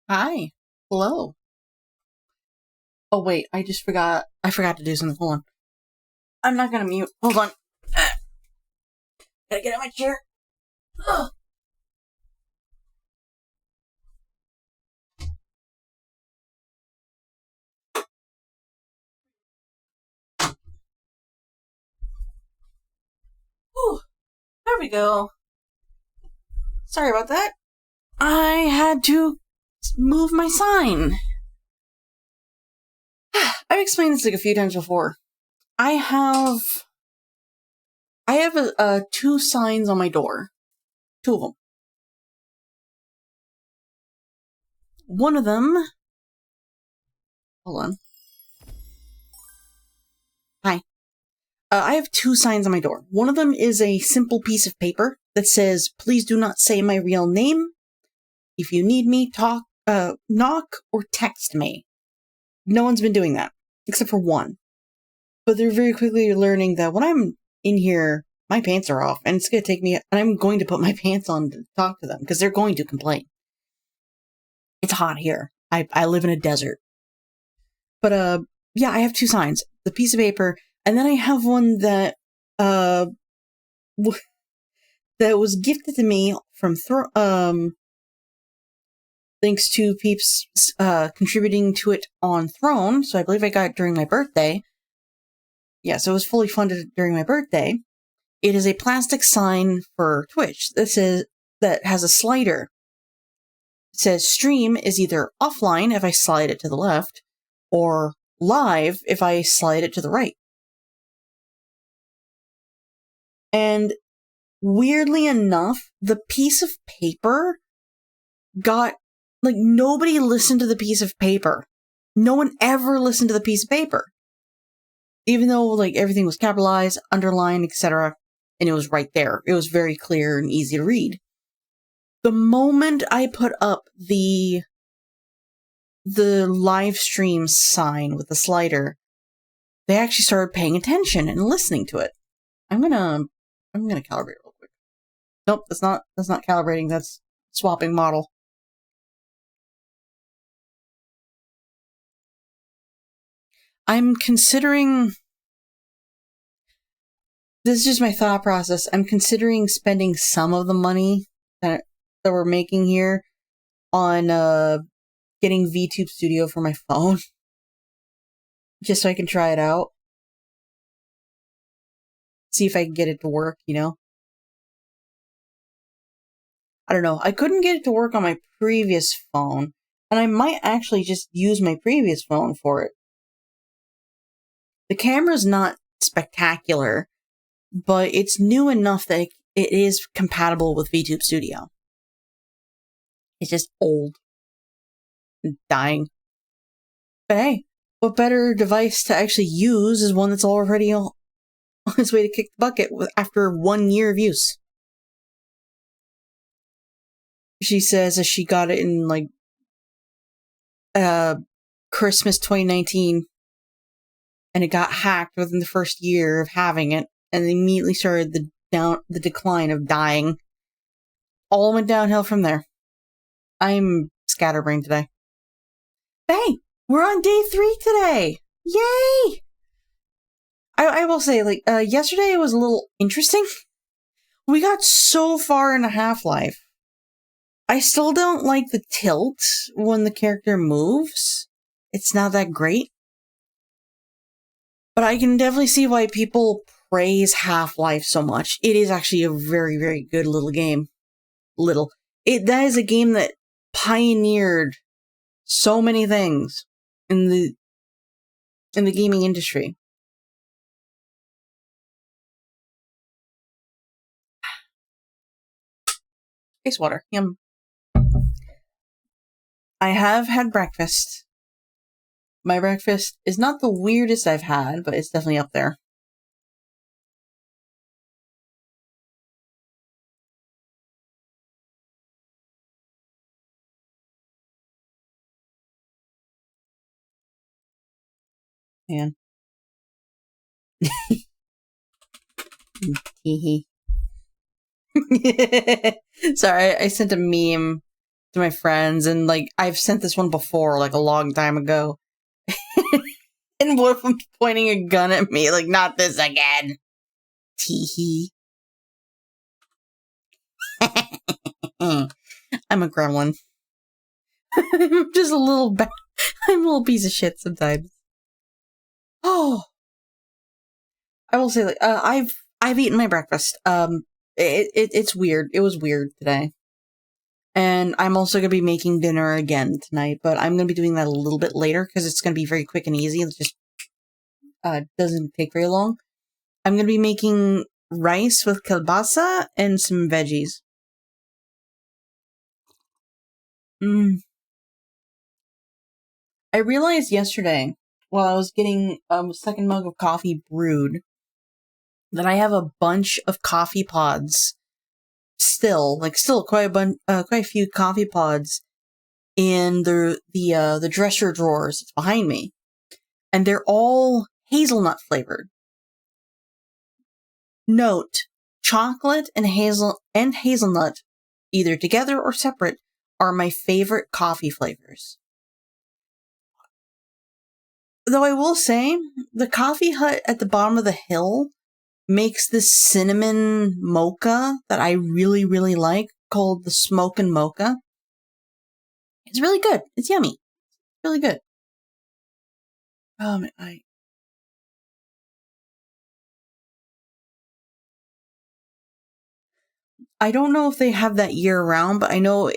Hi. Hello. Oh wait, I forgot to do something. Hold on. I'm not gonna mute. Hold on. Gotta get out of my chair. Ugh. Whew. There we go. Sorry about that. I had to move my sign. I've explained this like a few times before. I have two signs on my door. Two of them. One of them. Hold on. Hi. I have two signs on my door. One of them is a simple piece of paper that says, "Please do not say my real name. If you need me, knock or text me." No one's been doing that, except for one. But they're very quickly learning that when I'm in here, my pants are off, and it's going to take me, and I'm going to put my pants on to talk to them, because they're going to complain. It's hot here. I live in a desert. But, yeah, I have two signs. The piece of paper, and then I have one that, that was gifted to me from, thanks to peeps, contributing to it on Throne, so I believe I got it during my birthday. Yeah, so it was fully funded during my birthday. It is a plastic sign for Twitch that has a slider. It says stream is either offline if I slide it to the left, or live if I slide it to the right. And weirdly enough, the piece of paper got, like, nobody listened to the piece of paper. No one ever listened to the piece of paper. Even though, like, everything was capitalized, underlined, etc., and it was right there. It was very clear and easy to read. The moment I put up the live stream sign with the slider, they actually started paying attention and listening to it. I'm gonna calibrate real quick. Nope, that's not calibrating, that's swapping model. I'm considering, this is just my thought process, I'm considering spending some of the money that we're making here on getting VTube Studio for my phone. Just so I can try it out. See if I can get it to work, you know? I don't know. I couldn't get it to work on my previous phone, and I might actually just use my previous phone for it. The camera's not spectacular, but it's new enough that it is compatible with VTube Studio. It's just old and dying. But hey, what better device to actually use is one that's already on its way to kick the bucket after 1 year of use. She says that she got it in, like, Christmas 2019, and it got hacked within the first year of having it, and they immediately started the decline of dying. All went downhill from there. I'm scatterbrained today. Hey, we're on day 3 today! Yay! I will say, like, yesterday was a little interesting. We got so far into Half-Life. I still don't like the tilt when the character moves. It's not that great. But I can definitely see why people praise Half-Life so much. It is actually a very, very good little game. That is a game that pioneered so many things in the gaming industry. Ice water, yum. I have had breakfast. My breakfast is not the weirdest I've had, but it's definitely up there. Man. Hehe. Sorry, I sent a meme to my friends, and like I've sent this one before, like a long time ago. And one of them pointing a gun at me, like, not this again. Tee-hee. I'm a gremlin. I'm just a little I'm a little piece of shit sometimes. Oh, I will say, like, I've eaten my breakfast. It's weird. It was weird today, and I'm also gonna be making dinner again tonight. But I'm gonna be doing that a little bit later because it's gonna be very quick and easy. It just doesn't take very long. I'm gonna be making rice with kielbasa and some veggies. I realized yesterday, while I was getting a second mug of coffee brewed, that I have a bunch of coffee pods still quite a few coffee pods in the dresser drawers behind me, and they're all hazelnut flavored. Note: chocolate and hazelnut, either together or separate, are my favorite coffee flavors. Though I will say, the coffee hut at the bottom of the hill makes this cinnamon mocha that I really, really like, called the Smokin' Mocha. It's really good. It's yummy. It's really good. I don't know if they have that year round, but I know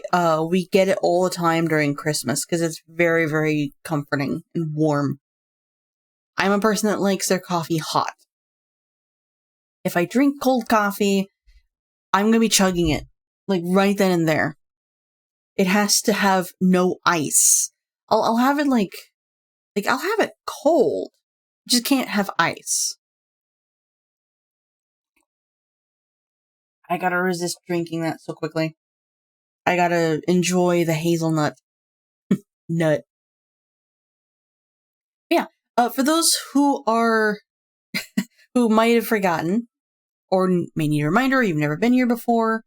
we get it all the time during Christmas because it's very, very comforting and warm. I'm a person that likes their coffee hot. If I drink cold coffee, I'm going to be chugging it, like right then and there. It has to have no ice. I'll have it like I'll have it cold. Just can't have ice. I gotta resist drinking that so quickly. I gotta enjoy the hazelnut nut. Yeah. For those who are who might have forgotten or may need a reminder, you've never been here before.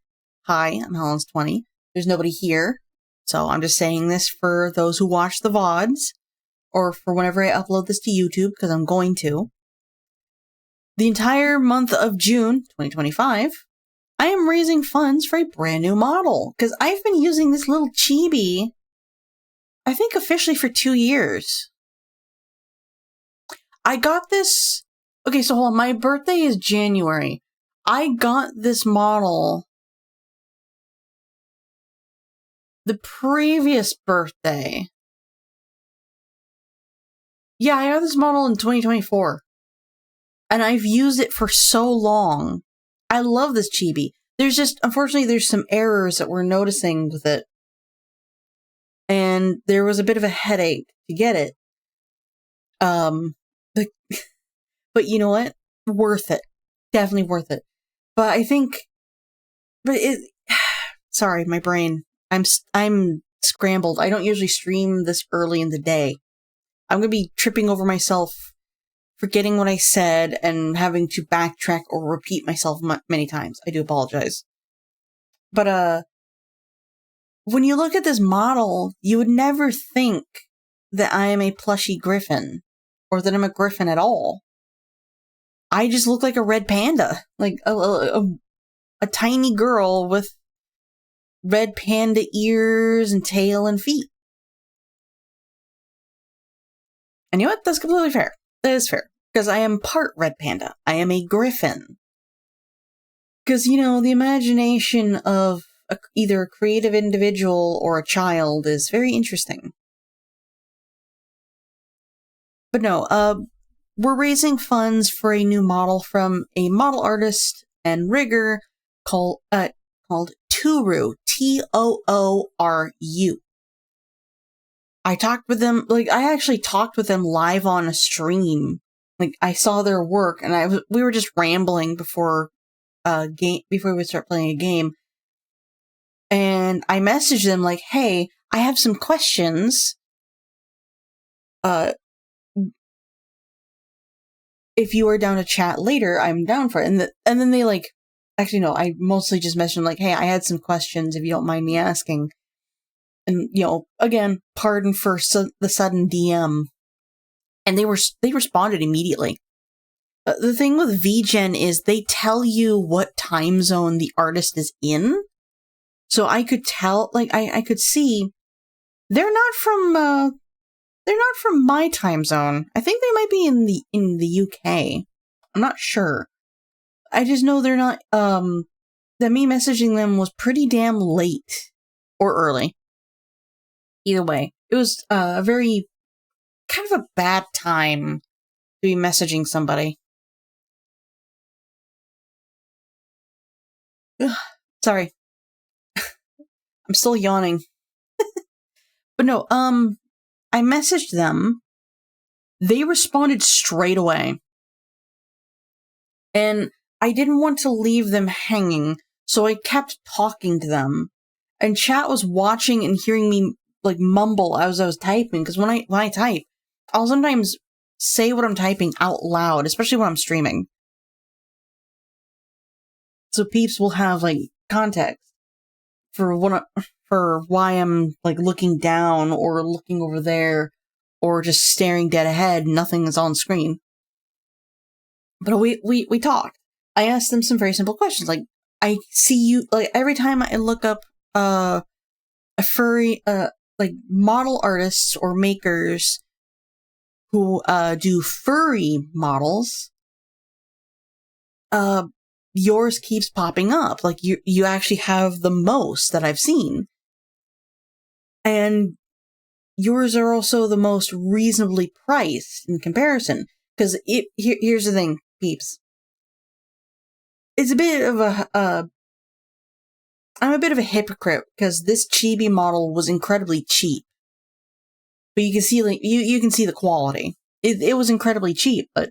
Hi, I'm Helens20. There's nobody here, so I'm just saying this for those who watch the VODs or for whenever I upload this to YouTube, because I'm going to. The entire month of June 2025, I am raising funds for a brand new model, because I've been using this little chibi, I think officially for 2 years. I got this... Okay, so hold on, my birthday is January. I got this model the previous birthday. Yeah, I got this model in 2024. And I've used it for so long. I love this chibi. There's just, unfortunately, there's some errors that we're noticing with it. And there was a bit of a headache to get it. But you know what? Worth it. Definitely worth it. But I think, sorry, my brain. I'm scrambled. I don't usually stream this early in the day. I'm gonna be tripping over myself, forgetting what I said, and having to backtrack or repeat myself many times. I do apologize. But, when you look at this model, you would never think that I am a plushy griffin, or that I'm a griffin at all. I just look like a red panda, like a tiny girl with red panda ears and tail and feet. And you know what? That's completely fair. That is fair. Because I am part red panda. I am a griffin. Because, you know, the imagination of either a creative individual or a child is very interesting. But no, we're raising funds for a new model from a model artist and rigger called Tooru, Tooru. I talked with them, I actually talked with them live on a stream. I saw their work, and we were just rambling before we would start playing a game. And I messaged them hey, I have some questions. If you are down to chat later, I'm down for it. And then they actually no, I mostly just mentioned hey, I had some questions if you don't mind me asking. And, again, pardon for the sudden DM. And they responded immediately. The thing with VGen is they tell you what time zone the artist is in. So I could tell, I could see they're not from my time zone. I think they might be in the UK. I'm not sure. I just know they're not, that me messaging them was pretty damn late or early. Either way, it was a very kind of a bad time to be messaging somebody. Ugh, sorry. I'm still yawning. But no, I messaged them. They responded straight away. And I didn't want to leave them hanging, so I kept talking to them. And chat was watching and hearing me mumble as I was typing, because when I type, I'll sometimes say what I'm typing out loud, especially when I'm streaming. So peeps will have context for why I'm looking down or looking over there or just staring dead ahead, nothing is on screen. But we talked. I asked them some very simple questions, I see you, every time I look up a furry model artists or makers who do furry models, yours keeps popping up. You actually have the most that I've seen. And yours are also the most reasonably priced in comparison. Because here's the thing, peeps. It's a bit of I'm a bit of a hypocrite, because this chibi model was incredibly cheap. But you can see, you can see the quality. It was incredibly cheap, but,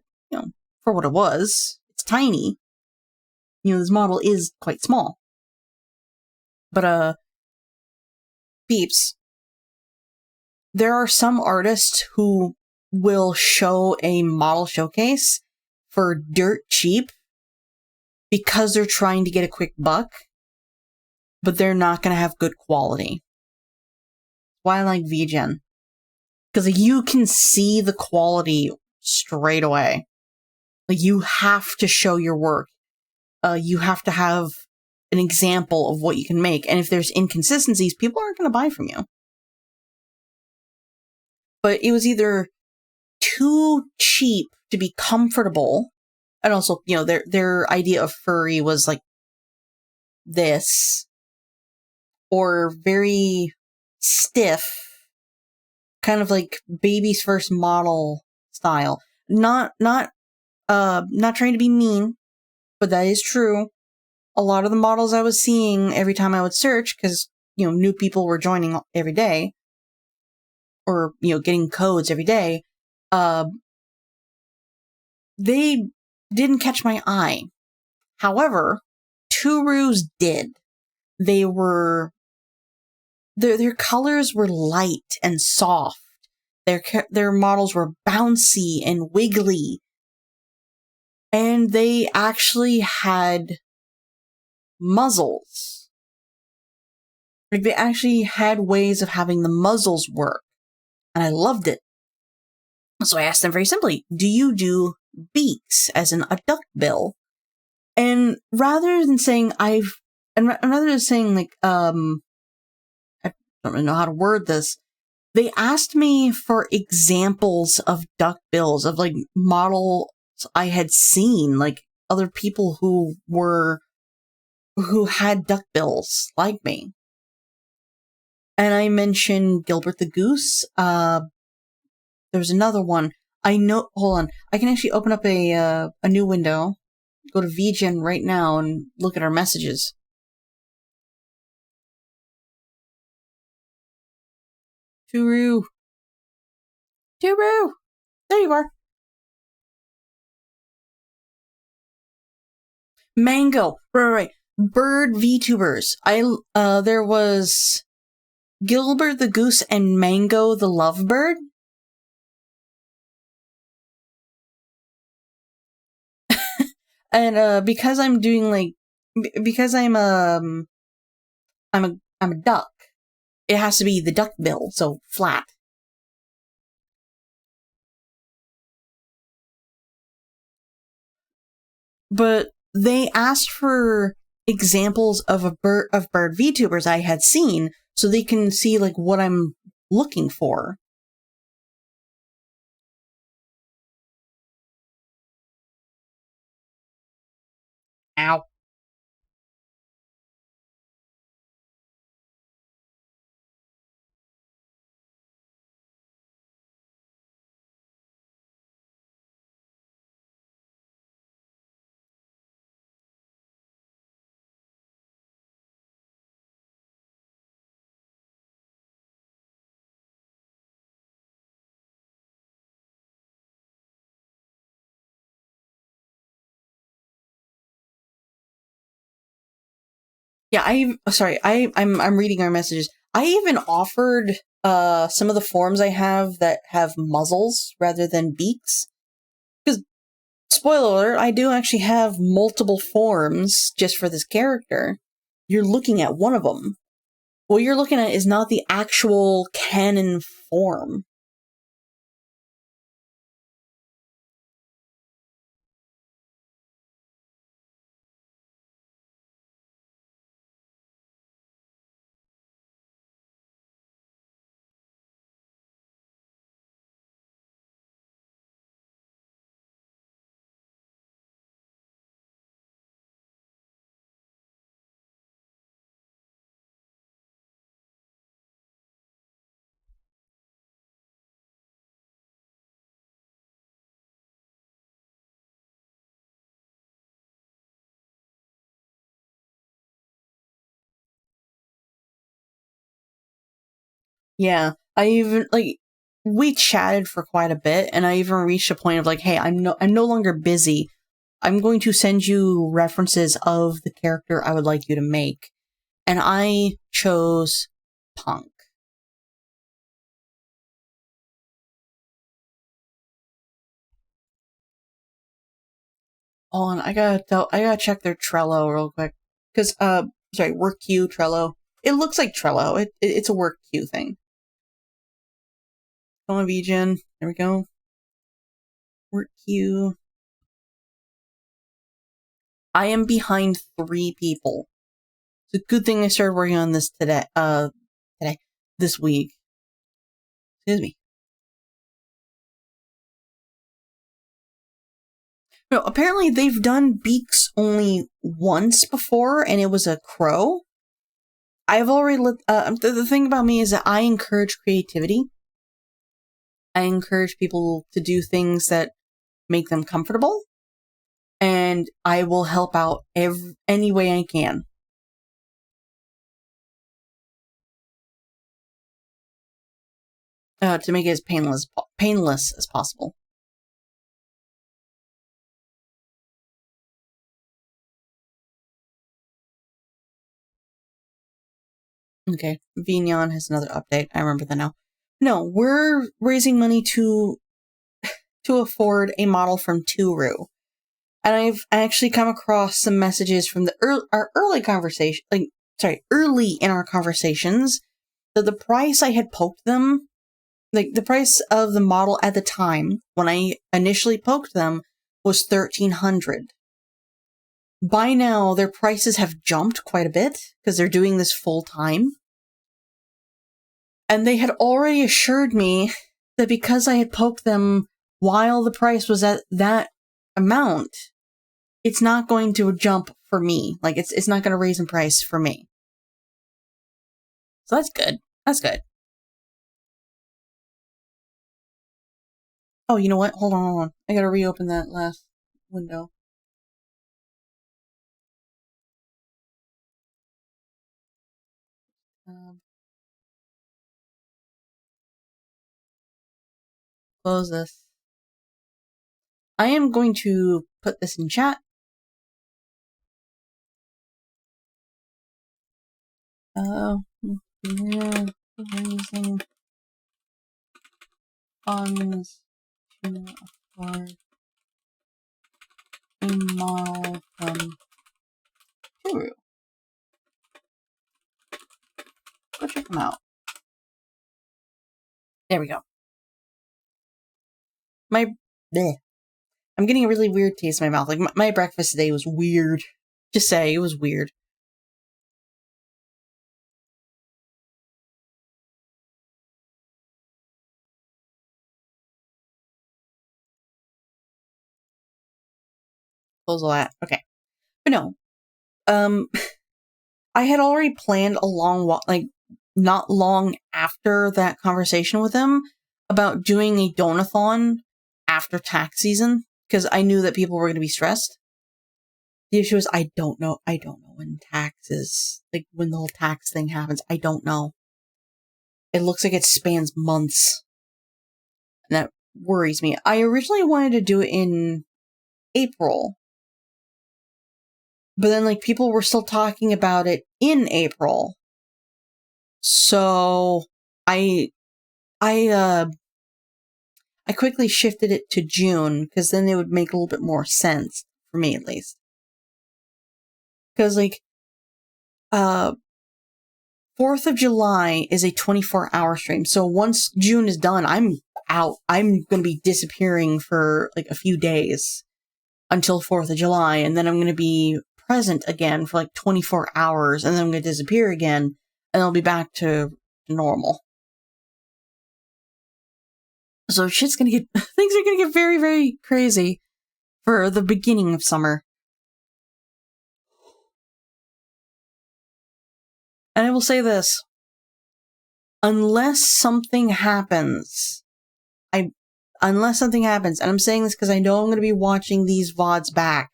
for what it was, it's tiny. This model is quite small. But, peeps, there are some artists who will show a model showcase for dirt cheap because they're trying to get a quick buck, but they're not going to have good quality. Why I like VGen. Because you can see the quality straight away. You have to show your work. You have to have an example of what you can make. And if there's inconsistencies, people aren't going to buy from you. But it was either too cheap to be comfortable, and also, their idea of furry was this, or very stiff, kind of like baby's first model style. Not trying to be mean, but that is true. A lot of the models I was seeing every time I would search, because, new people were joining every day, or, getting codes every day, they didn't catch my eye. However, Turu's did. Their colors were light and soft. Their models were bouncy and wiggly. And they actually had muzzles. They actually had ways of having the muzzles work. And I loved it. So I asked them very simply, do you do beaks, as in a duck bill? And rather than saying I don't really know how to word this, they asked me for examples of duck bills, of models I had seen, other people who had duck bills like me. And I mentioned Gilbert the Goose. There's another one. Hold on. I can actually open up a new window, go to VGen right now, and look at our messages. Turu! There you are. Mango! Right. Bird VTubers. There was Gilbert the Goose and Mango the Lovebird. And because I'm doing because I'm a duck, it has to be the duck bill, so flat. But they asked for examples of bird VTubers I had seen, so they can see like what I'm looking for. Ow. Yeah, I'm reading our messages. I even offered some of the forms I have that have muzzles rather than beaks. Because, spoiler alert, I do actually have multiple forms just for this character. You're looking at one of them. What you're looking at is not the actual canon form. Yeah, I even like we chatted for quite a bit, and I even reached a point of like, hey, I'm no longer busy. I'm going to send you references of the character I would like you to make, and I chose Punk. Hold on, I gotta check their Trello real quick because sorry, work queue Trello. It looks like Trello. It's a work queue thing. Come on, VGen. There we go. Work queue. I am behind 3 people. It's a good thing I started working on this today. This week. Excuse me. No, apparently they've done beaks only once before, and it was a crow. I've already the thing about me is that I encourage creativity. I encourage people to do things that make them comfortable, and I will help out any way I can. To make it as painless as possible. Okay, Vignon has another update. I remember that now. No, we're raising money to afford a model from Turu. And I've actually come across some messages from our early conversation, early in our conversations, that the price I had poked them, like the price of the model at the time when I initially poked them, was $1,300. By now, their prices have jumped quite a bit because they're doing this full time. And they had already assured me that because I had poked them while the price was at that amount, it's not going to jump for me. Like, it's not going to raise in price for me. So that's good. That's good. Oh, you know what? Hold on. I gotta reopen that last window. Close this. I am going to put this in chat. We're raising funds to afford a model from Turu. Go check them out. There we go. Bleh. I'm getting a really weird taste in my mouth. Like, my breakfast today was weird. Just say, it was weird. Close all that. Okay. But no. I had already planned a long, not long after that conversation with him about doing a donathon after tax season, because I knew that people were going to be stressed. The issue is I don't know when taxes, like when the whole tax thing happens. I don't know. It looks like it spans months. And that worries me. I originally wanted to do it in April. But then, like, people were still talking about it in April. So, I quickly shifted it to June, because then it would make a little bit more sense, for me at least. Because, like, 4th of July is a 24-hour stream, so once June is done, I'm out. I'm going to be disappearing for, like, a few days until 4th of July, and then I'm going to be present again for, like, 24 hours, and then I'm going to disappear again, and I'll be back to normal. So things are gonna get very, very crazy for the beginning of summer. And I will say this. Unless something happens, and I'm saying this because I know I'm going to be watching these VODs back,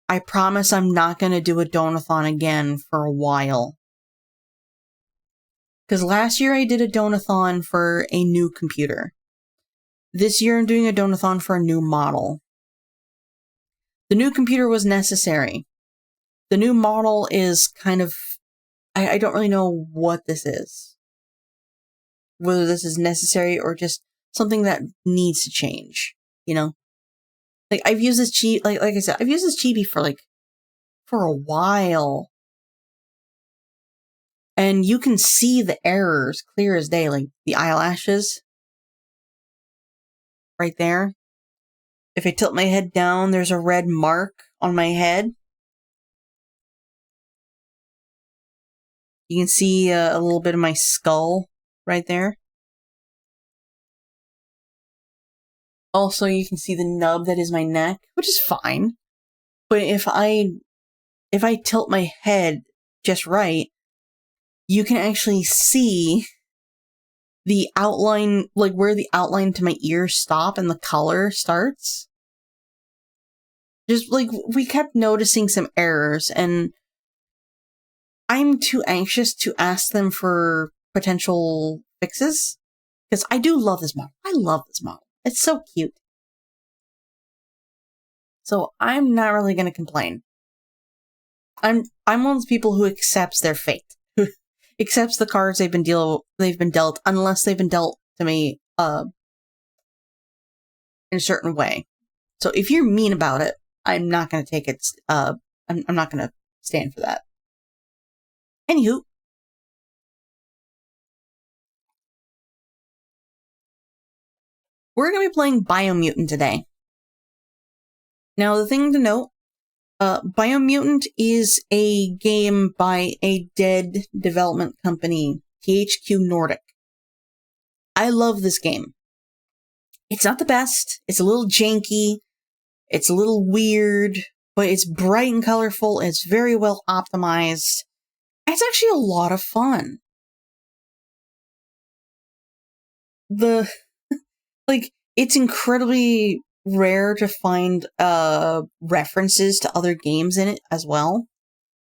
I promise I'm not going to do a donathon again for a while. Because last year I did a donathon for a new computer. This year I'm doing a donathon for a new model. The new computer was necessary. The new model is kind of... I don't really know what this is. Whether this is necessary or just something that needs to change, you know? Like, I've used this like I said, I've used this chibi for a while. And you can see the errors clear as day, like the eyelashes. Right there. If I tilt my head down, there's a red mark on my head. You can see a little bit of my skull right there. Also, you can see the nub that is my neck, which is fine. But if I tilt my head just right, you can actually see the outline, like where the outline to my ears stop and the color starts. Just like, we kept noticing some errors, and I'm too anxious to ask them for potential fixes. Because I do love this model. I love this model. It's so cute. So I'm not really going to complain. I'm one of those people who accepts their fate. Who accepts the cards they've been dealt, unless they've been dealt to me in a certain way. So if you're mean about it, I'm not going to take it. I'm not going to stand for that. Anywho, we're going to be playing Biomutant today. Now, the thing to note, Biomutant is a game by a dead development company, THQ Nordic. I love this game. It's not the best. It's a little janky. It's a little weird, but it's bright and colorful. It's very well optimized. It's actually a lot of fun. It's incredibly rare to find references to other games in it as well.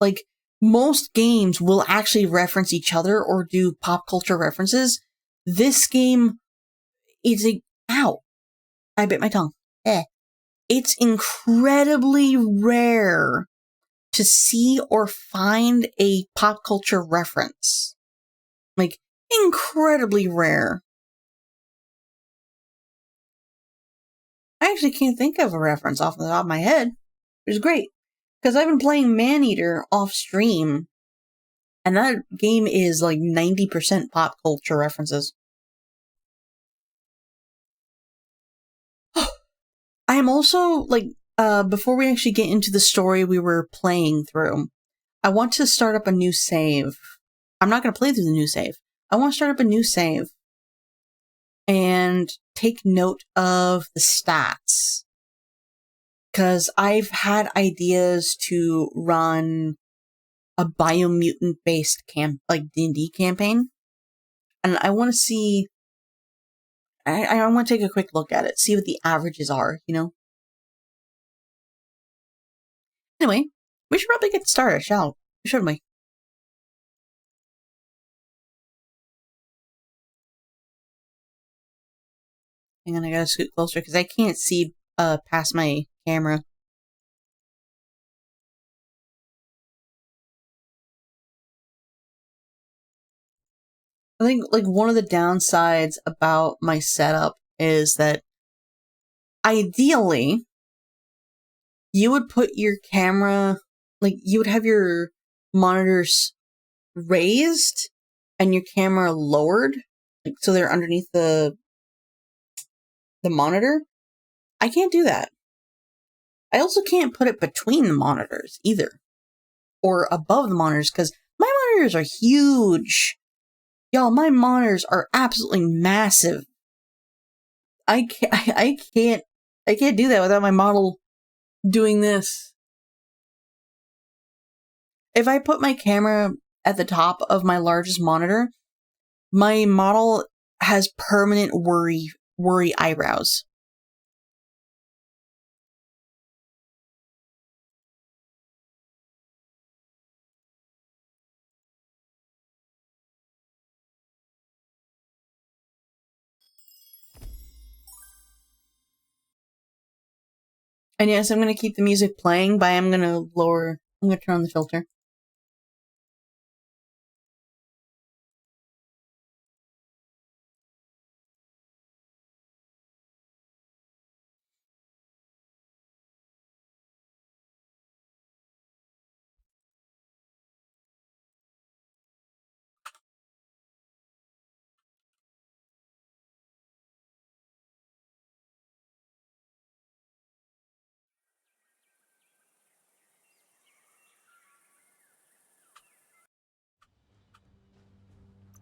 Like, most games will actually reference each other or do pop culture references. This game is ow! I bit my tongue. It's incredibly rare to see or find a pop culture reference. Like, incredibly rare. I actually can't think of a reference off the top of my head, which is great. Because I've been playing Maneater off stream And that game is like 90% pop culture references. I am also, like, before we actually get into the story we were playing through, I want to start up a new save. I'm not going to play through the new save. I want to start up a new save and take note of the stats. Because I've had ideas to run a Biomutant based D&D campaign. And I want to see, I want to take a quick look at it, see what the averages are, you know? Anyway, we should probably get started, shouldn't we? Hang on, I gotta scoot closer because I can't see past my camera. I think like one of the downsides about my setup is that ideally you would put your camera, like you would have your monitors raised and your camera lowered, like so they're underneath the monitor. I can't do that. I also can't put it between the monitors either, or above the monitors, because my monitors are huge. Y'all, my monitors are absolutely massive. I can't do that without my model doing this. If I put my camera at the top of my largest monitor, my model has permanent worry eyebrows. And yes, I'm going to keep the music playing, but I'm going to turn on the filter.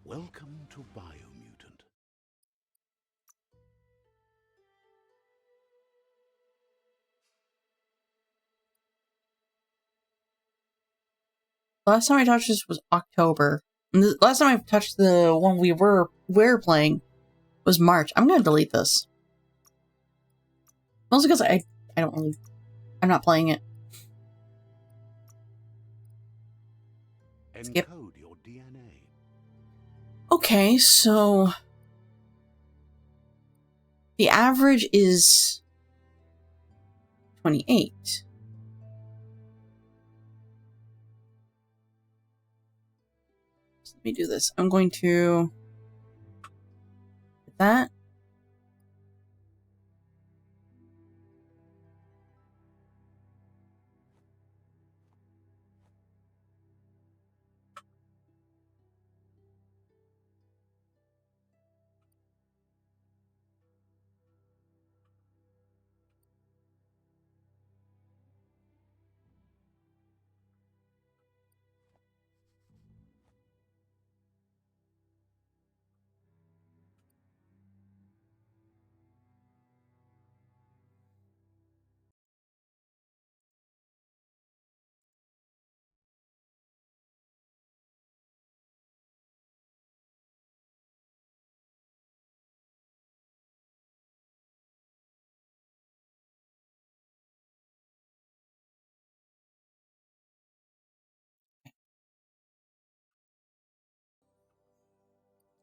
Welcome to Biomutant. Last time I touched this was October. And the last time I touched the one we were playing was March. I'm going to delete this. Mostly because I'm not playing it. Skip. Encode your DNA. Okay, so the average is 28. So let me do this. I'm going to hit that.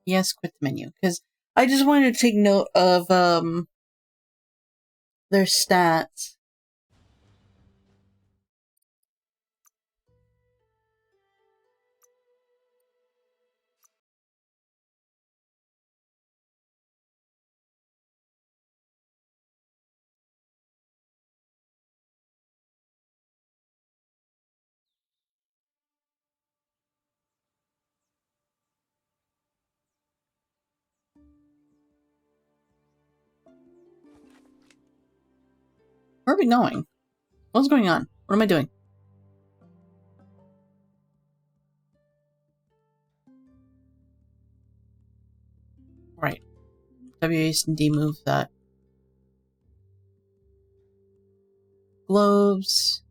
Yes, quit the menu. Because I just wanted to take note of their stats. Where are we going? What's going on? What am I doing? Right. W, and D move that. Globes.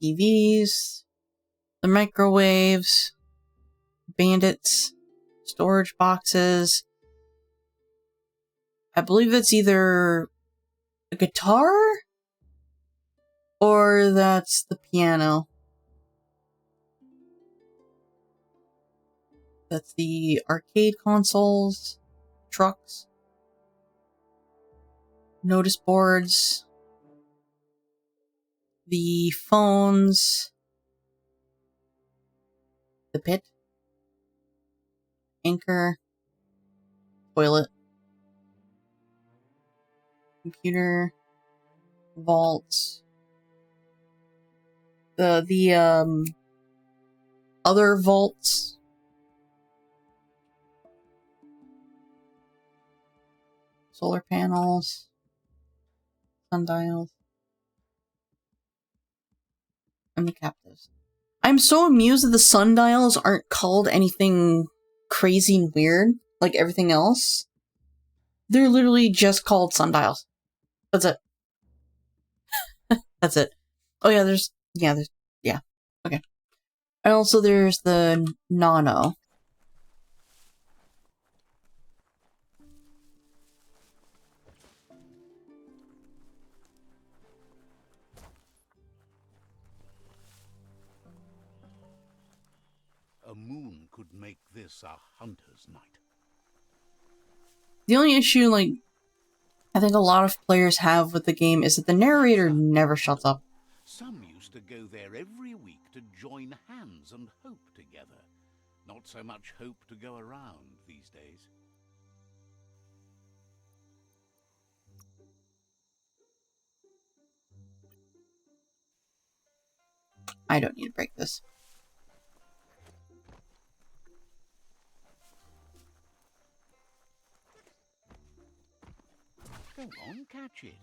TVs. The microwaves. Bandits. Storage boxes. I believe that's either a guitar or that's the piano. That's the arcade consoles, trucks, notice boards, the phones, the pit, anchor, toilet, computer, vaults, the other vaults, solar panels, sundials, and the captives. I'm so amused that the sundials aren't called anything crazy and weird like everything else. They're literally just called sundials. That's it. That's it. Oh yeah, yeah. Okay. And also there's the nano. A moon could make this a hunter's night. The only issue, like, I think a lot of players have with the game is that the narrator never shuts up. Some used to go there every week to join hands and hope together. Not so much hope to go around these days. I don't need to break this. Go on, catch it.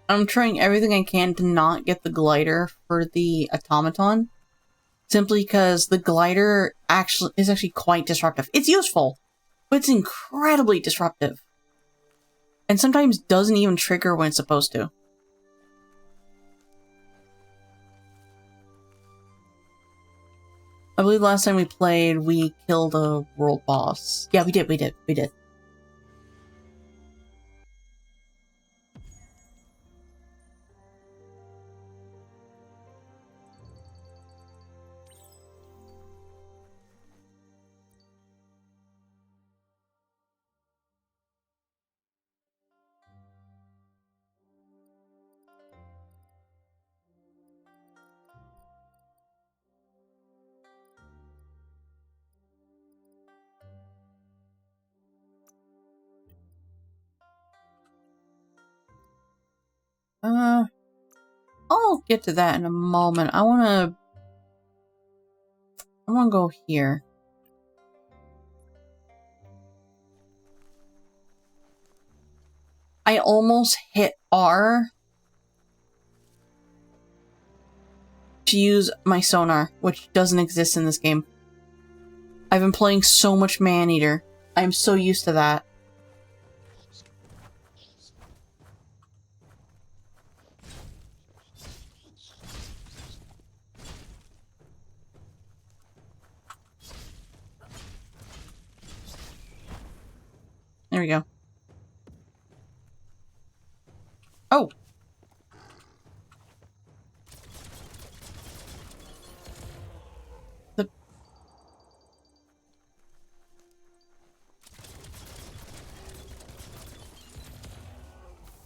I'm trying everything I can to not get the glider for the automaton. Simply because the glider is actually quite disruptive. It's useful, but it's incredibly disruptive. And sometimes doesn't even trigger when it's supposed to. I believe last time we played, we killed a world boss. Yeah, we did. I'll get to that in a moment. I wanna go here. I almost hit R to use my sonar, which doesn't exist in this game. I've been playing so much Maneater. I'm so used to that. There we go. Oh!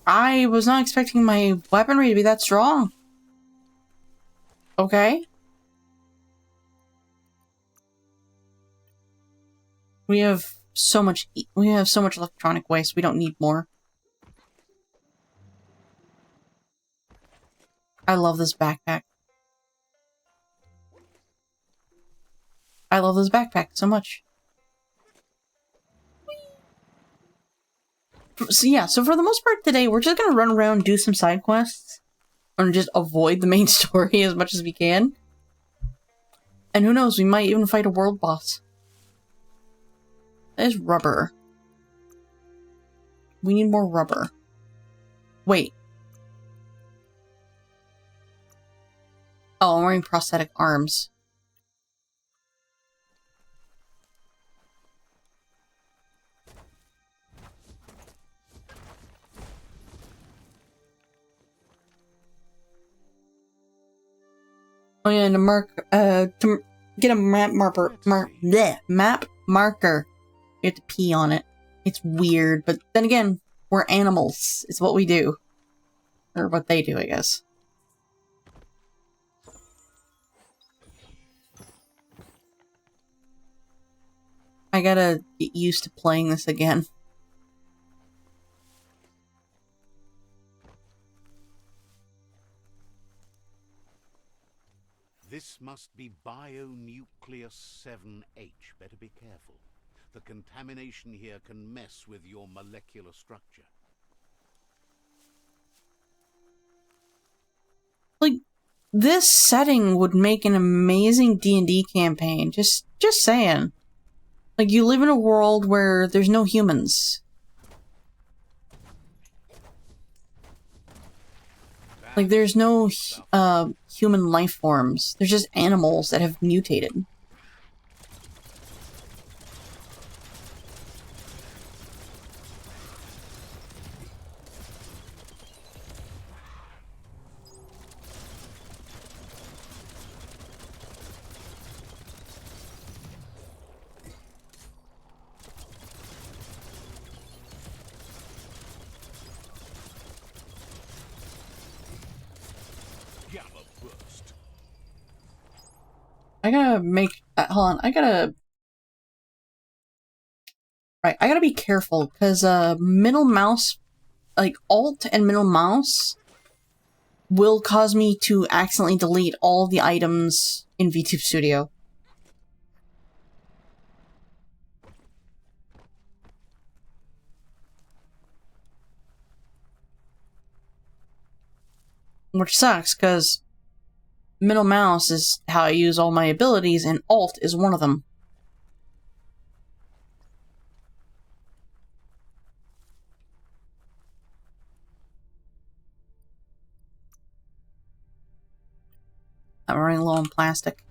I was not expecting my weaponry to be that strong. Okay. We have so much electronic waste. We don't need more. I love this backpack. I love this backpack so much. So yeah, so for the most part today, we're just gonna run around, do some side quests, and just avoid the main story as much as we can. And who knows, we might even fight a world boss. There's rubber. We need more rubber. Wait. Oh, I'm wearing prosthetic arms. Oh yeah, and to get a map map marker, you have to pee on it. It's weird, but then again, we're animals. It's what we do. Or what they do, I guess. I gotta get used to playing this again. This must be Bionucleus 7H. Better be careful. The contamination here can mess with your molecular structure. Like, this setting would make an amazing D&D campaign. Just saying. Like, you live in a world where there's no humans. Like, there's no human life forms. There's just animals that have mutated. I gotta make... hold on, I gotta be careful, because middle mouse... Like, Alt and middle mouse will cause me to accidentally delete all the items in VTube Studio. Which sucks, because middle mouse is how I use all my abilities, and Alt is one of them. I'm running low on plastic.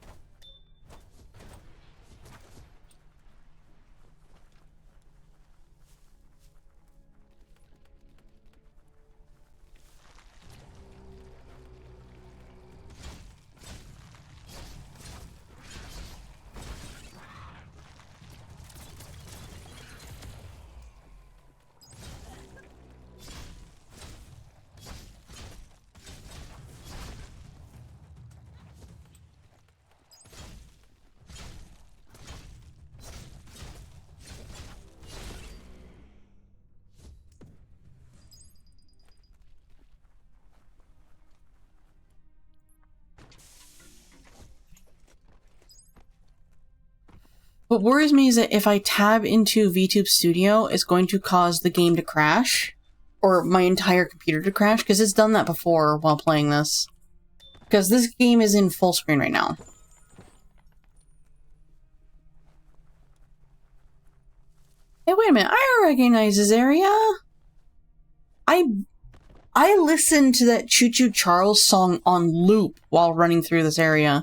What worries me is that if I tab into VTube Studio, it's going to cause the game to crash. Or my entire computer to crash, because it's done that before while playing this. Because this game is in full screen right now. Hey, wait a minute, I recognize this area! I listened to that Choo Choo Charles song on loop while running through this area.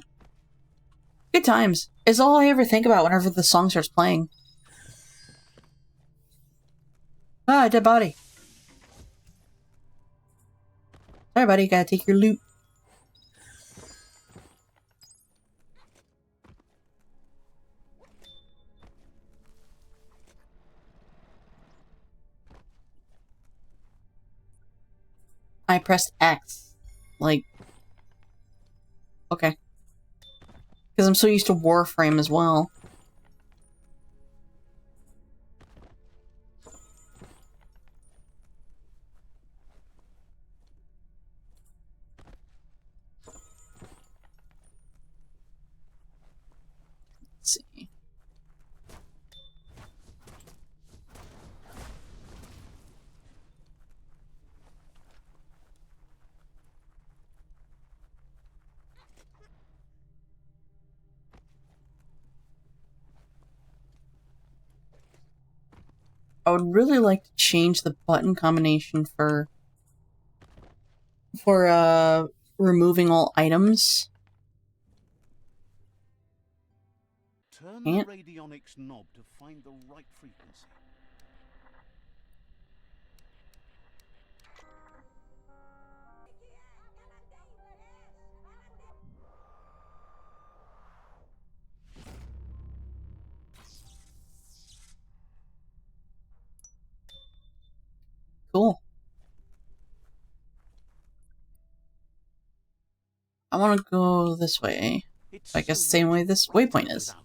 Good times. It's all I ever think about whenever the song starts playing. Ah, dead body. Sorry, buddy, gotta take your loot. I pressed X. Like... Okay. Because I'm so used to Warframe as well. I would really like to change the button combination for removing all items. Turn the radionics knob to find the right frequency. Cool. I want to go this way. I guess the same way this waypoint is.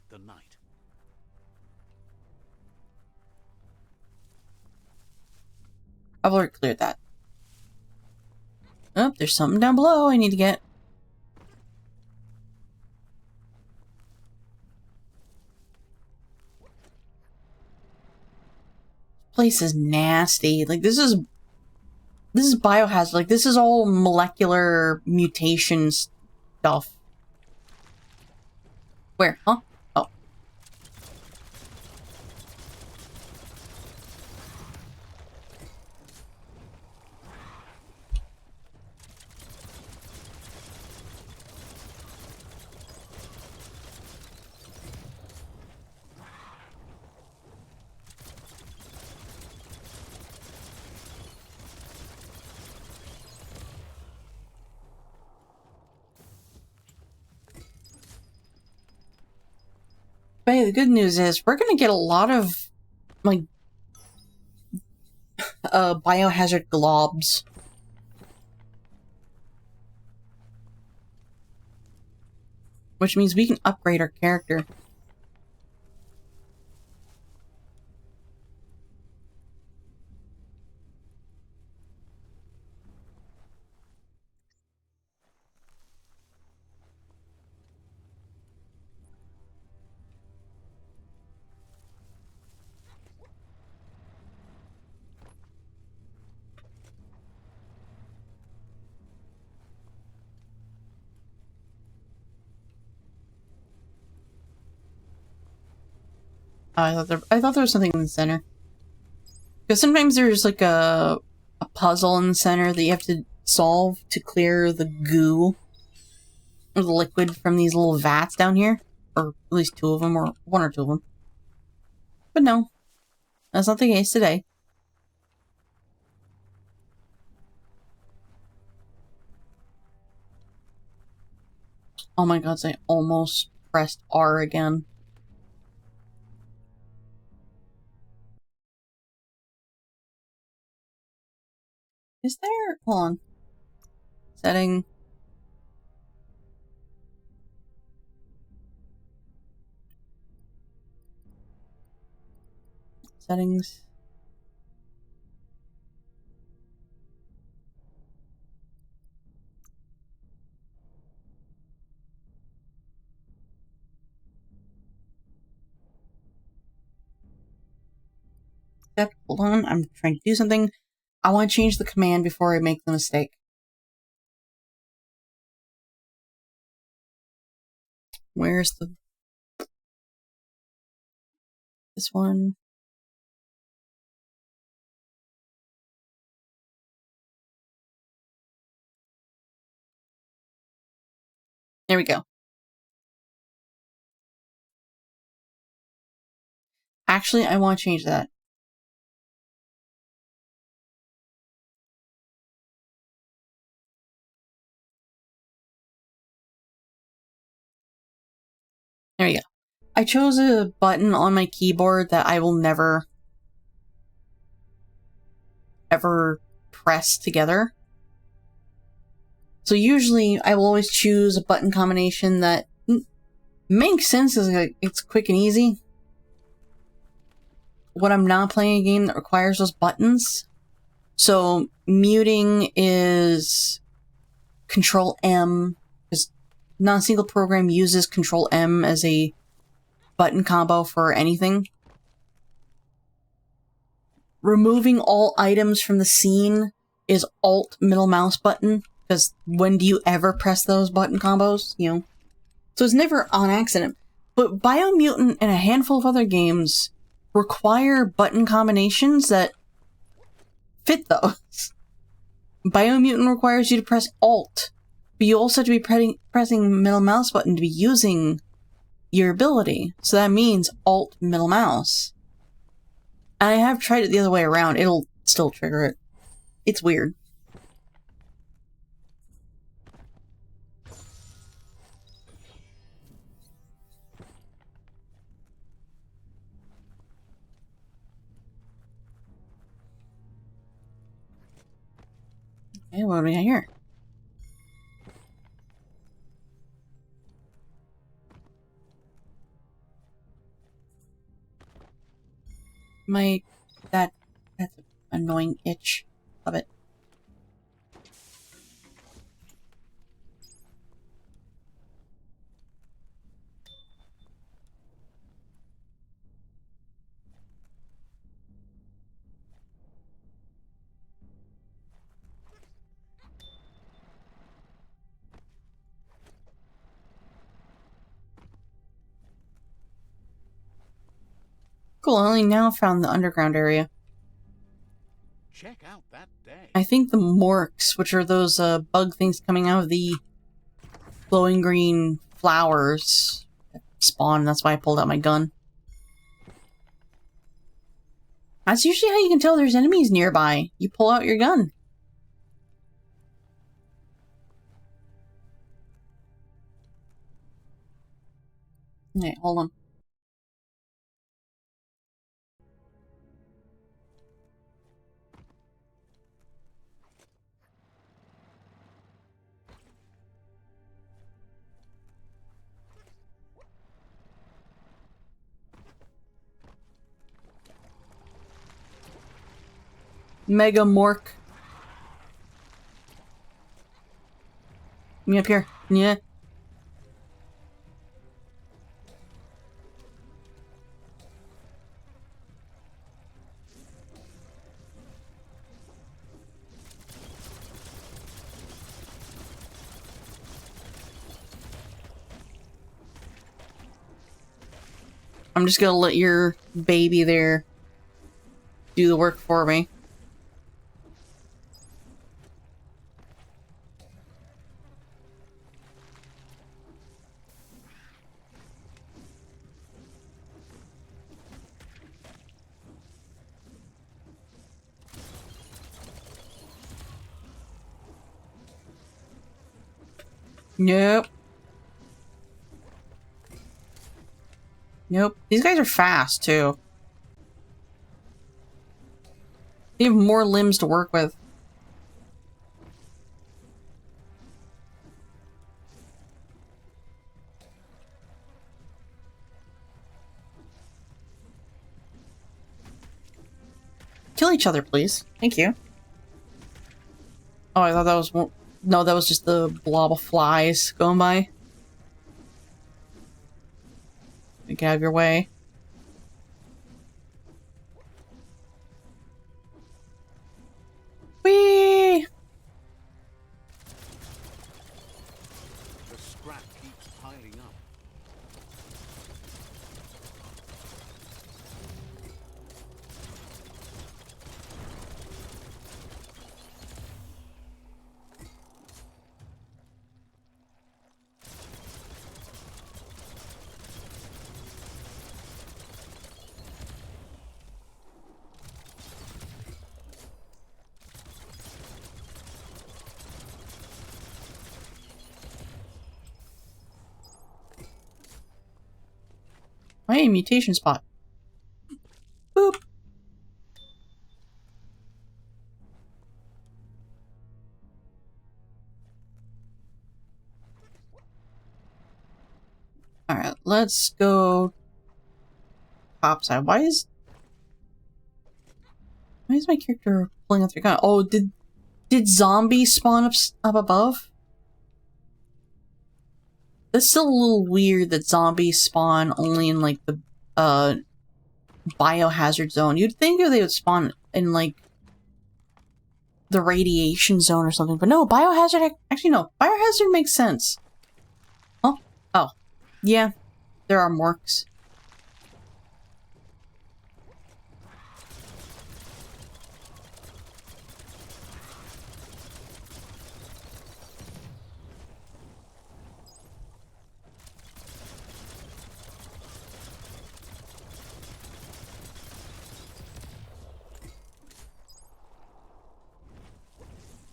I've already cleared that. Oh, there's something down below I need to get. This place is nasty. Like, this is biohazard. Like, this is all molecular mutation stuff. Where? Huh? Oh. But hey, the good news is we're gonna get a lot of, like, biohazard globs. Which means we can upgrade our character. I thought there was something in the center. Because sometimes there's like a puzzle in the center that you have to solve to clear the goo or the liquid from these little vats down here. Or at least two of them, or one or two of them. But no, that's not the case today. Oh my god, I almost pressed R again. Is there... Hold on. Setting. Settings. Hold on, I'm trying to do something. I want to change the command before I make the mistake. Where's the... This one? There we go. Actually, I want to change that. There you go. I chose a button on my keyboard that I will never ever press together. So usually I will always choose a button combination that makes sense as it's quick and easy. When I'm not playing a game that requires those buttons. So muting is Control M, because not a single program uses Control M as a button combo for anything. Removing all items from the scene is Alt middle mouse button, because when do you ever press those button combos, you know? So it's never on accident. But Biomutant and a handful of other games require button combinations that fit those. Biomutant requires you to press Alt, but you also have to be pressing middle mouse button to be using your ability. So that means Alt middle mouse. And I have tried it the other way around. It'll still trigger it. It's weird. Okay, what do we got here? That's an annoying itch. Love it. Cool, I only now found the underground area. Check out that day. I think the morks, which are those bug things coming out of the glowing green flowers, spawn. That's why I pulled out my gun. That's usually how you can tell there's enemies nearby. You pull out your gun. Okay, hold on. Mega Mork. Me up here. Yeah. I'm just gonna let your baby there do the work for me. Nope. Nope. These guys are fast, too. They have more limbs to work with. Kill each other, please. Thank you. Oh, I thought that was... No, that was just the blob of flies going by. Get out of your way. Whee! The scrap keeps piling up. Hey, mutation spot. Boop. Alright, let's go topside. Why is my character pulling out their gun? Oh, did zombies spawn up above? That's still a little weird that zombies spawn only in like the biohazard zone. You'd think they would spawn in like the radiation zone or something, but no, biohazard actually no. Biohazard makes sense. Oh. Oh. Yeah. There are morks.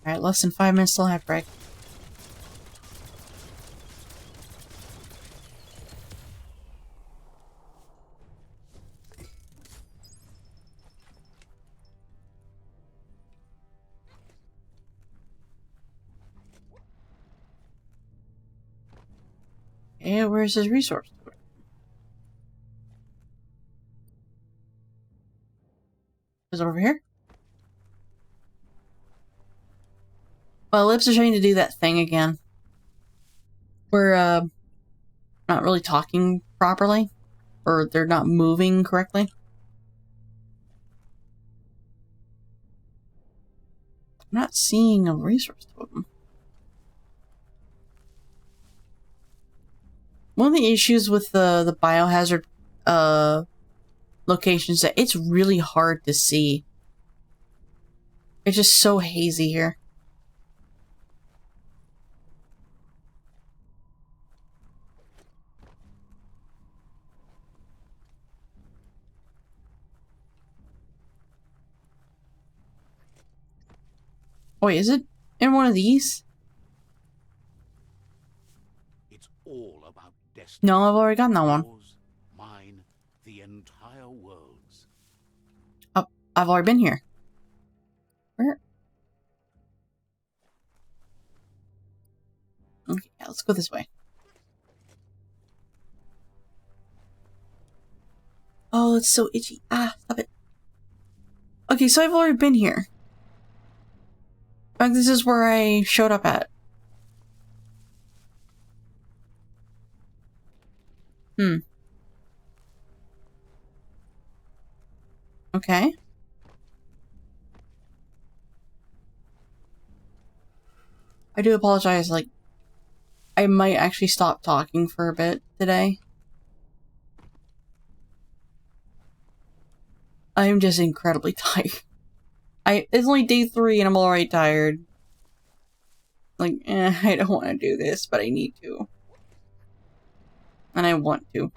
Alright, less than 5 minutes till half break. Yeah, where's his resource? Is it over here? Well, lips are trying to do that thing again. We're, not really talking properly. Or they're not moving correctly. I'm not seeing a resource totem. One of the issues with the biohazard locations is that it's really hard to see. It's just so hazy here. Oh, wait, is it in one of these? It's all about destiny. No, I've already gotten that one. Yours, mine, the entire world's. Oh, I've already been here. Where? Okay, yeah, let's go this way. Oh, it's so itchy. Ah, stop it. Okay, so I've already been here. In fact, this is where I showed up at. Okay. I do apologize, like, I might actually stop talking for a bit today. I'm just incredibly tired. It's only day 3 and I'm already tired. Like, I don't want to do this, but I need to. And I want to.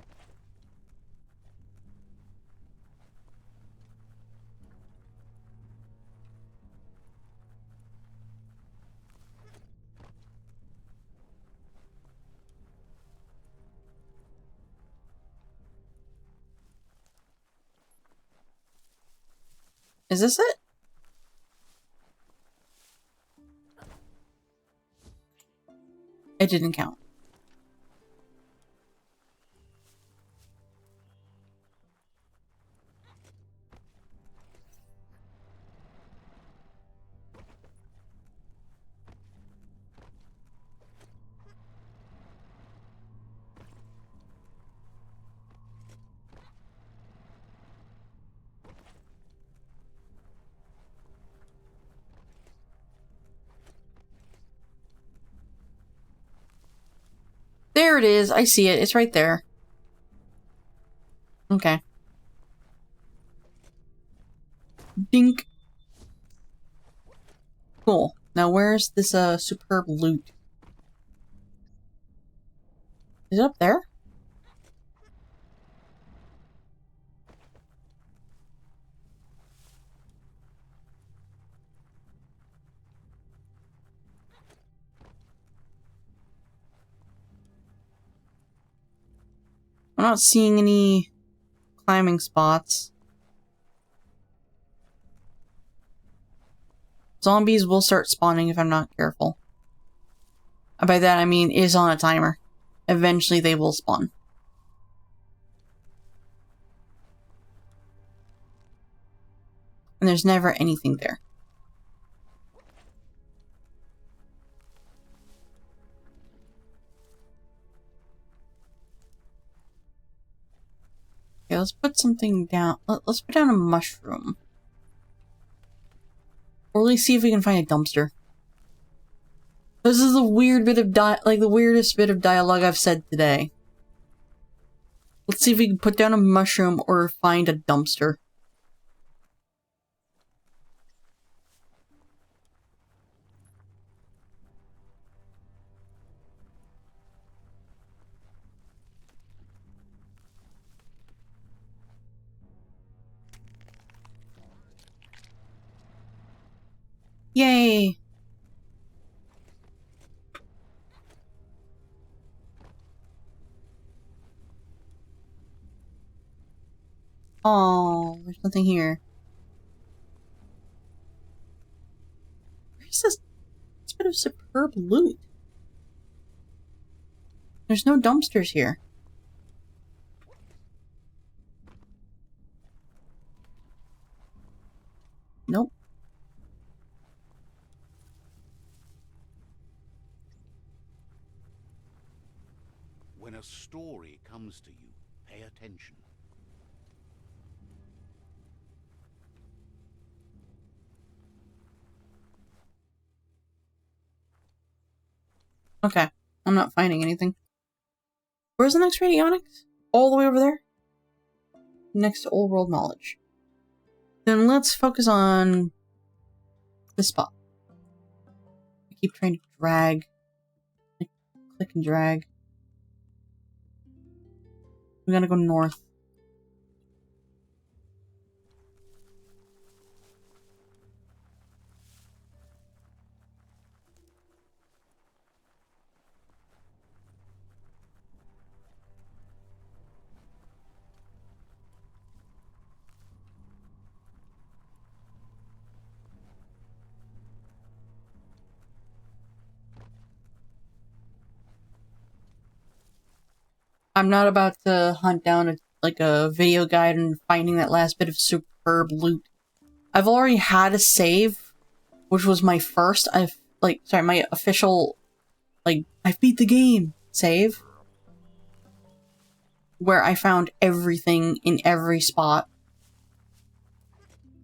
Is this it? It didn't count. There it is. I see it. It's right there. Okay. Dink. Cool. Now where's this superb loot? Is it up there? I'm not seeing any climbing spots. Zombies will start spawning if I'm not careful. And by that I mean is on a timer. Eventually they will spawn. And there's never anything there. Okay, let's put something down. Let's put down a mushroom. Or at least see if we can find a dumpster. This is the weird bit of the weirdest bit of dialogue I've said today. Let's see if we can put down a mushroom or find a dumpster. Yay! Oh, there's nothing here. Where's this bit of superb loot? There's no dumpsters here. Nope. When a story comes to you, pay attention. Okay. I'm not finding anything. Where's the next radionics? All the way over there? Next to old world knowledge. Then let's focus on this spot. I keep trying to drag. Like, click and drag. We gotta go north. I'm not about to hunt down a video guide and finding that last bit of superb loot. I've already had a save, which was my first, my official, I've beat the game save, where I found everything in every spot.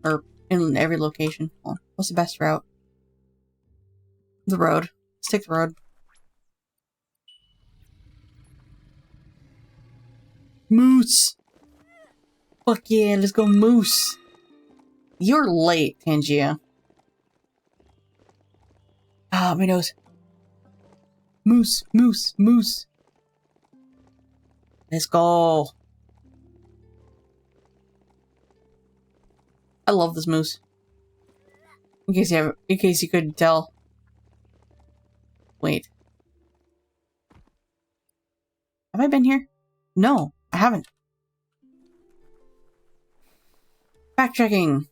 Or in every location. Well, what's the best route? The road. Let's take the road. Moose! Fuck yeah, let's go moose! You're late, Tangia. Ah, my nose. Moose, moose, moose. Let's go. I love this moose. In case you couldn't tell. Wait. Have I been here? No, I haven't. Fact-checking.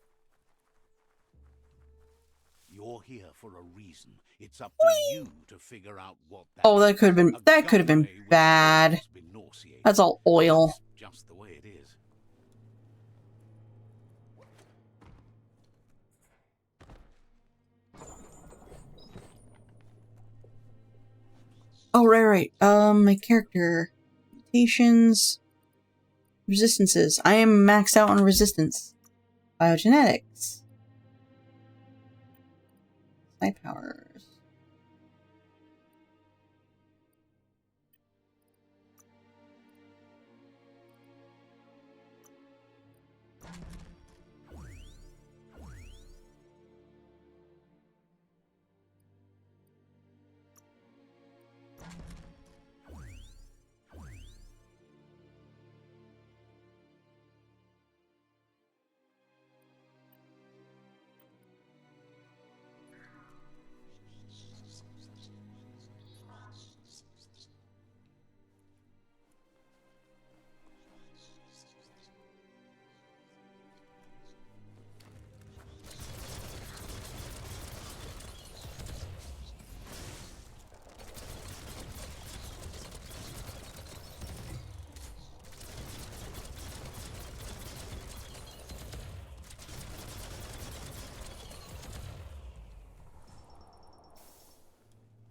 You're here for a reason. It's up to you to figure out what that Oh, that could have been bad. That's all oil. Just the way it is. Oh, right. My character. Mutations. Resistances. I am maxed out on resistance. Biogenetics. Side powers.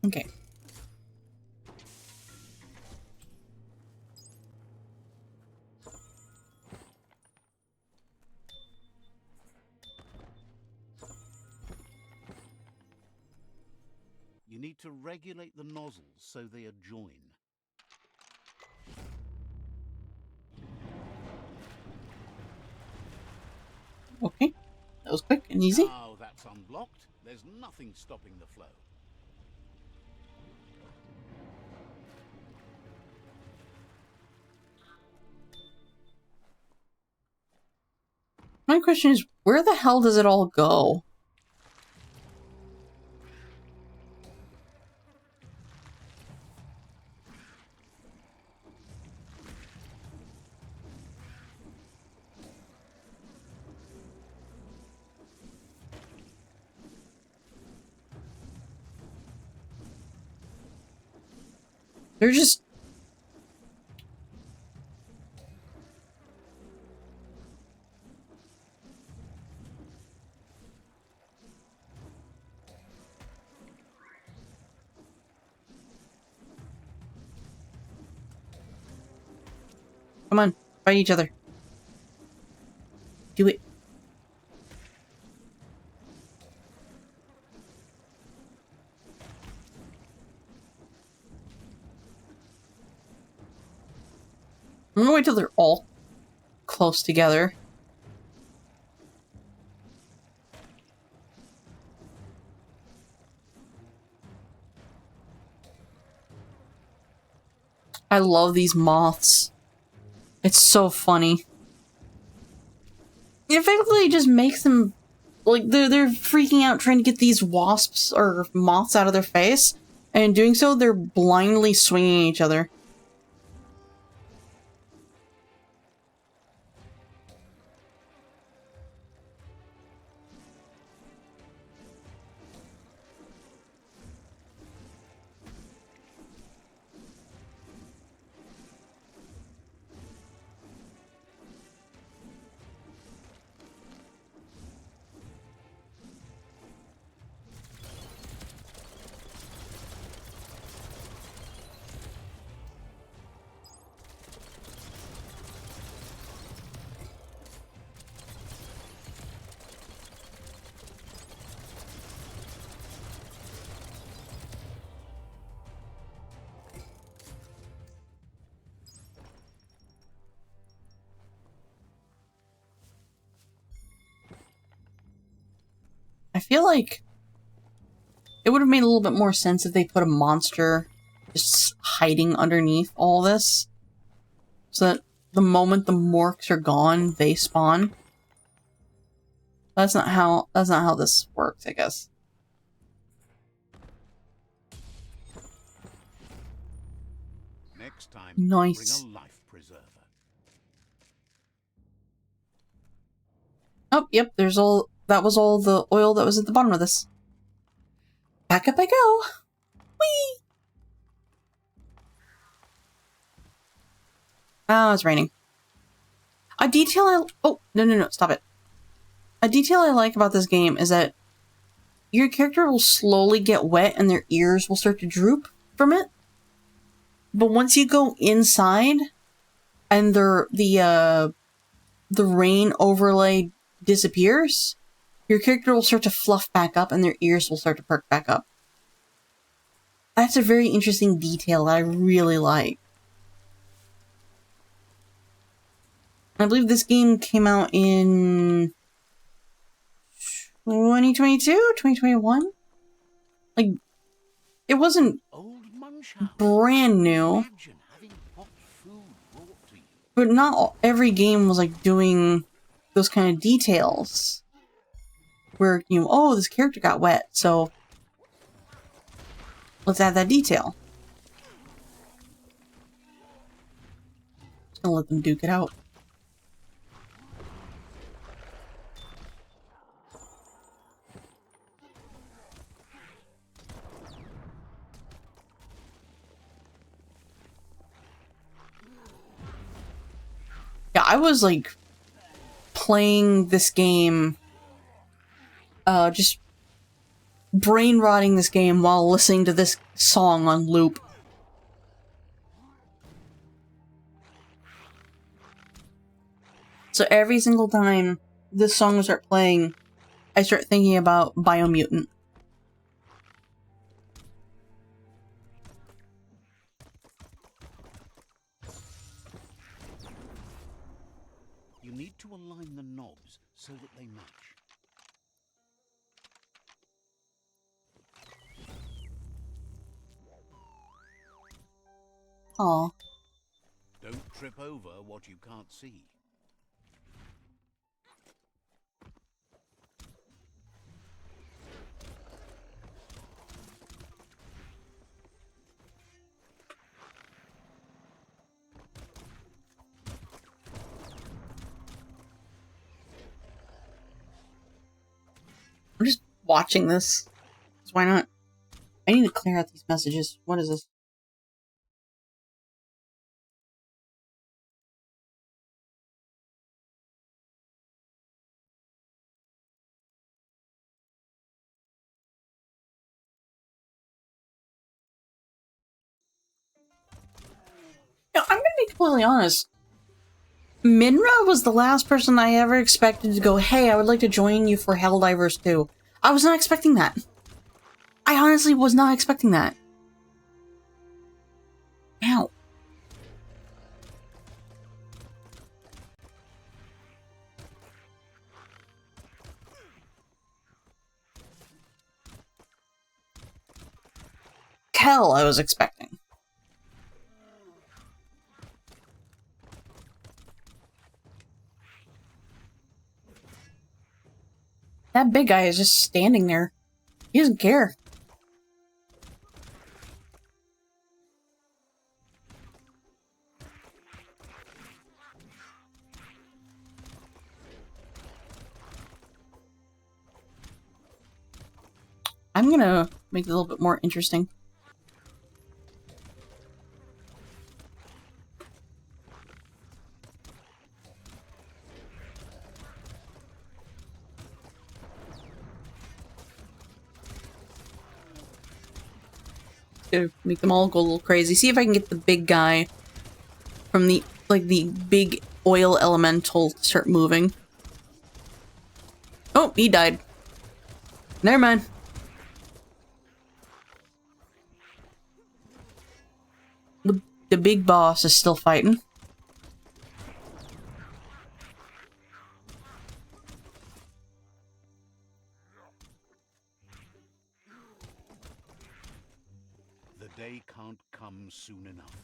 Okay. You need to regulate the nozzles so they adjoin. Okay. That was quick and easy. Now that's unblocked, there's nothing stopping the flow. My question is, where the hell does it all go? They're just... Come on, fight each other. Do it. I'm gonna wait till they're all close together. I love these moths. It's so funny. It effectively just makes them... Like, they're freaking out trying to get these wasps or moths out of their face. And in doing so, they're blindly swinging each other. I feel like it would have made a little bit more sense if they put a monster just hiding underneath all this. So that the moment the morks are gone, they spawn. That's not how this works, I guess. Next time, Nice. bring a life preserver. Oh, yep, that was all the oil that was at the bottom of this. Back up I go! Whee! Oh, it's raining. A detail oh, no, stop it. A detail I like about this game is that your character will slowly get wet and their ears will start to droop from it. But once you go inside and the rain overlay disappears, your character will start to fluff back up and their ears will start to perk back up. That's a very interesting detail that I really like. I believe this game came out in 2022? 2021? Like, it wasn't brand new. But not every game was like doing those kind of details. Where, you know, oh, this character got wet, so let's add that detail. Just gonna let them duke it out. Yeah, I was like playing this game, just brain rotting this game while listening to this song on loop. So every single time this song will start playing, I start thinking about Biomutant. You need to align the knobs so that they match. Aw. Don't trip over what you can't see. I'm just watching this. So why not? I need to clear out these messages. What is this? be completely honest. Minra was the last person I ever expected to go, hey, I would like to join you for Helldivers 2. I was not expecting that. I honestly was not expecting that. Ow. Hell, I was expecting. That big guy is just standing there. He doesn't care. I'm gonna make it a little bit more interesting. To make them all go a little crazy. See if I can get the big guy from the, like, the big oil elemental to start moving. Oh, he died. Never mind. The big boss is still fighting. The day can't come soon enough.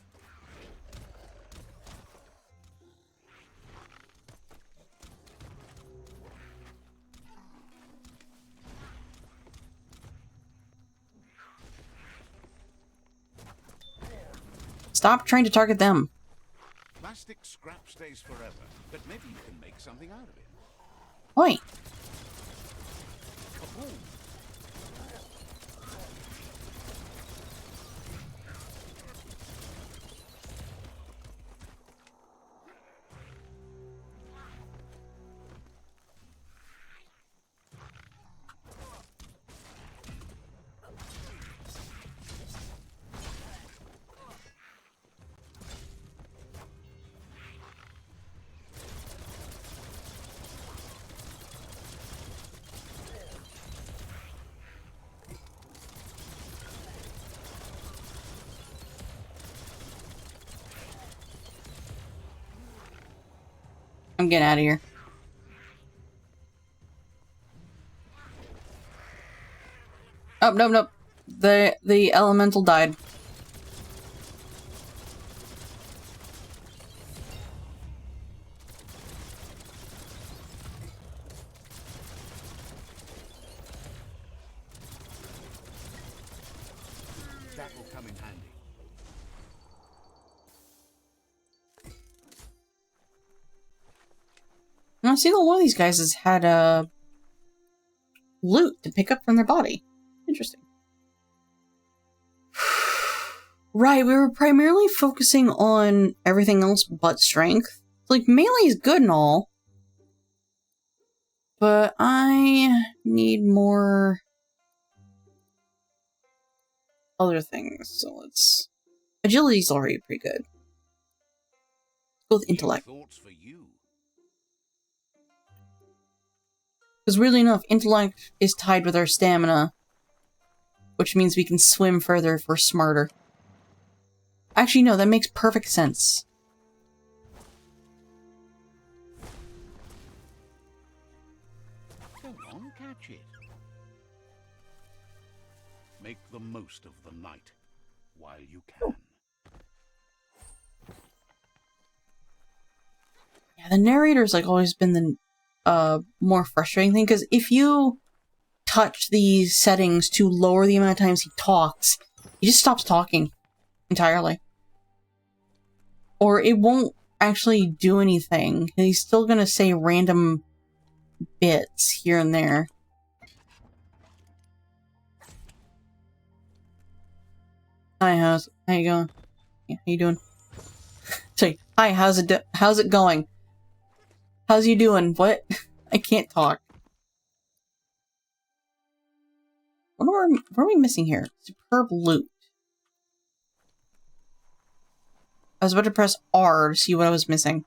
Stop trying to target them. Plastic scrap stays forever, but maybe you can make something out of it. Oi. Kaboom! I'm getting out of here. Oh, nope, nope. The elemental died. That will come in handy. Now, see, one of these guys has had a loot to pick up from their body. Interesting. Right, we were primarily focusing on everything else but strength. Like, melee is good and all, but I need more other things. So let's... Agility's already pretty good. Let's go with intellect. Thoughts for you. Because weirdly enough, intellect is tied with our stamina, which means we can swim further if we're smarter. Actually, no, that makes perfect sense. Go on, catch it. Make the most of the night while you can. Yeah, the narrator's like always been the more frustrating thing, because if you touch these settings to lower the amount of times he talks, he just stops talking entirely. Or it won't actually do anything. He's still gonna say random bits here and there. Hi, how you going? Yeah, how you doing? Say, hi, how's it going? How's you doing? What? I can't talk. What are we missing here? Superb loot. I was about to press R to see what I was missing.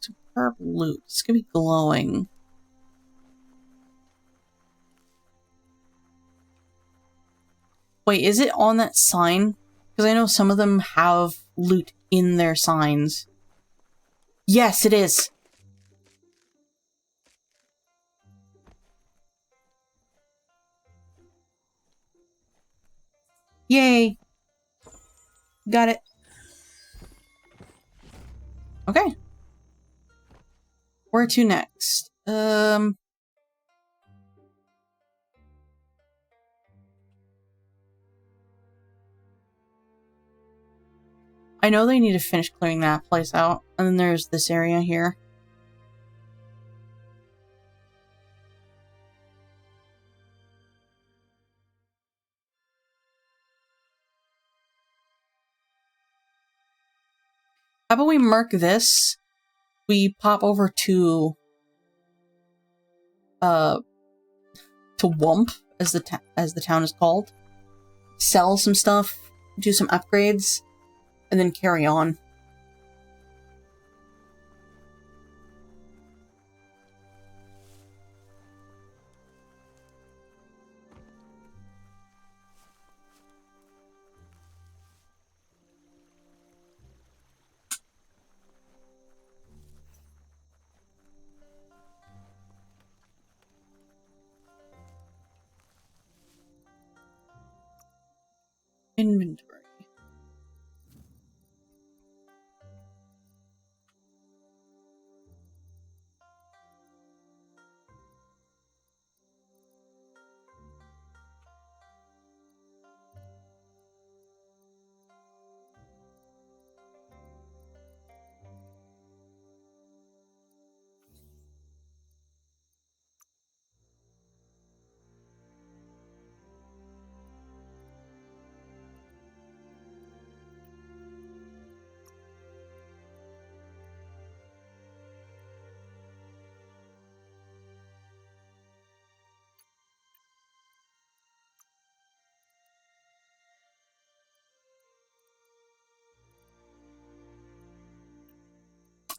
Superb loot. It's gonna be glowing. Wait, is it on that sign? Because I know some of them have loot in their signs. Yes, it is. Yay. Got it. Okay. Where to next? I know they need to finish clearing that place out. And then there's this area here. How about we mark this? We pop over to Wump, as the town is called. Sell some stuff, do some upgrades, and then carry on. Inventory.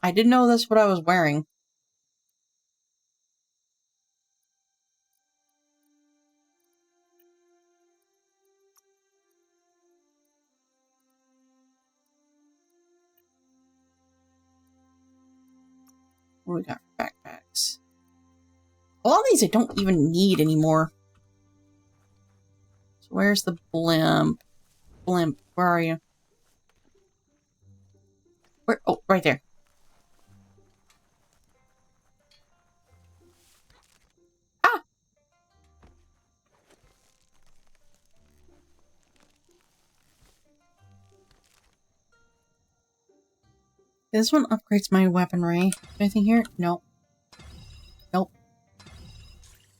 I didn't know that's what I was wearing. What do we got for backpacks? A lot of these I don't even need anymore. So where's the blimp? Blimp, where are you? Where? Oh, right there. Ah! This one upgrades my weaponry. Anything here? Nope. Nope.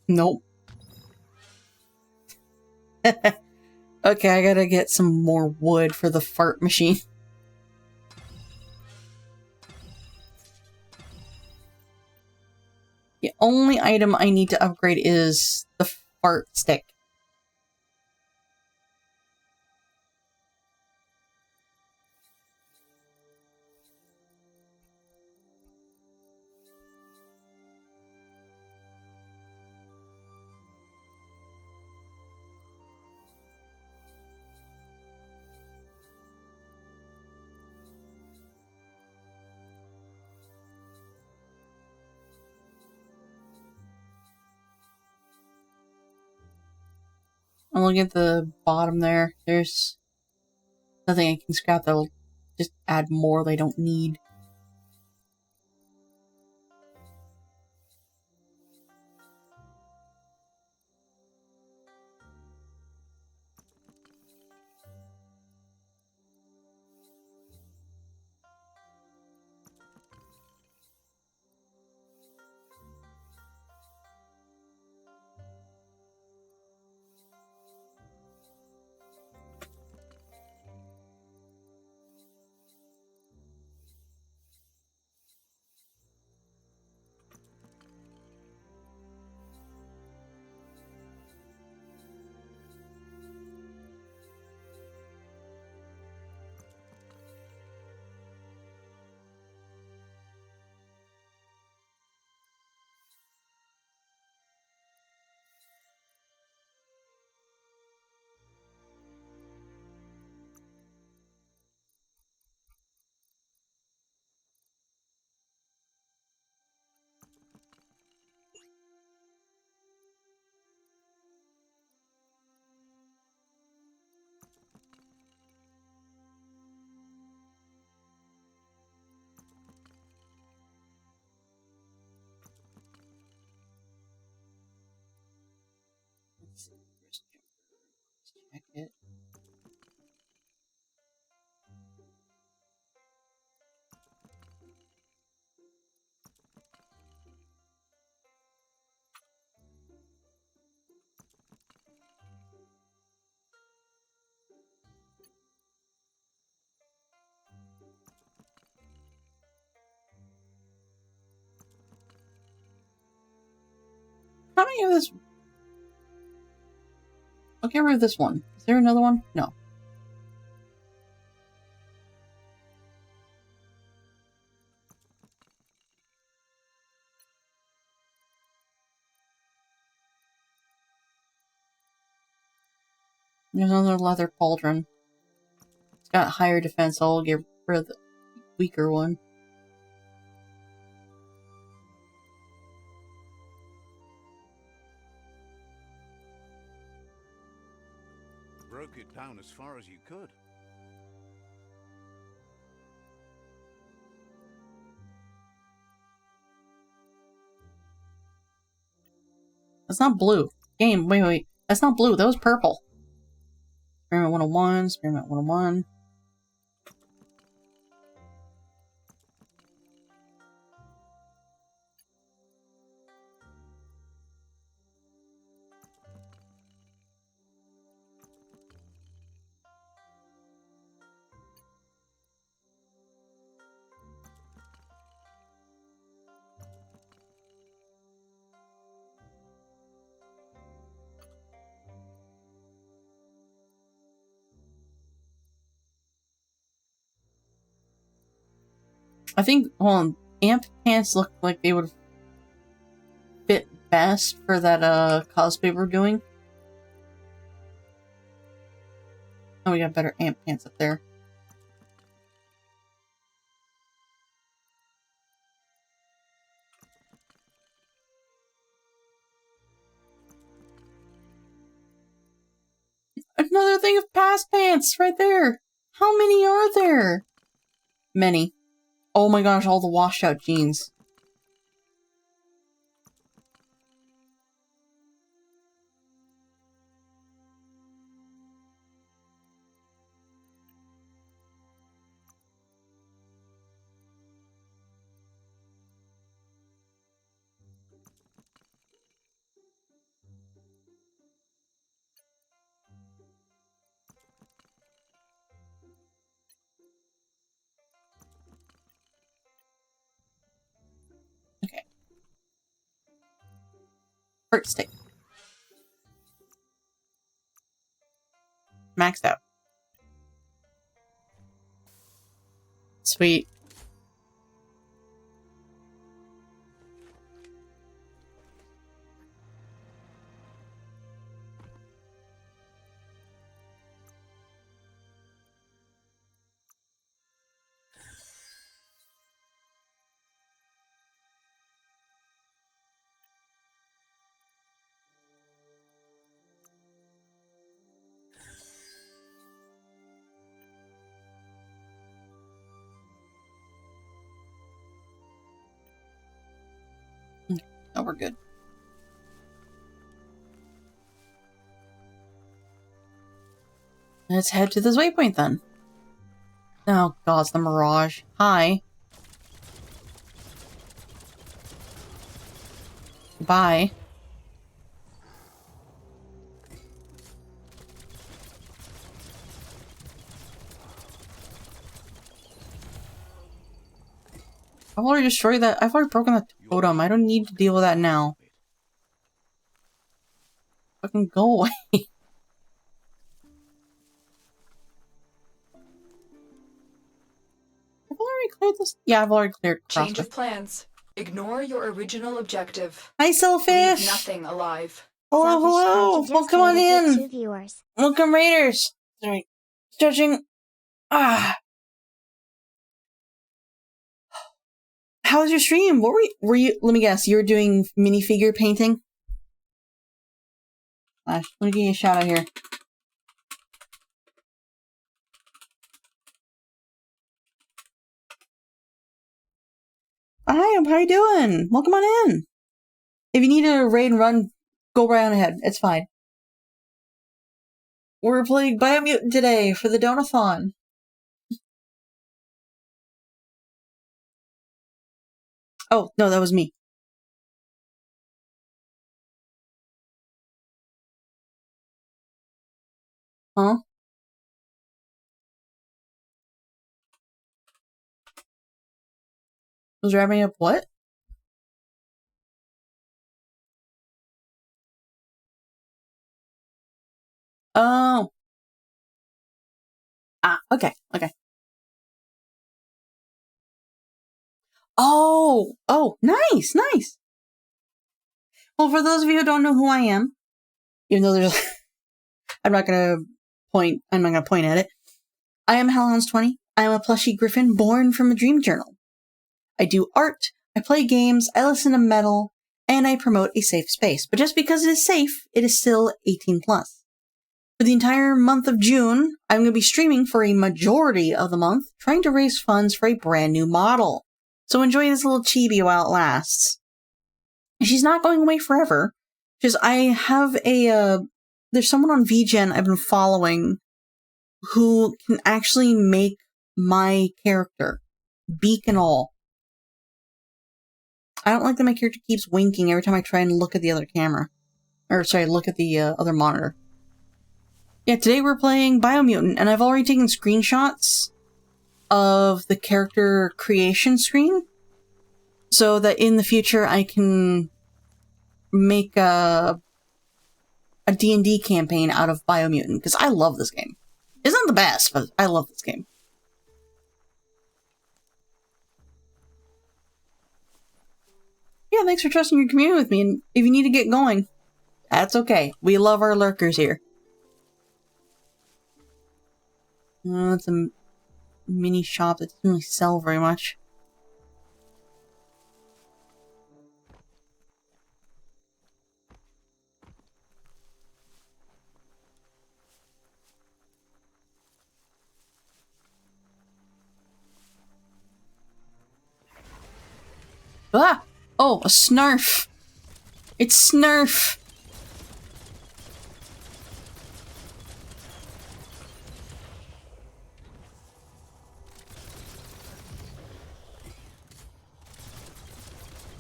Nope. Okay, I gotta get some more wood for the fart machine. The only item I need to upgrade is the fart stick. I'm looking at the bottom there. There's nothing I can scrap that'll just add more they don't need. How many of this? I'll get rid of this one. Is there another one? No. There's another leather pauldron. It's got higher defense, so I'll get rid of the weaker one. Broke it down as far as you could. That's not blue. Game, wait. That's not blue. That was purple. Experiment 101, Experiment 101. I think, well, amp pants look like they would fit best for that cosplay we're doing. Oh, we got better amp pants up there. Another thing of past pants right there. How many are there? Many. Oh my gosh, all the washed out jeans. Okay. Fruit stick. Maxed out. Sweet. Oh, we're good. Let's head to this waypoint then. Oh god, it's the Mirage. Hi. Bye. I've already destroyed that. I've already broken the totem. I don't need to deal with that now. Fucking go away. I've already cleared this. Yeah, I've already cleared Change of plans. Ignore your original objective. Hi, Selfish. Leave nothing alive. Hello, hello. Welcome on in. Welcome, Raiders. Sorry. Stretching. Ah. How was your stream? What were you? Let me guess. You were doing minifigure painting. Let me give you a shout out here. Hi, how you doing? Welcome on in. If you need a raid and run, go right on ahead. It's fine. We're playing Biomutant today for the Donathon. Oh, no, that was me. Huh? Was wrapping up what? Oh. Ah, okay, okay. Oh, nice, nice. Well, for those of you who don't know who I am, even though there's, I'm not gonna point at it. I am Hellhounds20. I am a plushy griffin born from a dream journal. I do art, I play games, I listen to metal, and I promote a safe space. But just because it is safe, it is still 18 plus. For the entire month of June, I'm going to be streaming for a majority of the month, trying to raise funds for a brand new model. So enjoy this little chibi while it lasts. She's not going away forever, because I have there's someone on VGen I've been following who can actually make my character, beak and all. I don't like that my character keeps winking every time I try and look at the other camera. Or, sorry, look at the other monitor. Yeah, today we're playing Biomutant, and I've already taken screenshots of the character creation screen, so that in the future I can make a D&D campaign out of Biomutant, because I love this game. It's not the best, but I love this game. Yeah, thanks for trusting your community with me, and if you need to get going, that's okay. We love our lurkers here. It's a mini shop that doesn't really sell very much. Ah! Oh, a snarf! It's Snurf!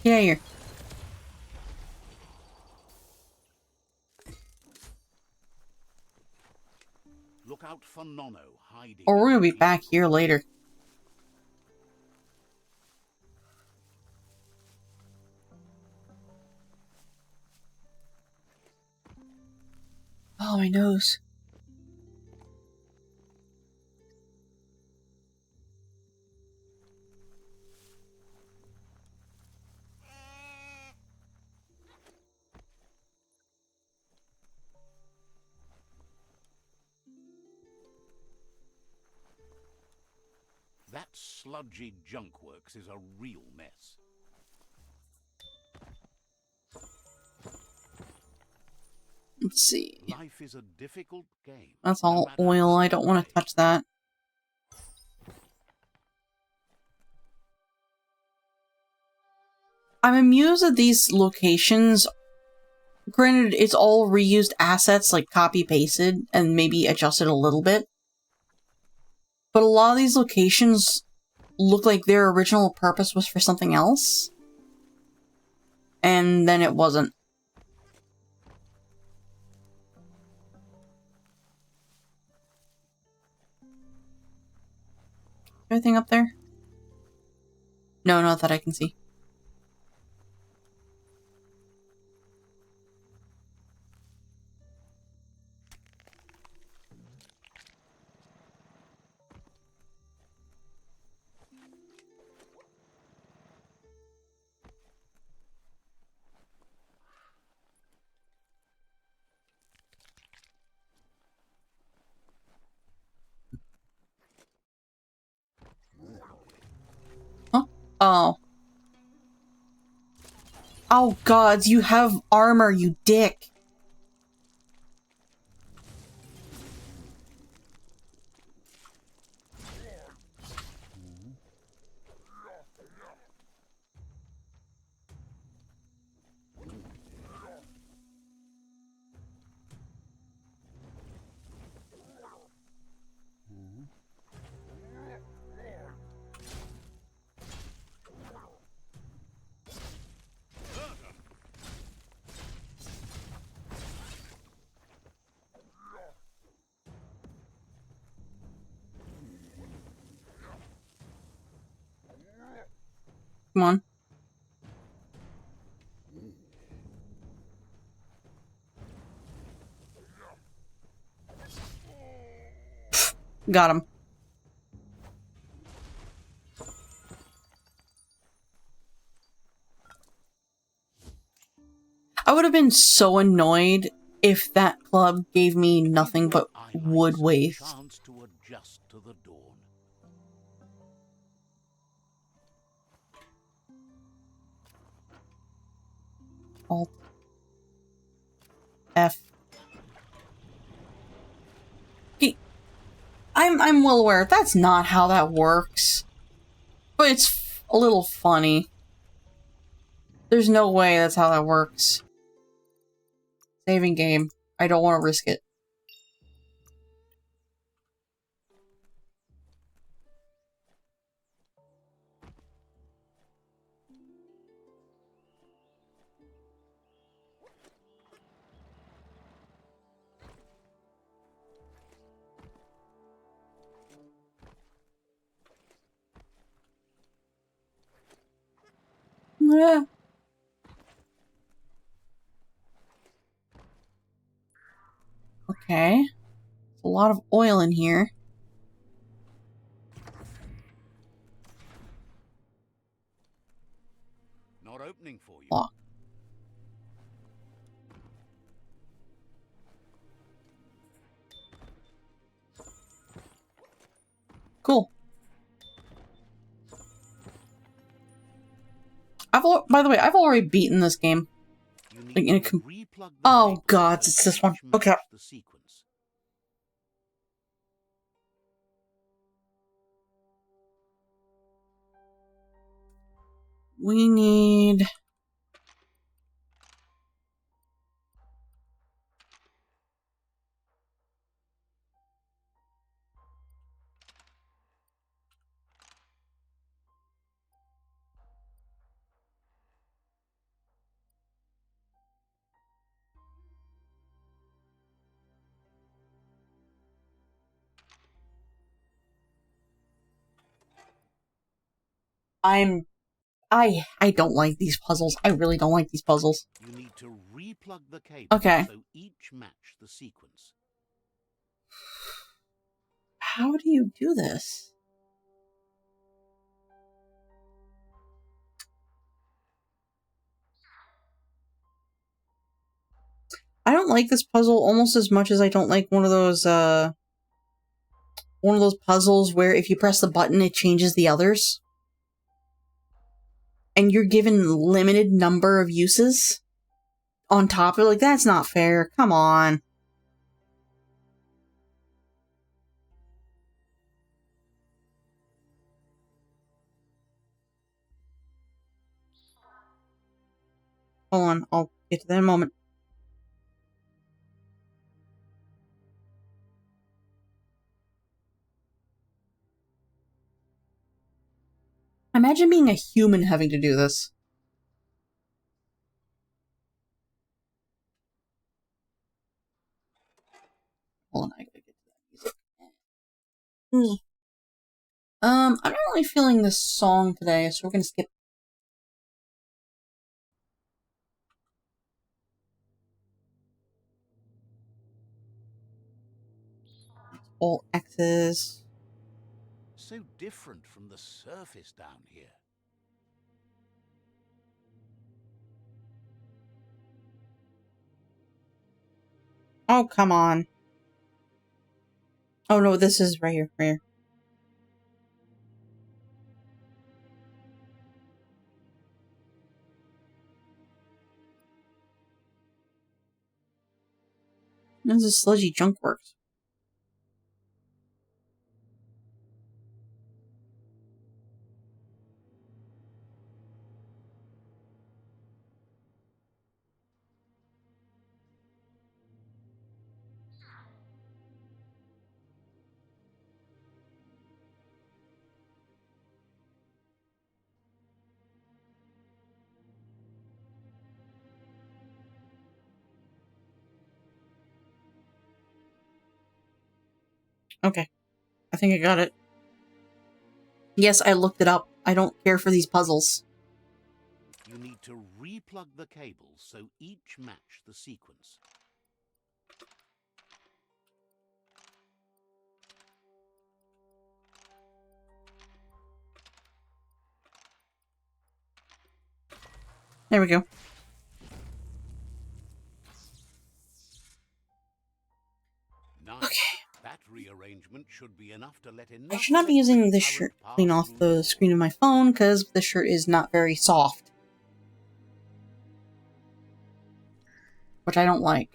Get here. Look out for Nono hiding. Or we're gonna be back here later. Oh, my nose. That sludgy junkworks is a real mess. Let's see. Life is a difficult game. That's all oil. I don't want to touch that. I'm amused at these locations. Granted, it's all reused assets, like copy-pasted, and maybe adjusted a little bit. But a lot of these locations look like their original purpose was for something else. And then it wasn't. Anything up there? No, not that I can see. Huh? Oh. Oh, gods, you have armor, you dick. Come on. Got him. I would have been so annoyed if that club gave me nothing but wood waste. Chance to adjust to the dawn. Alt F. I'm well aware that's not how that works, but it's a little funny. There's no way that's how that works. Saving game. I don't want to risk it. Yeah. Okay. A lot of oil in here. Not opening for you. Lock. Cool. By the way, I've already beaten this game. Like in a oh god, it's this one. Okay. We need... I don't like these puzzles. I really don't like these puzzles. You need to replug the cable okay. So each match the sequence. How do you do this? I don't like this puzzle almost as much as I don't like one of those puzzles where if you press the button it changes the others. And you're given limited number of uses on top of it. Like, that's not fair. Come on. Hold on, I'll get to that in a moment. Imagine being a human having to do this. Hold on, I gotta get to that music. I'm not really feeling this song today, so we're gonna skip. All X's. So different from the surface down here. Oh, come on. Oh no, this is right here, right here. This is sludgy junk works. Okay. I think I got it. Yes, I looked it up. I don't care for these puzzles. You need to replug the cables so each match the sequence. There we go. Nice. Okay. That rearrangement should be enough to let I enough should not be using electric this current shirt to pass clean off through the screen of my phone, because this shirt is not very soft. Which I don't like.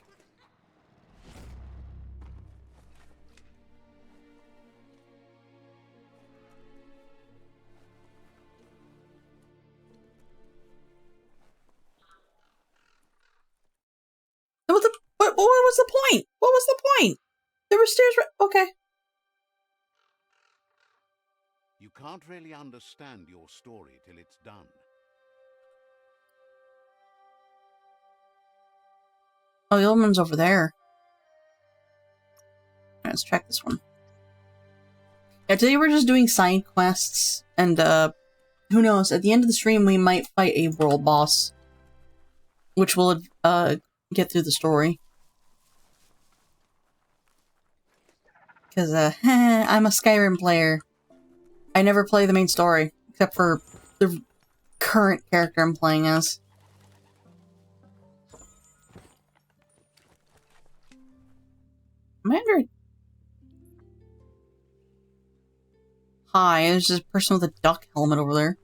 What was the point? What was the point? There were stairs right... Okay. You can't really understand your story till it's done. Oh, the other one's over there. Alright, let's check this one. Yeah, today we're just doing side quests, and who knows, at the end of the stream we might fight a world boss. Which will get through the story. Because, I'm a Skyrim player. I never play the main story, except for the current character I'm playing as. Am I under... Hi, there's this person with a duck helmet over there.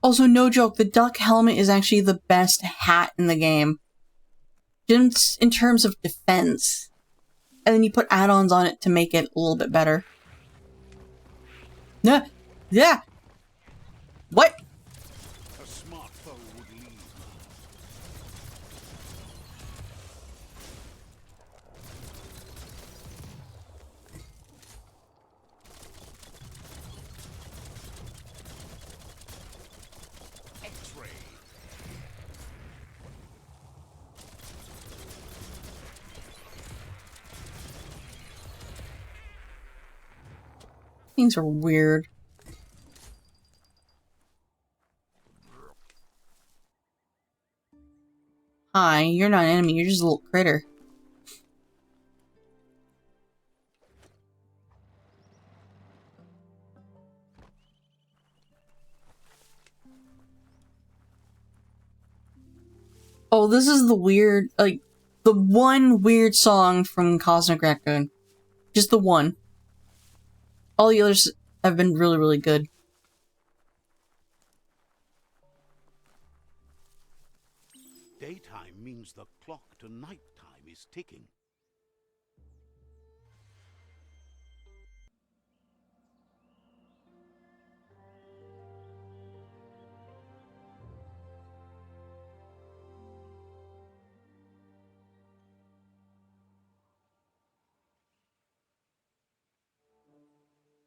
Also, no joke, the duck helmet is actually the best hat in the game. Just in terms of defense. And then you put add-ons on it to make it a little bit better. Yeah! Yeah! What? A smart foe would leave. X-ray. Things are weird. Hi, you're not an enemy, you're just a little critter. Oh, this is the weird, like, the one weird song from Cosmic Raccoon. Just the one. All the others have been really, really good. Daytime means the clock to nighttime is ticking.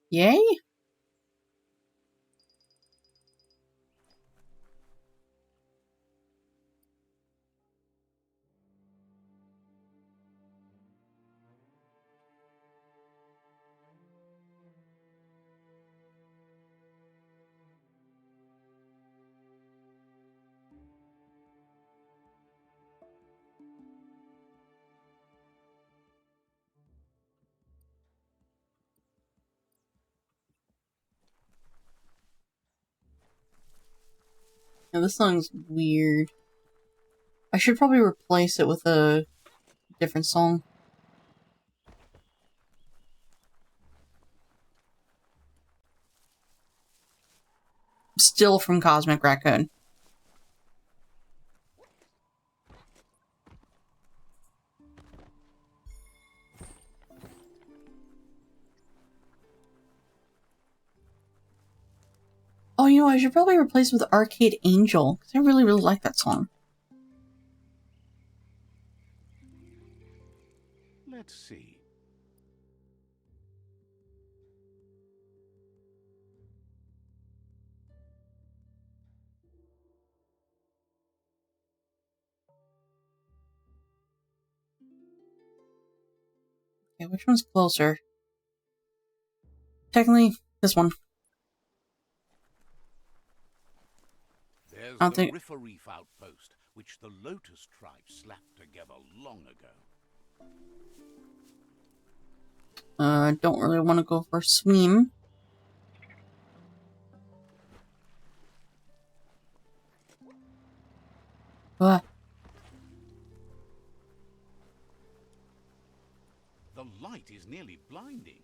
Yay? Now, this song's weird. I should probably replace it with a different song. Still from Cosmic Raccoon. Oh, you know, I should probably replace it with Arcade Angel, because I really, really like that song. Let's see. Okay, which one's closer? Technically, this one. There's I don't the think... Riffa-Reef outpost, which the Lotus tribe slapped together long ago. Don't really want to go for a swim. Uh, The light is nearly blinding.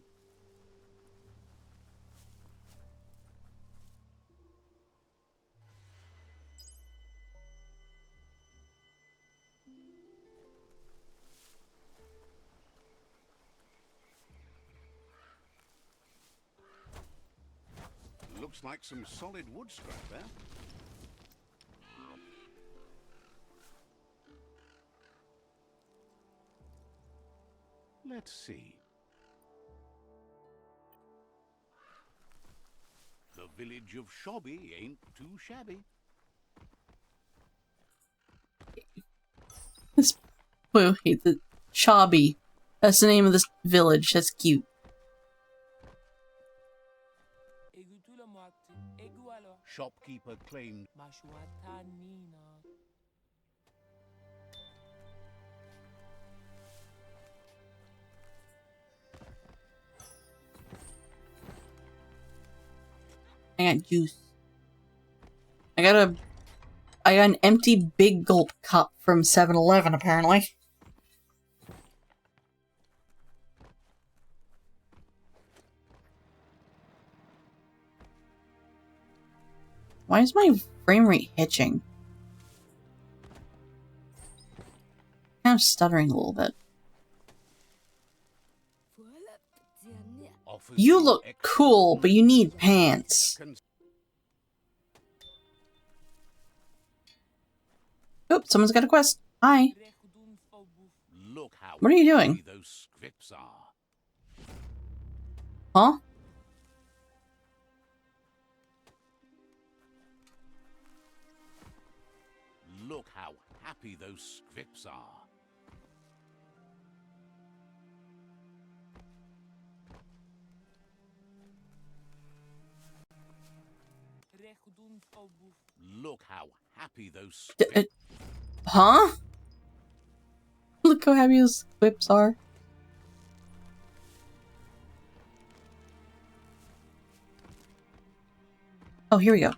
Looks like some solid wood scrap there. Let's see. The village of Shobby ain't too shabby. this. Wait, the Chobby. That's the name of this village. That's cute. Shopkeeper claimed. I got juice. I got an empty big gulp cup from 7-Eleven, apparently. Why is my frame rate hitching? Kind of stuttering a little bit. You look cool, but you need pants. Oh, someone's got a quest. Hi. Look how What are you doing? happy those scripts are. Huh? Look how happy those scripts are. Look how happy those scripts. Huh? Look how happy those whips are. Oh, here we go.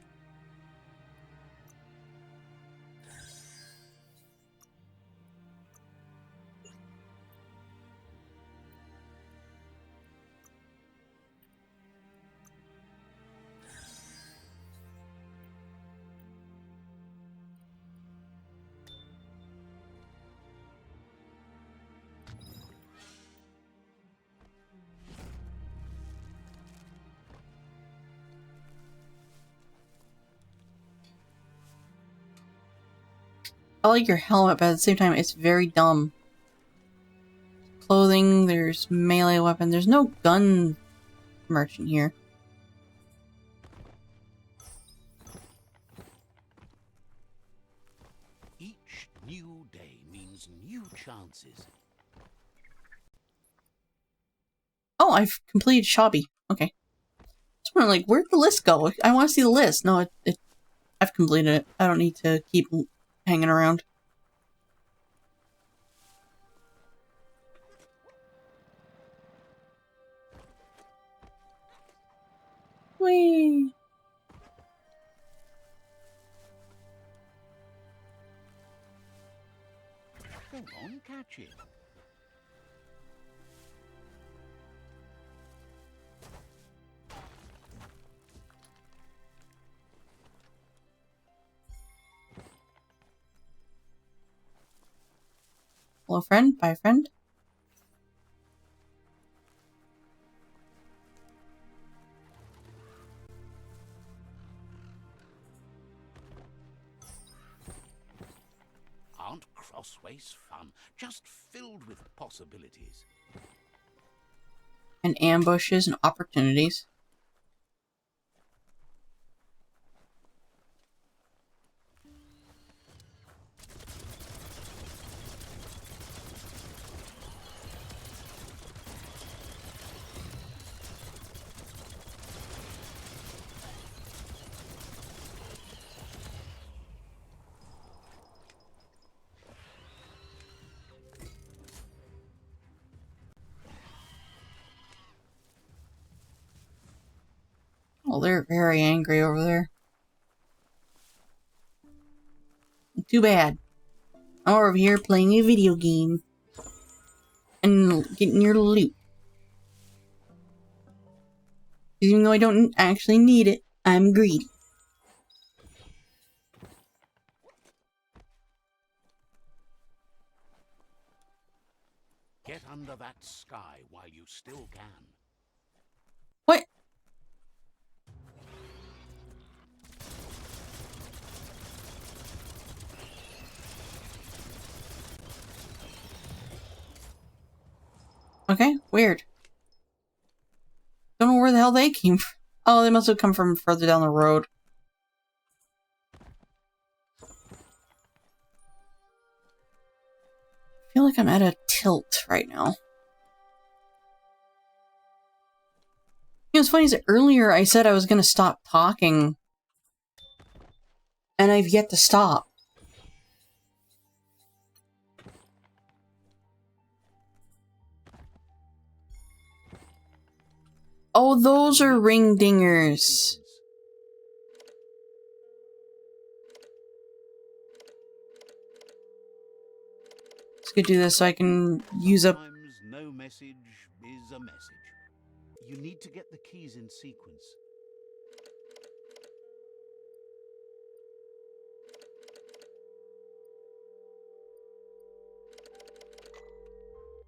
I like your helmet, but at the same time, it's very dumb. Clothing, there's melee weapon. There's no gun merchant here. Each new day means new chances. Oh, I've completed Shobby. Okay. So I'm like, where'd the list go? I want to see the list. No, I've completed it. I don't need to keep hanging around. Whee! Go on, catch it. Hello, friend. Bye, friend. Aren't crossways fun? Just filled with possibilities. And ambushes and opportunities. Oh, they're very angry over there. Too bad. Or over here playing a video game. And getting your loot. Even though I don't actually need it, I'm greedy. Get under that sky while you still can. What? Okay, weird. Don't know where the hell they came from. Oh, they must have come from further down the road. I feel like I'm at a tilt right now. You know, what's funny is that earlier I said I was going to stop talking. And I've yet to stop. Oh, those are ring dingers. Let's go do this so I can use up. Sometimes no message is a message. You need to get the keys in sequence.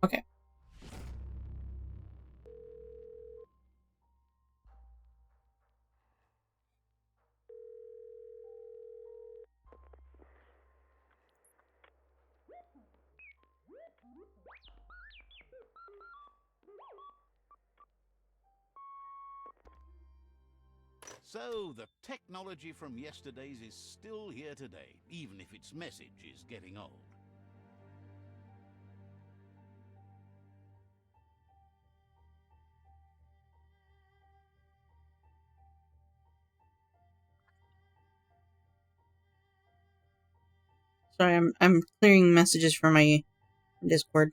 Okay. So, the technology from yesterday's is still here today, even if its message is getting old. Sorry, I'm clearing messages from my Discord.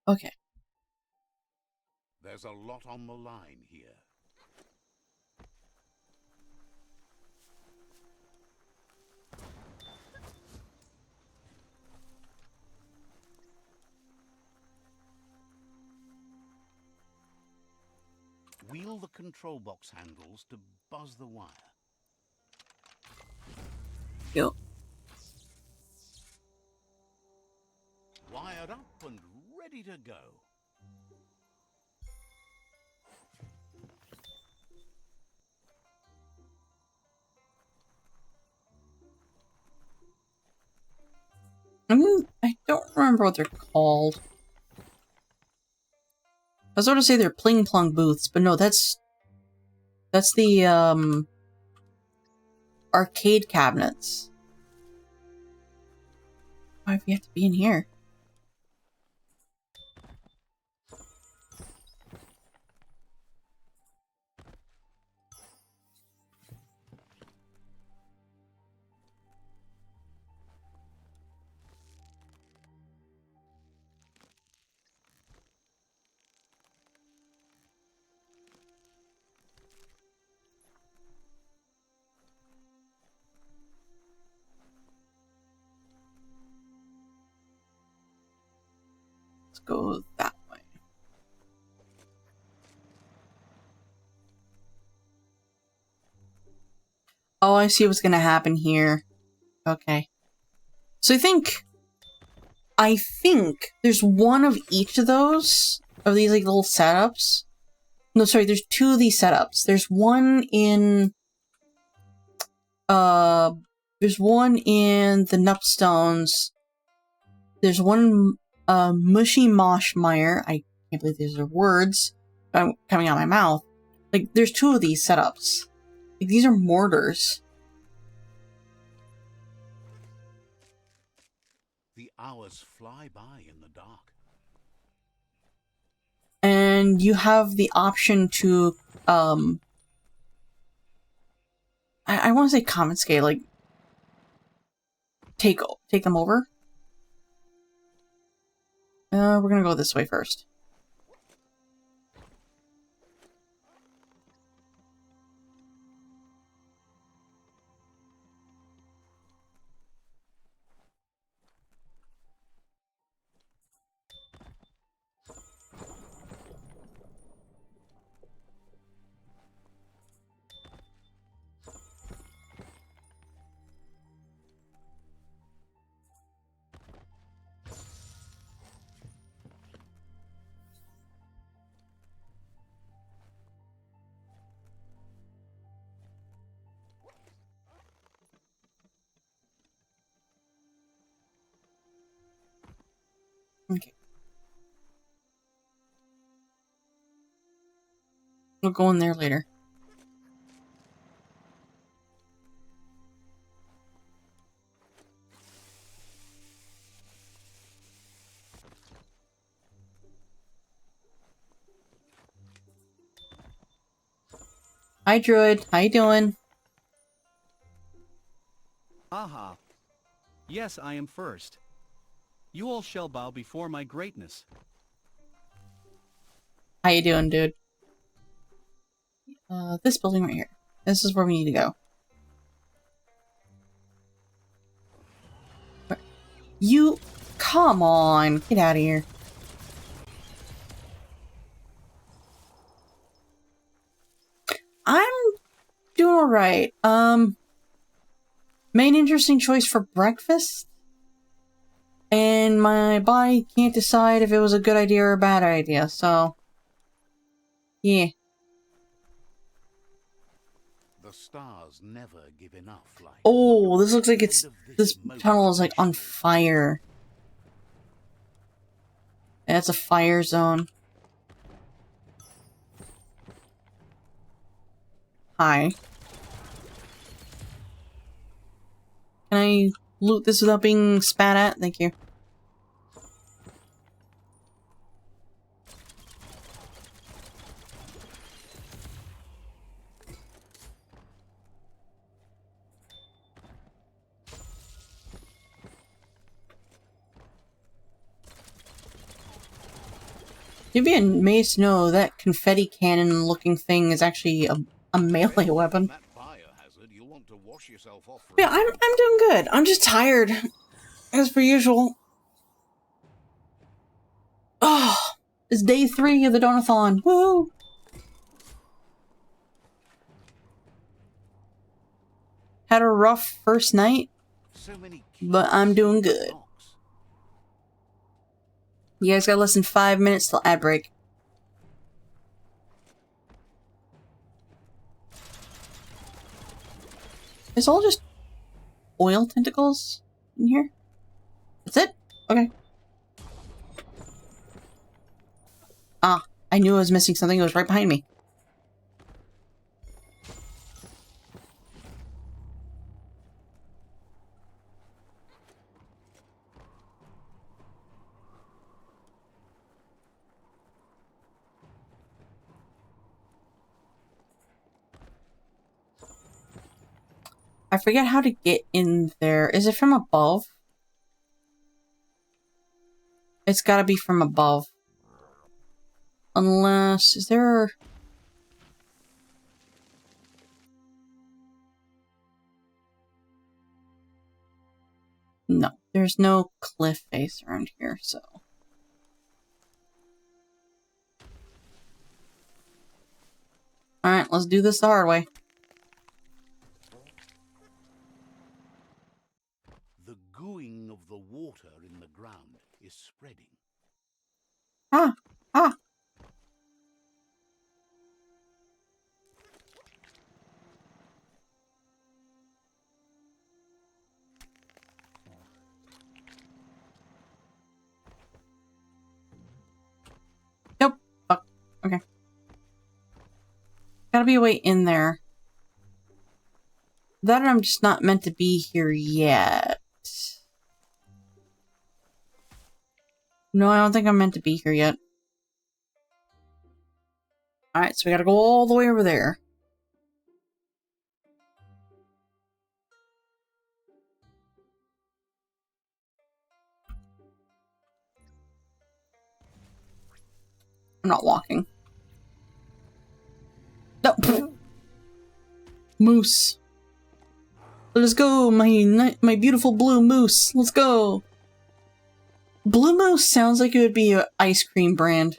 Okay. There's a lot on the line here. Wheel the control box handles to buzz the wire. Yep. Wired up and ready to go. I don't remember what they're called. I was going to say they're pling plong booths, but no, that's the arcade cabinets. Why have you have to be in here? Let's go that way. Oh, I see what's going to happen here. Okay. So I think there's one of each of those, of these like little setups. No, sorry, there's two of these setups. There's one in the Nupstones. There's one Mushy Moshmeyer. I can't believe these are words coming out of my mouth. Like, there's two of these setups. Like, these are mortars. The hours fly by in the dark. And you have the option to, I want to say confiscate, like, take them over. We're gonna go this way first. We'll go in there later. Hi, Druid. How you doing? Aha. Yes, I am first. You all shall bow before my greatness. How you doing, dude? This building right here. This is where we need to go. You... Come on! Get out of here. I'm doing alright. Main interesting choice for breakfast? And my body can't decide if it was a good idea or a bad idea, so... Yeah. The stars never give enough light. Oh, this looks like it's... This tunnel is like on fire. That's a fire zone. Hi. Can I loot this without being spat at? Thank you. You'd be amazed to know that confetti cannon looking thing is actually a melee weapon. That biohazard, you'll want to wash yourself off for Yeah, I'm doing good. I'm just tired. As per usual. Oh, it's day 3 of the Donathon. Woo! Had a rough first night, so many but I'm doing good. knocks. You guys got less than 5 minutes till ad break. It's all just oil tentacles in here? That's it? Okay. Ah, I knew I was missing something. It was right behind me. I forget how to get in there. Is it from above? It's gotta be from above. Unless... Is there... No, there's no cliff face around here, so... Alright, let's do this the hard way. The gooing of the water in the ground is spreading. Ah! Ah! Nope. Fuck. Okay. Gotta be a way in there. That or I'm just not meant to be here yet. No, I don't think I'm meant to be here yet. Alright, so we gotta go all the way over there. I'm not walking. No. Moose. Let's go, my beautiful blue moose. Let's go. Blue moose sounds like it would be an ice cream brand.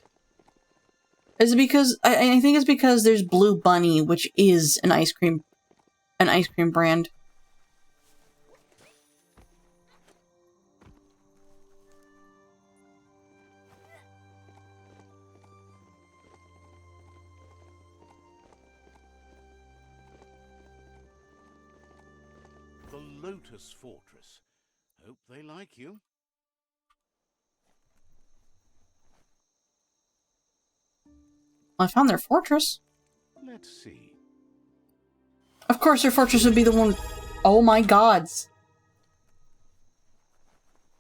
Is it because I think it's because there's Blue Bunny, which is an ice cream brand. The Lotus Fortress. Hope they like you. I found their fortress. Let's see. Of course, her fortress would be the one. Oh my gods.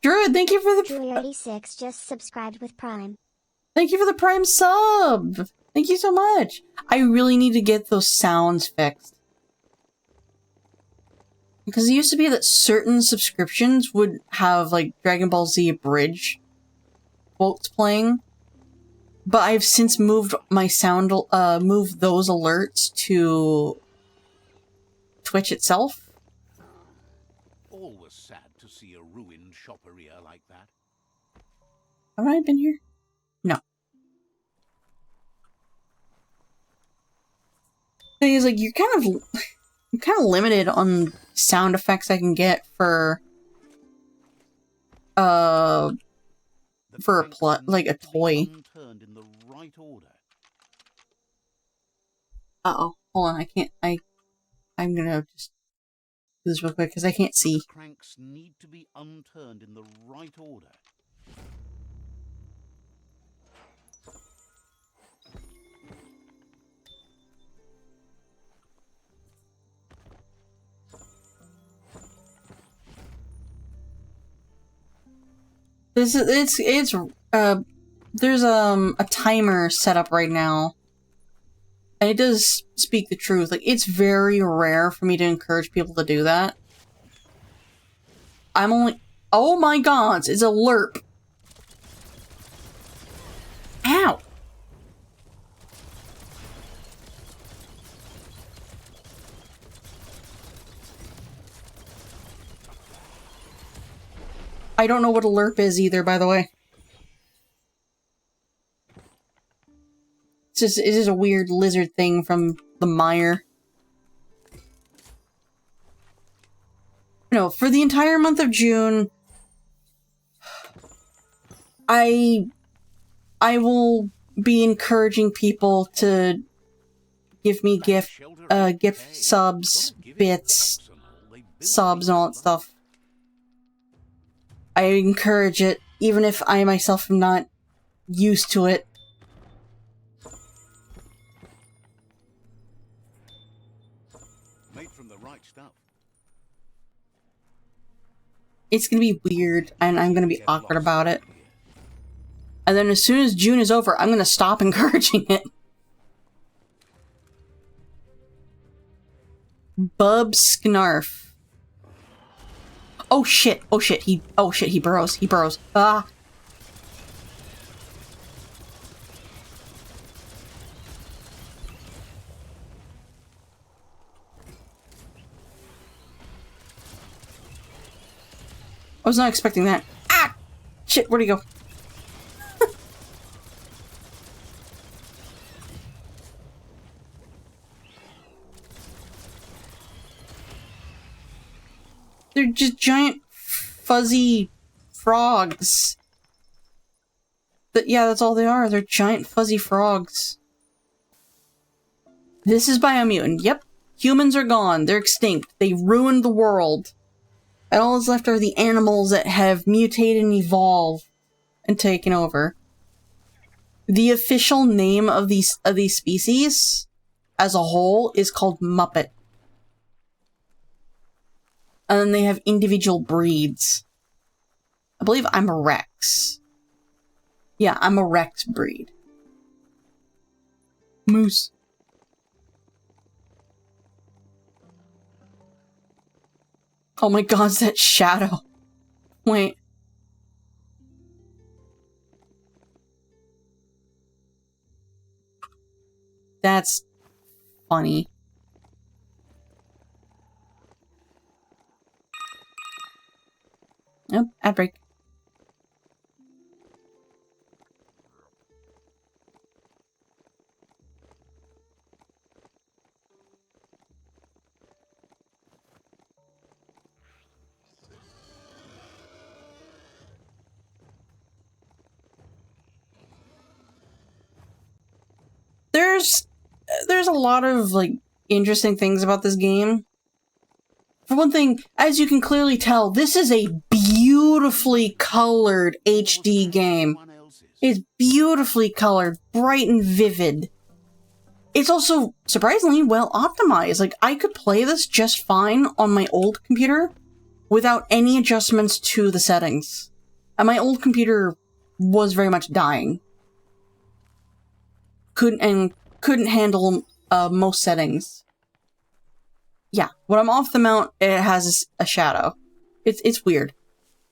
Druid, thank you for the. Druid86 just subscribed with Prime. Thank you for the Prime sub. Thank you so much. I really need to get those sounds fixed. Because it used to be that certain subscriptions would have, like, Dragon Ball Z Abridged quotes playing. But I've since moved my sound, moved those alerts to Twitch itself. Always sad to see a ruined shopperia like that. Have I been here? No. Thing is, like, you're kind of limited on sound effects I can get for a like a toy. In the right order. Uh-oh. Hold on, I'm gonna just do this real quick because I can't see. Cranks need to be unturned in the right order. There's a timer set up right now. And it does speak the truth. Like, it's very rare for me to encourage people to do that. I'm only... Oh my god, it's a lerp. Ow! I don't know what a lerp is either, by the way. It is a weird lizard thing from the mire. No, for the entire month of June, I will be encouraging people to give me gift subs, bits, subs, and all that stuff. I encourage it, even if I myself am not used to it. Made from the right stuff. It's gonna be weird, and I'm gonna be awkward about it. And then as soon as June is over, I'm gonna stop encouraging it. Bub Snarf. Oh shit, he burrows, Ah. I was not expecting that. Ah! Shit, where'd he go? They're just giant, fuzzy frogs. Yeah, that's all they are. They're giant, fuzzy frogs. This is Biomutant. Yep. Humans are gone. They're extinct. They ruined the world. And all that's left are the animals that have mutated and evolved and taken over. The official name of these species as a whole is called Muppet. And then they have individual breeds. I believe I'm a Rex. Yeah, I'm a Rex breed. Moose. Oh my god, it's that shadow. Wait. That's funny. Oh, ad break. There's a lot of, like, interesting things about this game. For one thing, as you can clearly tell, this is a beautifully colored HD game. It's beautifully colored, bright and vivid. it's also surprisingly well optimized. Like, I could play this just fine on my old computer without any adjustments to the settings. And my old computer was very much dying. Couldn't handle most settings. Yeah, when I'm off the mount, it has a shadow. It's weird.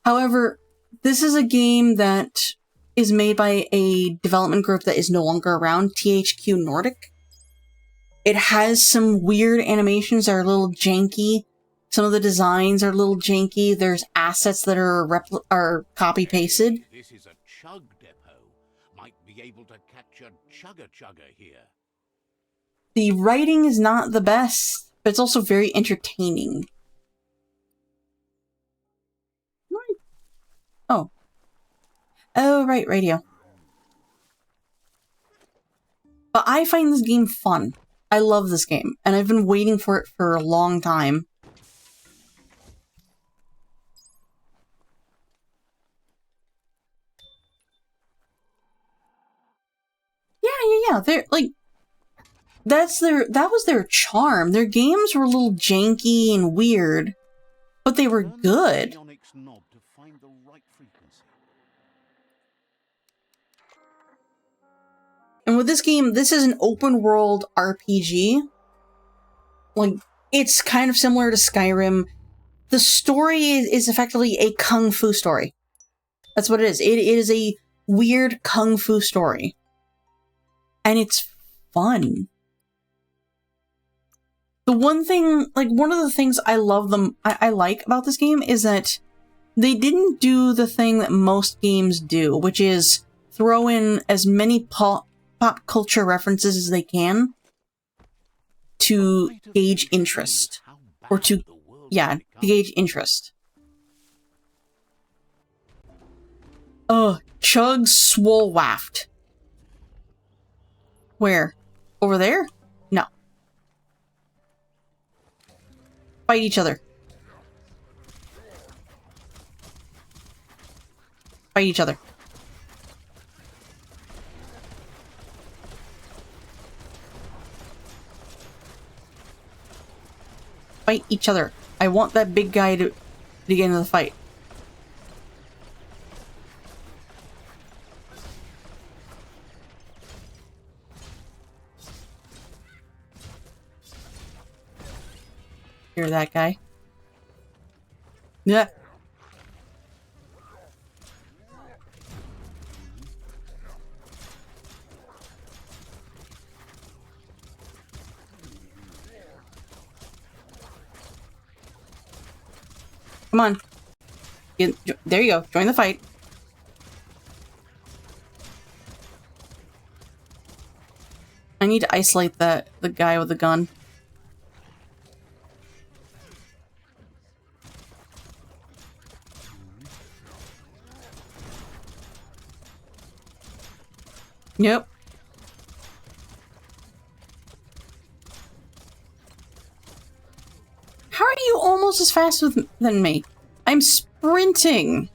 However, this is a game that is made by a development group that is no longer around, THQ Nordic. It has some weird animations that are a little janky. Some of the designs are a little janky. There's assets that are copy-pasted. This is a chug depot. Might be able to catch a chugger here. The writing is not the best, but it's also very entertaining. Oh. Oh, right, radio. But I find this game fun. I love this game, and I've been waiting for it for a long time. Yeah. They're like, that was their charm. Their games were a little janky and weird, but they were good. And with this game, this is an open world RPG. Like, it's kind of similar to Skyrim. The story is effectively a kung fu story. That's what it is. It is a weird kung fu story. And it's fun. The one thing, like, one of the things I like about this game is that they didn't do the thing that most games do, which is throw in as many pop culture references as they can to gauge interest. Or to gauge interest. Chug Swole Waft. Where? Over there? No. Fight each other. Fight each other. Fight each other. I want that big guy to get into the fight. Hear that guy? Yeah. Come on. There you go. Join the fight. I need to isolate the guy with the gun. Yep. How are you almost as fast than me? I'm sprinting.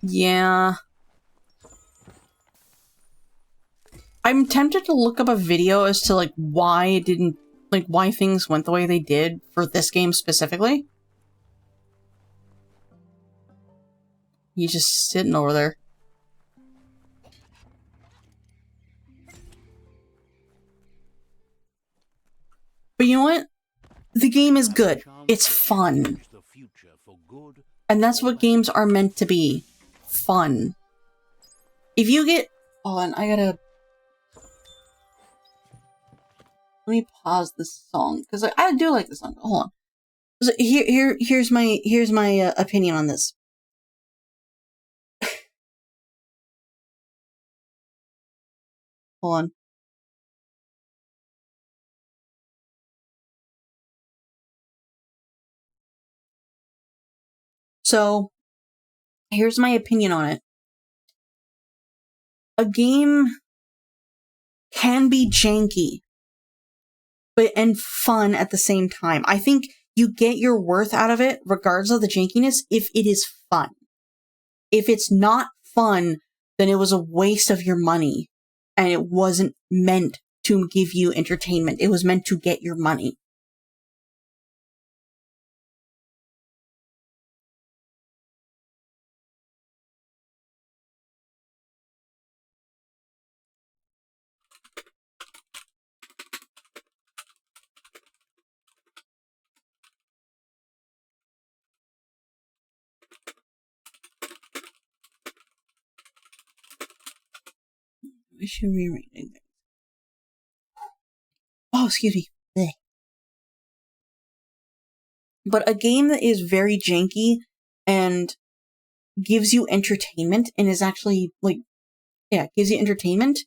Yeah. I'm tempted to look up a video as to, like, why it didn't, like, why things went the way they did for this game specifically. He's just sitting over there. But you know what? The game is good. It's fun. And that's what games are meant to be. Fun. If you get... Hold on, I gotta... Let me pause this song, because I do like this song. Hold on. So here's my opinion on this. Hold on. So, here's my opinion on it. A game can be janky, and fun at the same time. I think you get your worth out of it, regardless of the jankiness, if it is fun. If it's not fun, then it was a waste of your money, and it wasn't meant to give you entertainment. It was meant to get your money. I should rewrite it. Oh, excuse me. Blech. But a game that is very janky and gives you entertainment and is actually, gives you entertainment,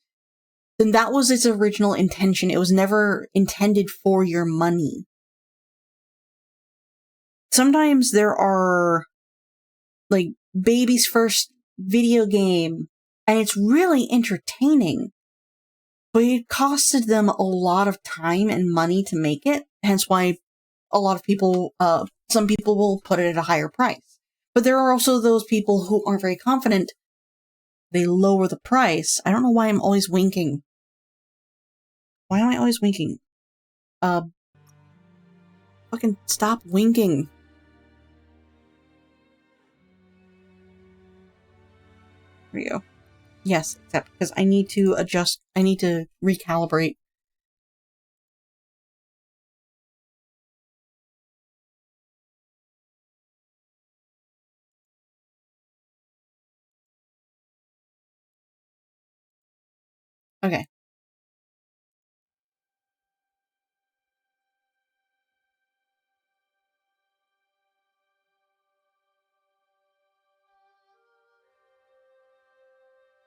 then that was its original intention. It was never intended for your money. Sometimes there are, baby's first video game, and it's really entertaining, but it costed them a lot of time and money to make it, hence why a lot of people, some people will put it at a higher price. But there are also those people who aren't very confident. They lower the price. I don't know why I'm always winking. Why am I always winking? Fucking stop winking. There we go. Yes, except because I need to adjust, I need to recalibrate. Okay.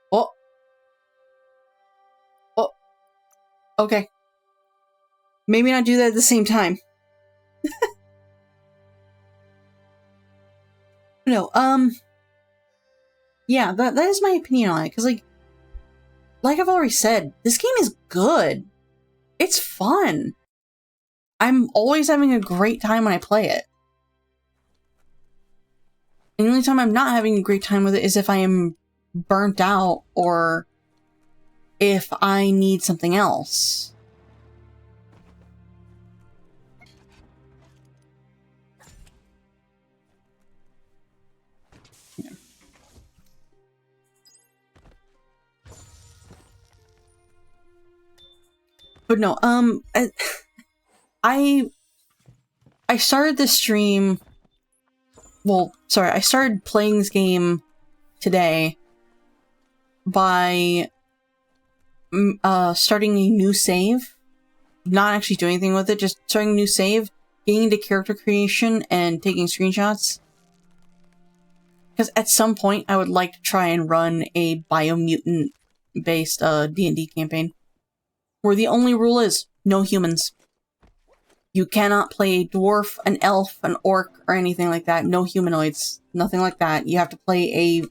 Oh. Oh. Okay. Maybe not do that at the same time. No, yeah, that is my opinion on it, because, like I've already said, this game is good. It's fun. I'm always having a great time when I play it. And the only time I'm not having a great time with it is if I am burnt out or if I need something else. But no, I started this stream, well, sorry, I started playing this game today by starting a new save. Not actually doing anything with it, just starting a new save, getting into character creation, and taking screenshots. Because at some point, I would like to try and run a Biomutant-based D&D campaign, where the only rule is, no humans. You cannot play a dwarf, an elf, an orc, or anything like that. No humanoids. Nothing like that. You have to play a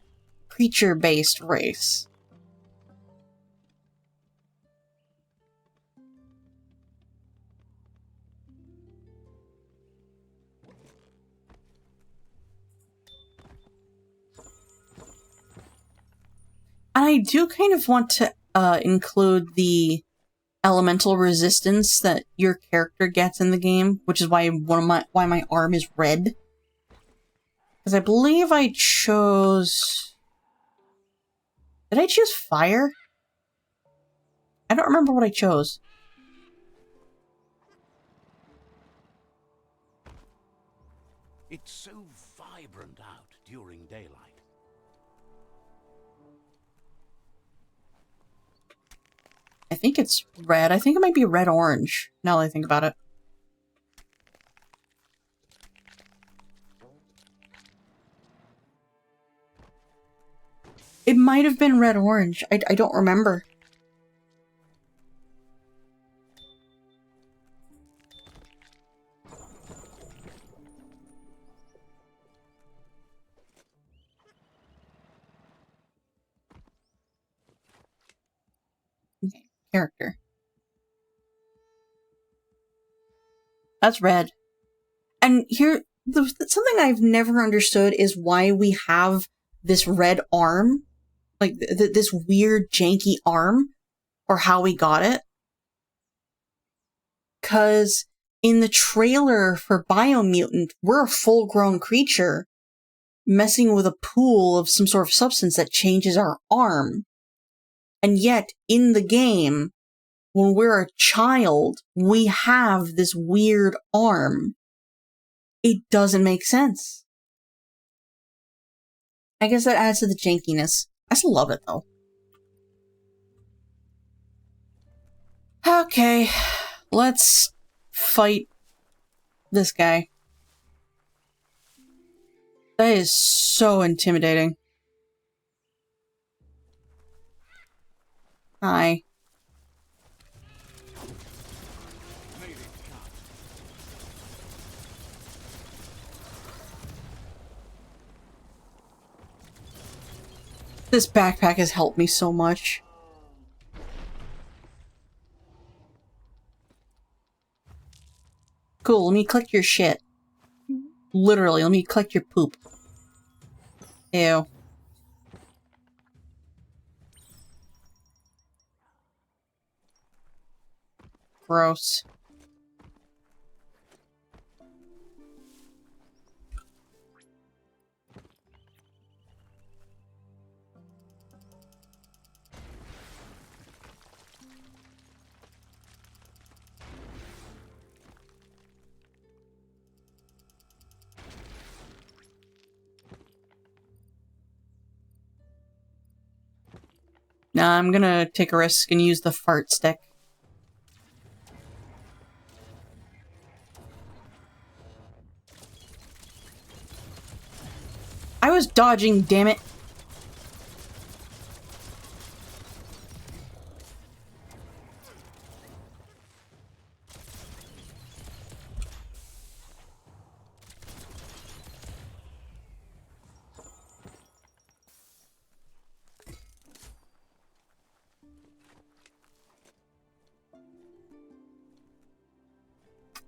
creature-based race. And I do kind of want to include the elemental resistance that your character gets in the game, which is why why my arm is red. Because I believe I chose... Did I choose fire? I don't remember what I chose. It's so vibrant out during daylight. I think it's red. I think it might be red-orange, now that I think about it. It might have been red-orange. I don't remember. character. That's red. And here, something I've never understood is why we have this red arm. Like, this weird, janky arm. Or how we got it. Because in the trailer for Biomutant, we're a full-grown creature messing with a pool of some sort of substance that changes our arm. And yet, in the game, when we're a child, we have this weird arm. It doesn't make sense. I guess that adds to the jankiness. I still love it, though. Okay, let's fight this guy. That is so intimidating. Hi. This backpack has helped me so much. Cool, let me collect your shit. Literally, let me collect your poop. Ew. Gross. Nah, I'm gonna take a risk and use the fart stick. I was dodging, damn it.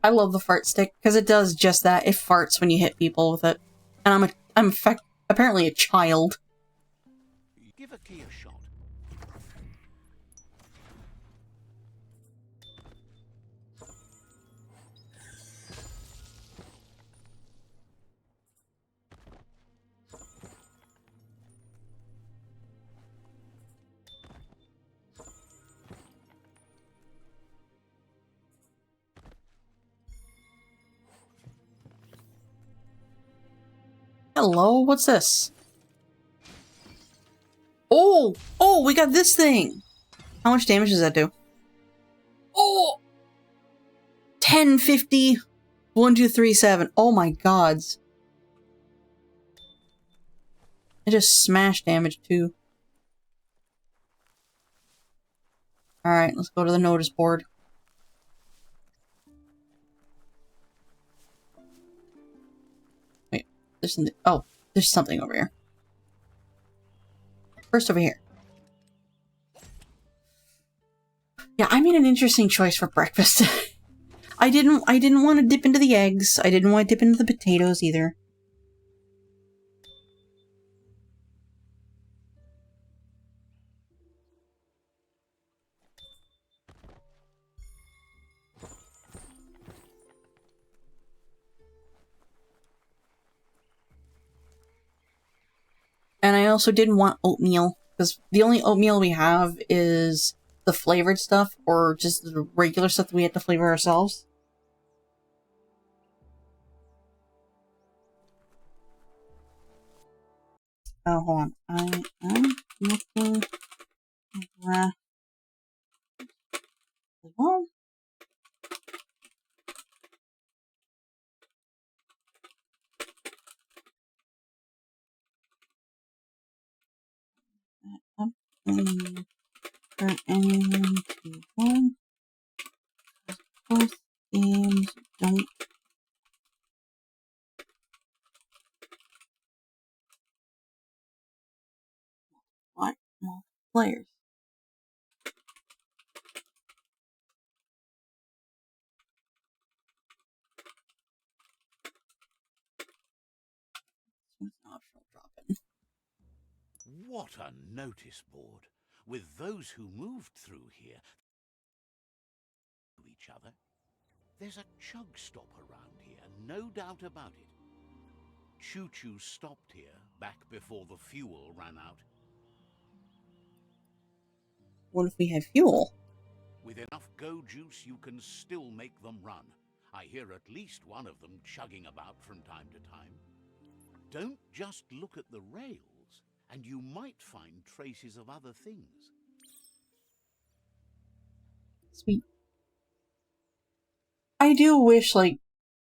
I love the fart stick because it does just that. It farts when you hit people with it. And I'm apparently a child. Give a key a shot. Hello, what's this? Oh! Oh, we got this thing! How much damage does that do? Oh! 10, 50, 1, 2, 3, 7. Oh my gods. It just smash damage too. Alright, let's go to the notice board. Wait, there's something. Oh, there's something over here. First over here. Yeah, I made an interesting choice for breakfast. I didn't want to dip into the eggs. I didn't want to dip into the potatoes either. And I also didn't want oatmeal, because the only oatmeal we have is the flavored stuff, or just the regular stuff that we have to flavor ourselves. Oh, hold on. I am looking at the wall. For anyone to want. Both games don't want multiplayers. What a notice board. With those who moved through here to each other. There's a chug stop around here, no doubt about it. Choo-choo stopped here back before the fuel ran out. What if we have fuel? With enough go juice, you can still make them run. I hear at least one of them chugging about from time to time. Don't just look at the rails, and you might find traces of other things. Sweet. I do wish, like,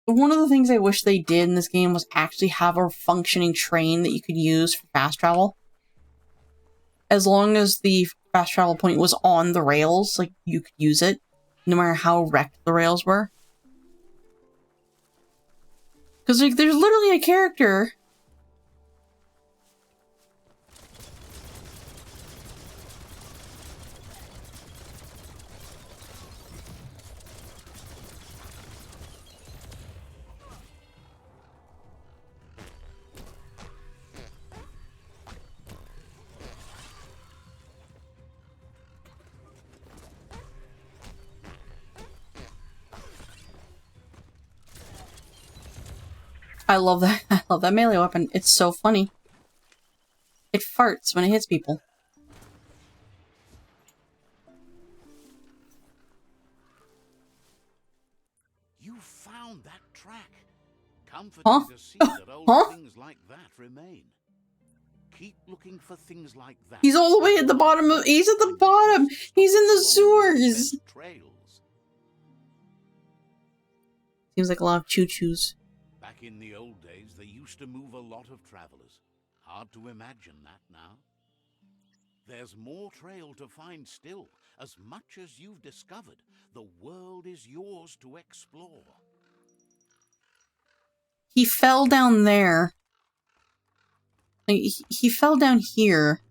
one of the things I wish they did in this game was actually have a functioning train that you could use for fast travel. As long as the fast travel point was on the rails, like, you could use it, no matter how wrecked the rails were. Because, like, there's literally a character... I love that. I love that melee weapon. It's so funny. It farts when it hits people. You found that track. Comforting Huh? to see that old Huh? things like that remain. Keep looking for things like that. He's all the way at the bottom of- he's at the bottom! He's in the sewers! Trails. Seems like a lot of choo-choos. Back in the old days, they used to move a lot of travelers. Hard to imagine that now. There's more trail to find still. As much as you've discovered, the world is yours to explore. He fell down there. Like, he fell down here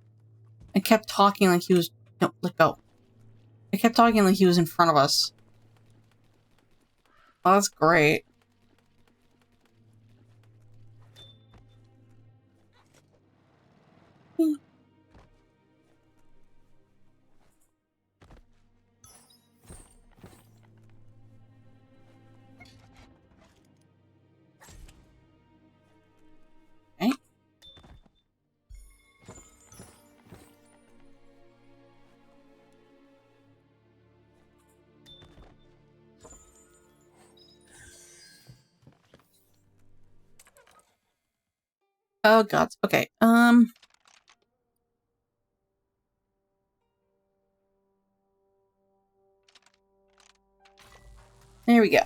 and kept talking like he was... No, let go. I kept talking like he was in front of us. Oh, that's great. Okay. Oh god. Okay. There we go.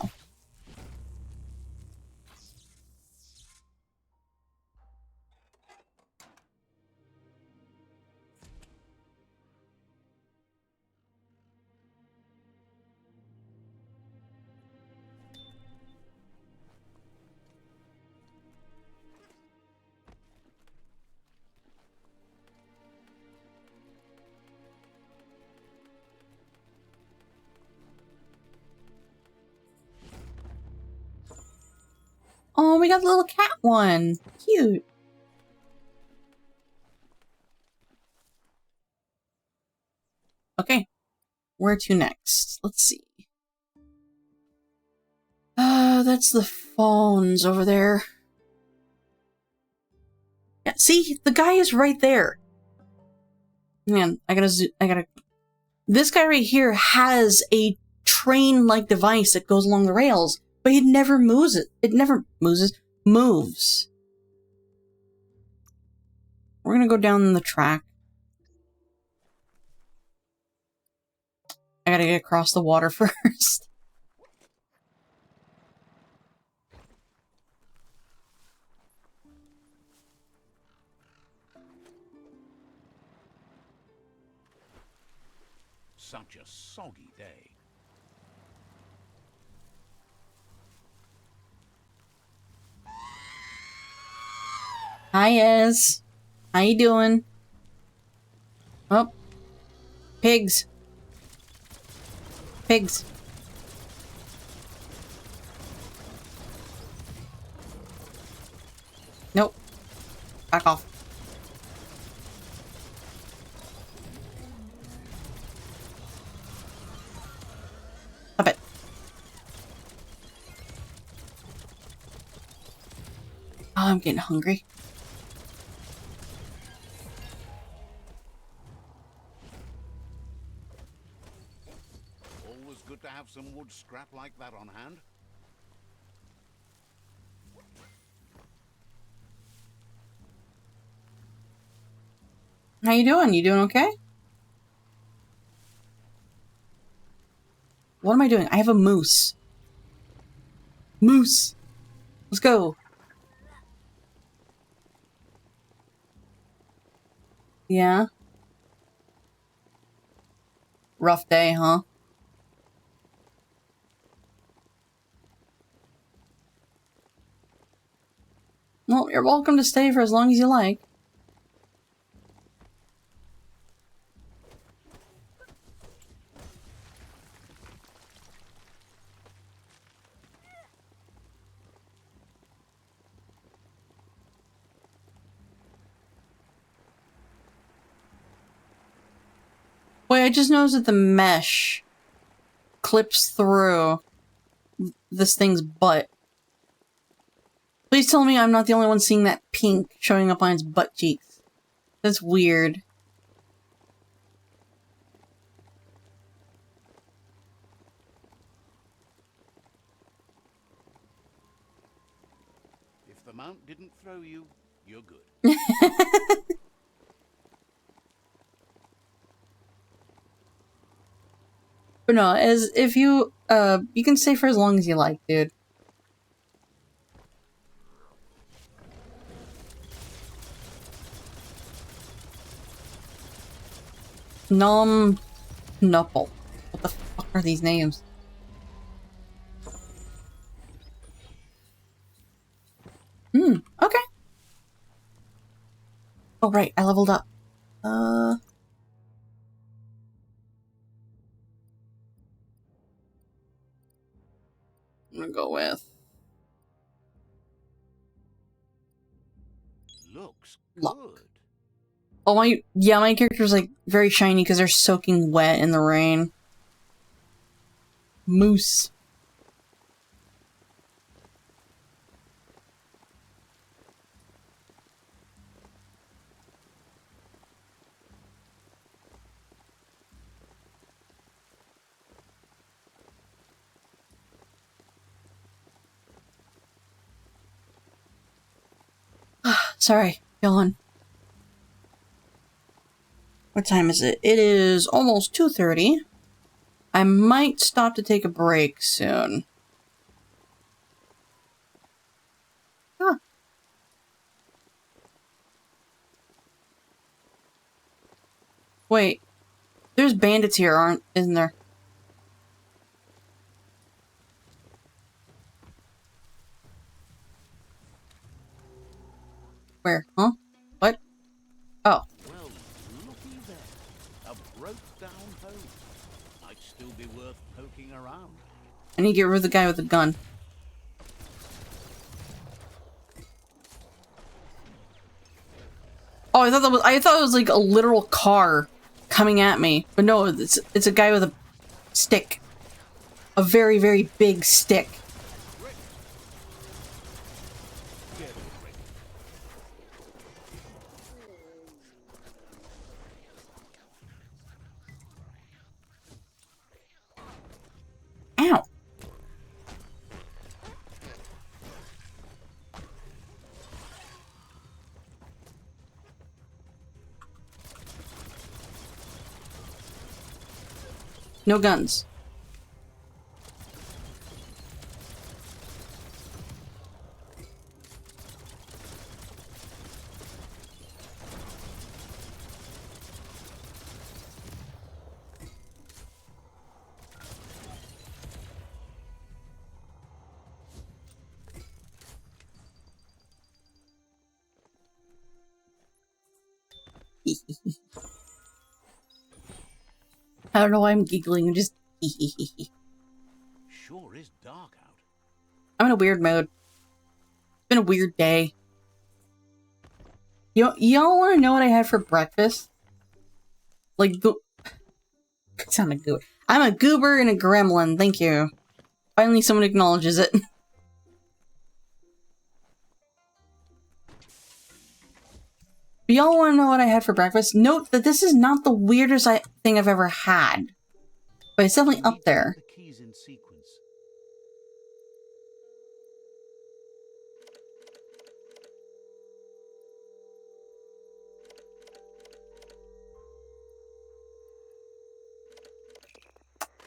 Oh, we got the little cat one. Cute. Okay. Where to next? Let's see. That's the phones over there. Yeah, see? The guy is right there. Man, I gotta... This guy right here has a train-like device that goes along the rails, but it never moves it. It never moves. We're gonna go down the track. I gotta get across the water first. Such a soggy day. Hi, Ez. How you doing? Oh. Pigs. Pigs. Nope. Back off. Oh, I'm getting hungry. Always good to have some wood scrap like that on hand. How you doing? You doing okay? What am I doing? I have a moose. Moose! Let's go. Yeah? Rough day, huh? Well, you're welcome to stay for as long as you like. Wait, I just noticed that the mesh clips through this thing's butt. Please tell me I'm not the only one seeing that pink showing up on its butt cheeks. That's weird. If the mount didn't throw you, you're good. But no, as if you you can stay for as long as you like, dude. Nom Nupple. What the fuck are these names? Okay. Oh right, I leveled up. I'm gonna go with Looks luck. good. Oh my character's like very shiny because they're soaking wet in the rain. Moose. Sorry, yawn. What time is it? It is almost 2:30. I might stop to take a break soon. Huh. Wait. There's bandits here, isn't there? Where? Huh? What? Oh. Well, looky there. A broke down home. Might still be worth poking around. I need to get rid of the guy with the gun. Oh, I thought it was like a literal car coming at me. But no, it's a guy with a stick. A very, very big stick. Ow. No guns. I don't know why I'm giggling. I'm just Sure is dark out. I'm in a weird mode. It's been a weird day. Y'all want to know what I had for breakfast? Like, it sounded good. I'm a goober and a gremlin. Thank you. Finally, someone acknowledges it. But y'all want to know what I had for breakfast? Note that this is not the weirdest thing I've ever had. But it's definitely up there. The keys in sequence.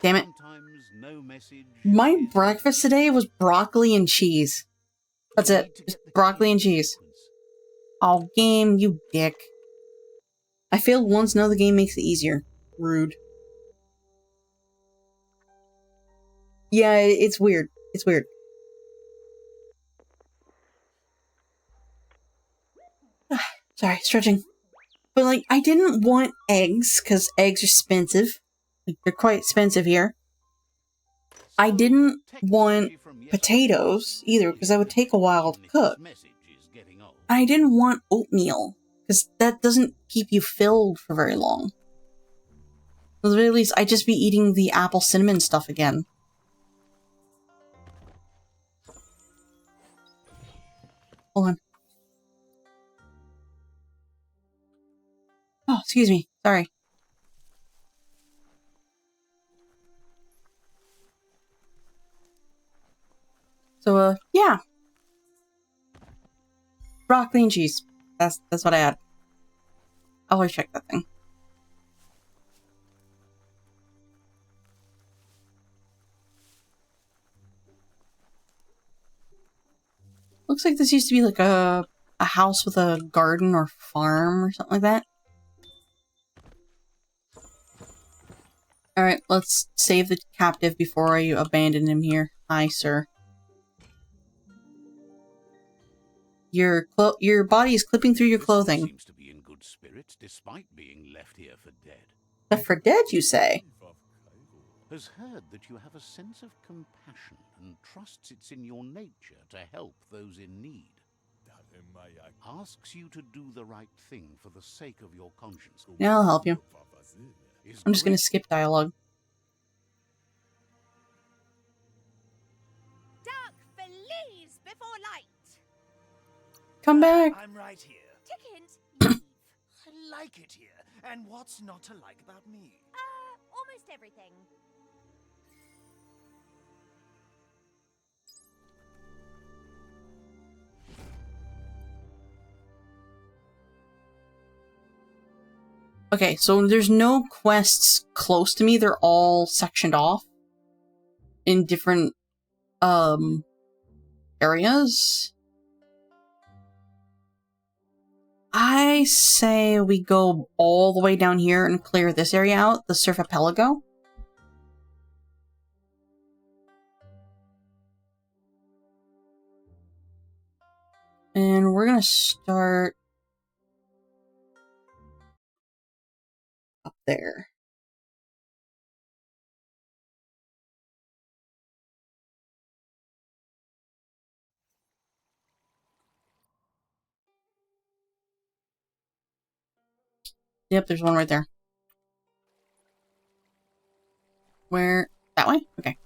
Damn it. Sometimes no message. My is breakfast today was broccoli and cheese. That's it. Just broccoli and cheese. Oh, game, you dick. I failed once, now the game makes it easier. Rude. Yeah, it's weird. It's weird. Sorry, stretching. But, like, I didn't want eggs, because eggs are expensive. Like, they're quite expensive here. I didn't want potatoes, either, because that would take a while to cook. I didn't want oatmeal, because that doesn't keep you filled for very long. At the very least, I'd just be eating the apple cinnamon stuff again. Hold on. Oh, excuse me. Sorry. So, yeah. Broccoli and cheese. That's what I had. I'll always check that thing. Looks like this used to be like a house with a garden or farm or something like that. Alright, let's save the captive before I abandon him here. Hi, sir. Your body is clipping through your clothing. Seems to be in good spirits despite being left here for dead. Left for dead, you say? Has heard that you have a sense of compassion and trusts it's in your nature to help those in need. Asks you to do the right thing for the sake of your conscience. Yeah, I'll help you. I'm just gonna skip dialogue. Dark flees before light. Come back! I'm right here. Chickens, leave. I like it here. And what's not to like about me? Almost everything. Okay, so there's no quests close to me. They're all sectioned off in different, areas. I say we go all the way down here and clear this area out, the Surf Archipelago. And we're gonna start up there. Yep, there's one right there. Where? That way? Okay.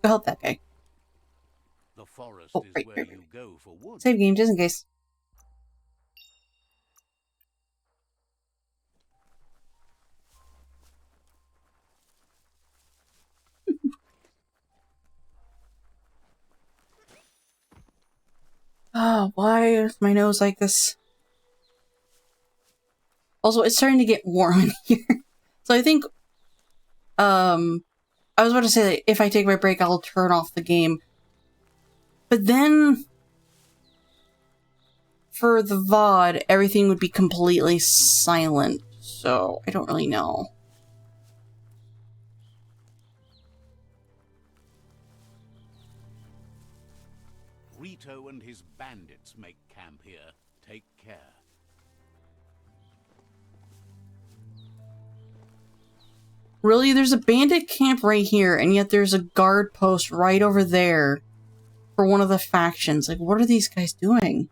Go help that guy. The forest Oh, is right, where right, you go for wood. Save game, just in case. Oh, why is my nose like this? Also, it's starting to get warm in here. So I think, I was about to say that if I take my break, I'll turn off the game. But then, for the VOD, everything would be completely silent. So, I don't really know. Rito and his bandits make camp here. Take care. Really? There's a bandit camp right here, and yet there's a guard post right over there for one of the factions. Like, what are these guys doing?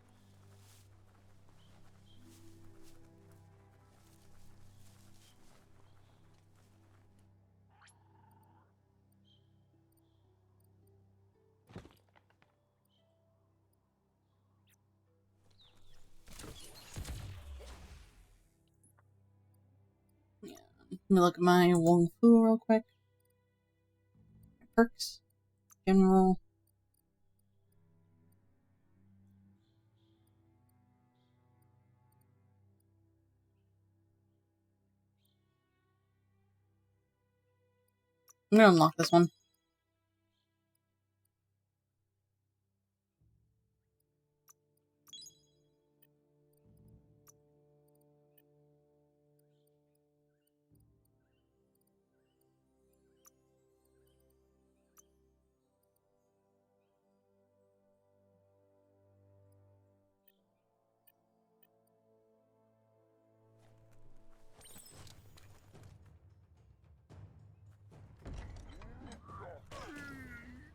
Let me look at my Wong Fu real quick. Perks. General. I'm gonna unlock this one.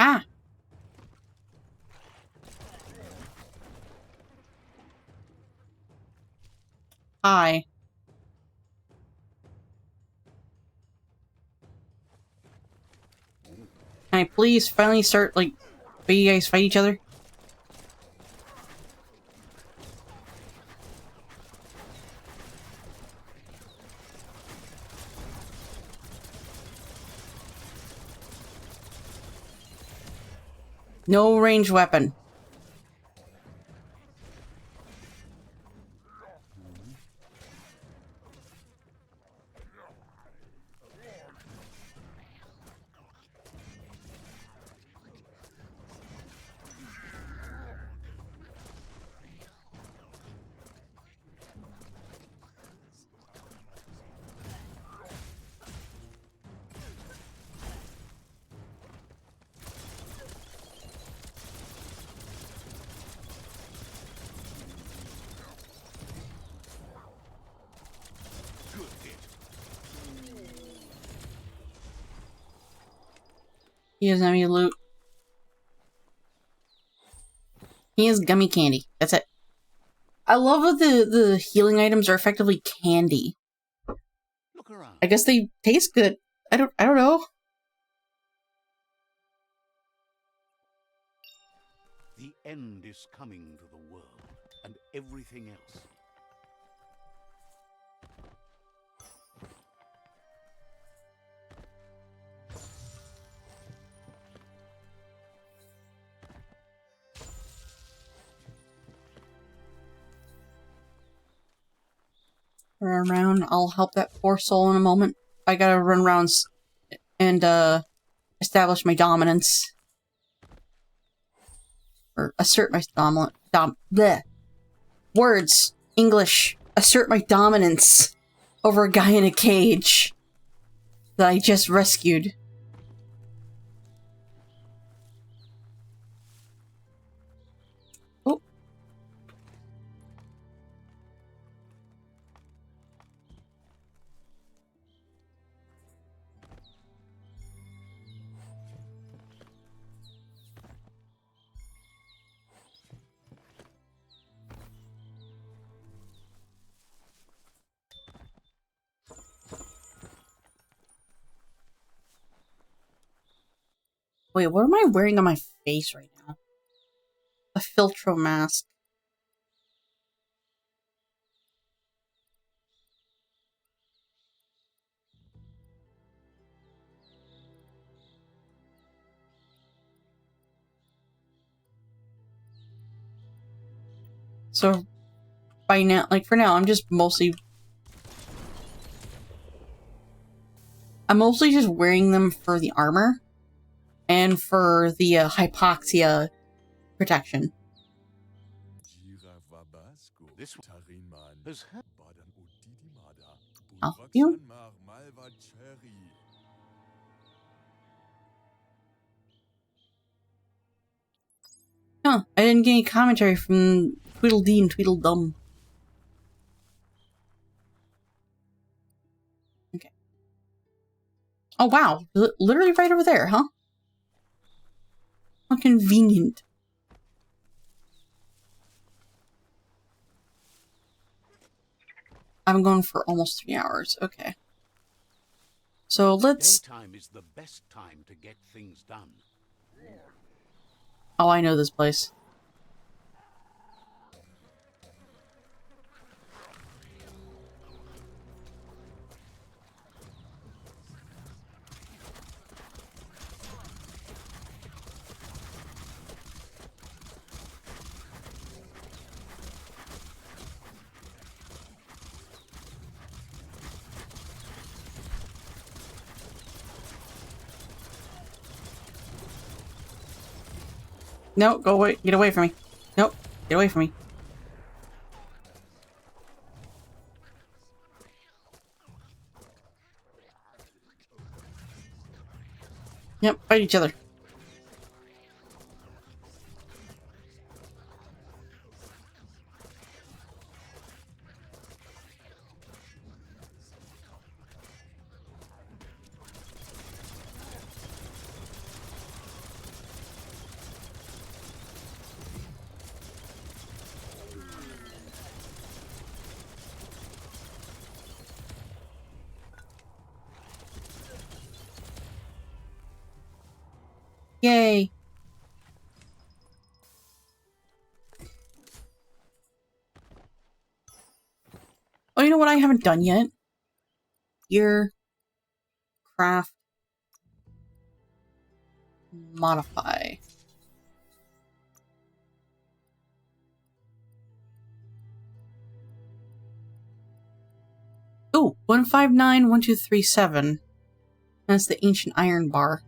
Ah! Hi. Can I please finally start, like, but you guys fight each other? No ranged weapon. He doesn't have any loot. He has gummy candy. That's it. I love that the healing items are effectively candy. Look around. I guess they taste good. I don't know. The end is coming to the world and everything else. Run around. I'll help that poor soul in a moment. I gotta run around and establish my dominance. Or assert my bleh. Words. English. Assert my dominance over a guy in a cage that I just rescued. Oh. Wait, what am I wearing on my face right now? A Filtro mask. So, by now, like for now, I'm mostly just wearing them for the armor and for the hypoxia protection. This one has I'll help you. Huh, I didn't get any commentary from Tweedledee and Tweedledum. Okay. Oh wow, literally right over there, huh? How convenient. I'm going for almost 3 hours. Okay. So let's... Daytime is the best time to get things done. Oh, I know this place. No, go away. Get away from me. Nope. Get away from me. Yep, fight each other. Yay. Oh, you know what I haven't done yet? Gear, craft, modify. Ooh, 1591237. That's the ancient iron bar.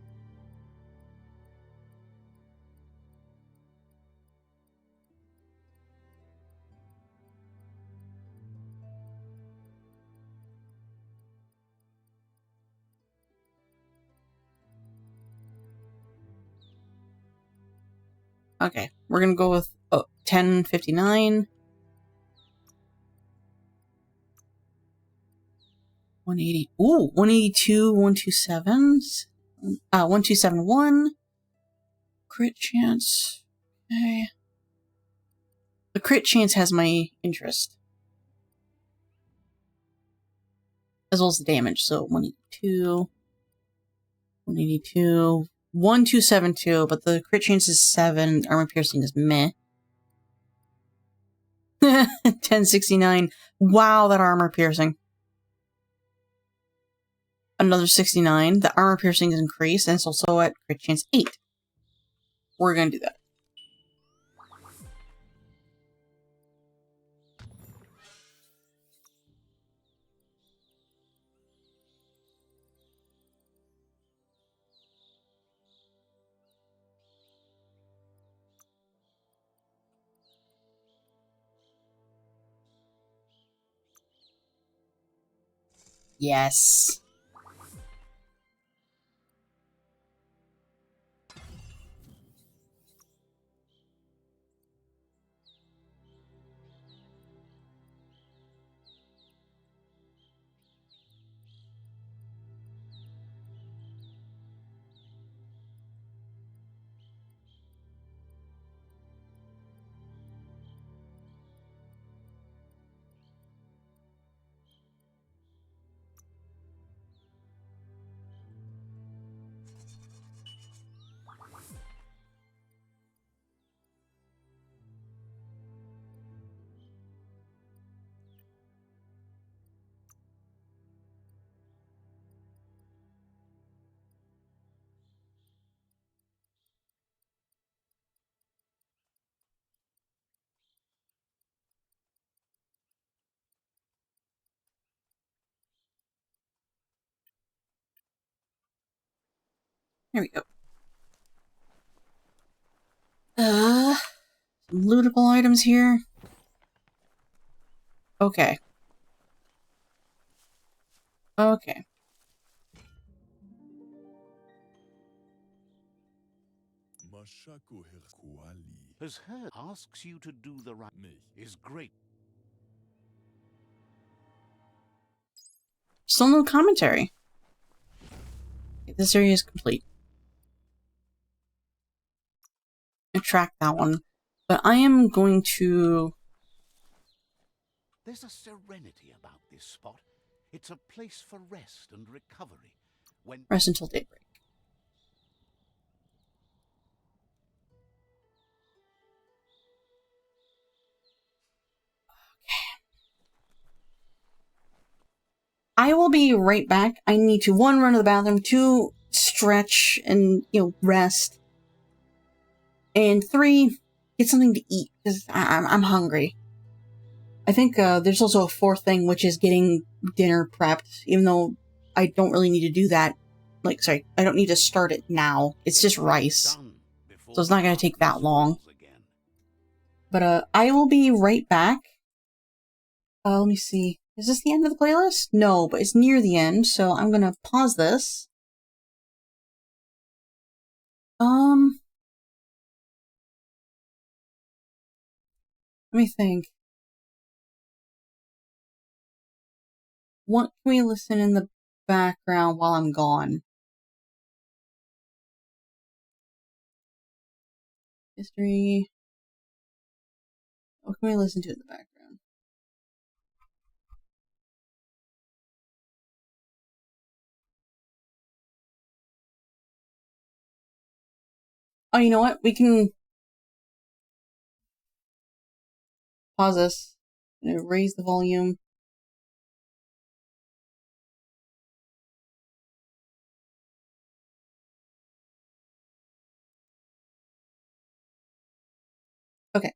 Okay, we're gonna go with 1059. 180. Ooh, 182, 127s. 1271. Crit chance. Okay. The crit chance has my interest. As well as the damage. So 182. 182. 1272, but the crit chance is 7. Armor piercing is meh. 1069. Wow, that armor piercing. Another 69. The armor piercing is increased, and it's also at crit chance 8. We're gonna do that. Yes. There we go. Some lootable items here. Okay. Okay. Has heard asks you to do the right is great. Still no commentary. Okay, this area is complete. Track that one. But I am going to... There's a serenity about this spot. It's a place for rest and recovery. When rest until daybreak. I will be right back. I need to 1, run to the bathroom, 2, stretch and, rest. And 3, get something to eat, because I'm hungry. I think there's also a 4th thing, which is getting dinner prepped, even though I don't really need to do that. I don't need to start it now. It's just rice. done So it's not going to take that long. Again. But I will be right back. Let me see. Is this the end of the playlist? No, but it's near the end, so I'm going to pause this. Let me think. What can we listen in the background while I'm gone? History. What can we listen to in the background? Oh, you know what? We can pause this. I'm gonna raise the volume. Okay.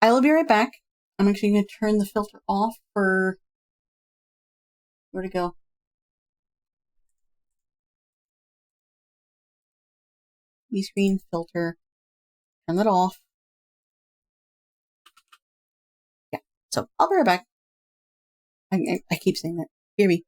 I will be right back. I'm actually going to turn the filter off for... Where'd it go? E-screen filter. Turn that off. Yeah. So, I'll be right back. I keep saying that. Hear me.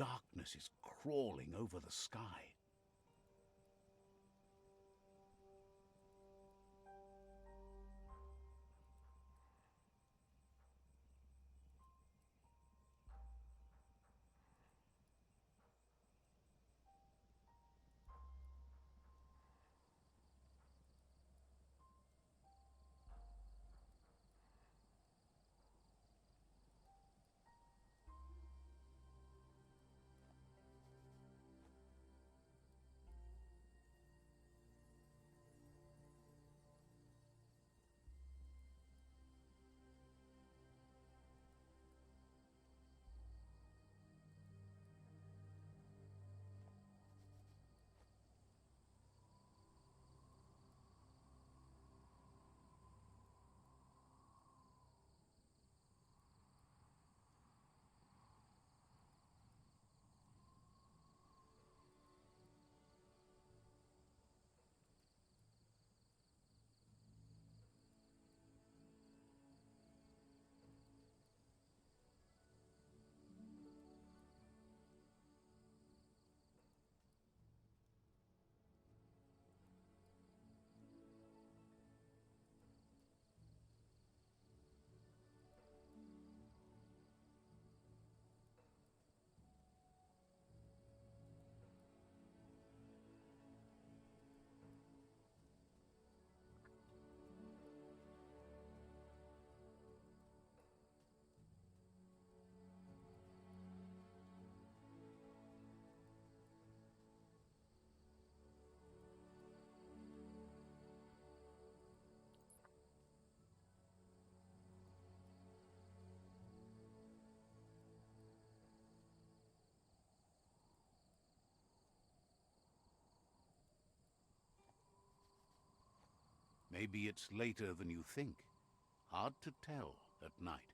darkness is crawling over the sky. Maybe it's later than you think. Hard to tell at night.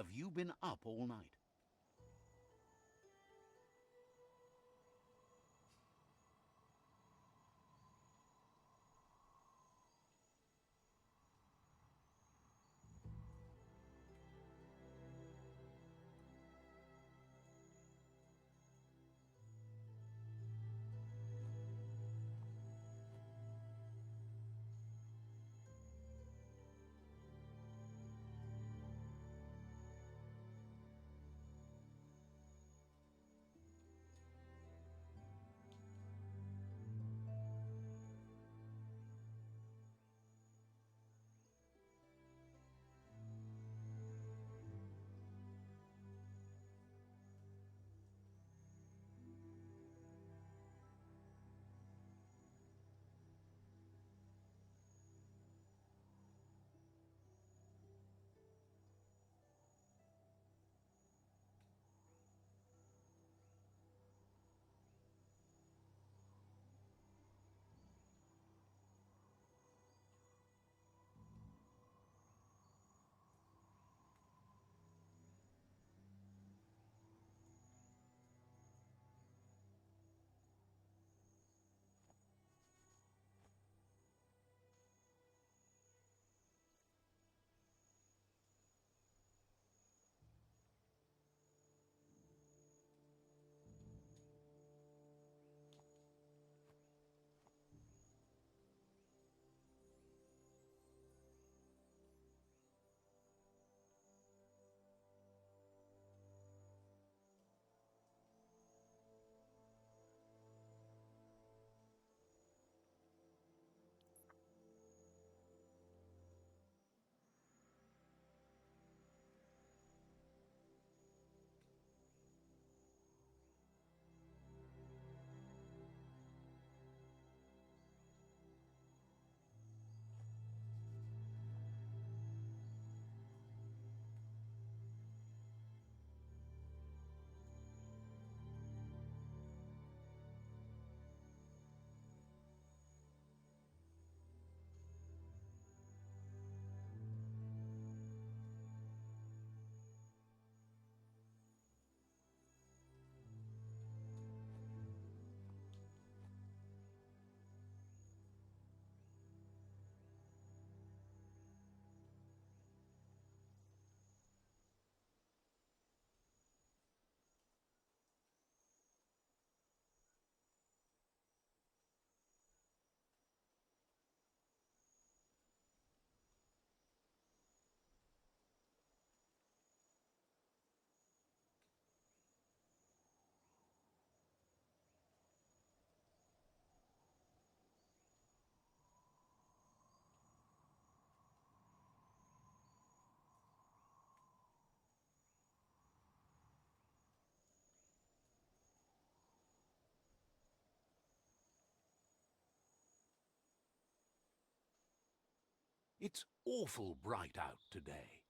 Have you been up all night? It's awful bright out today.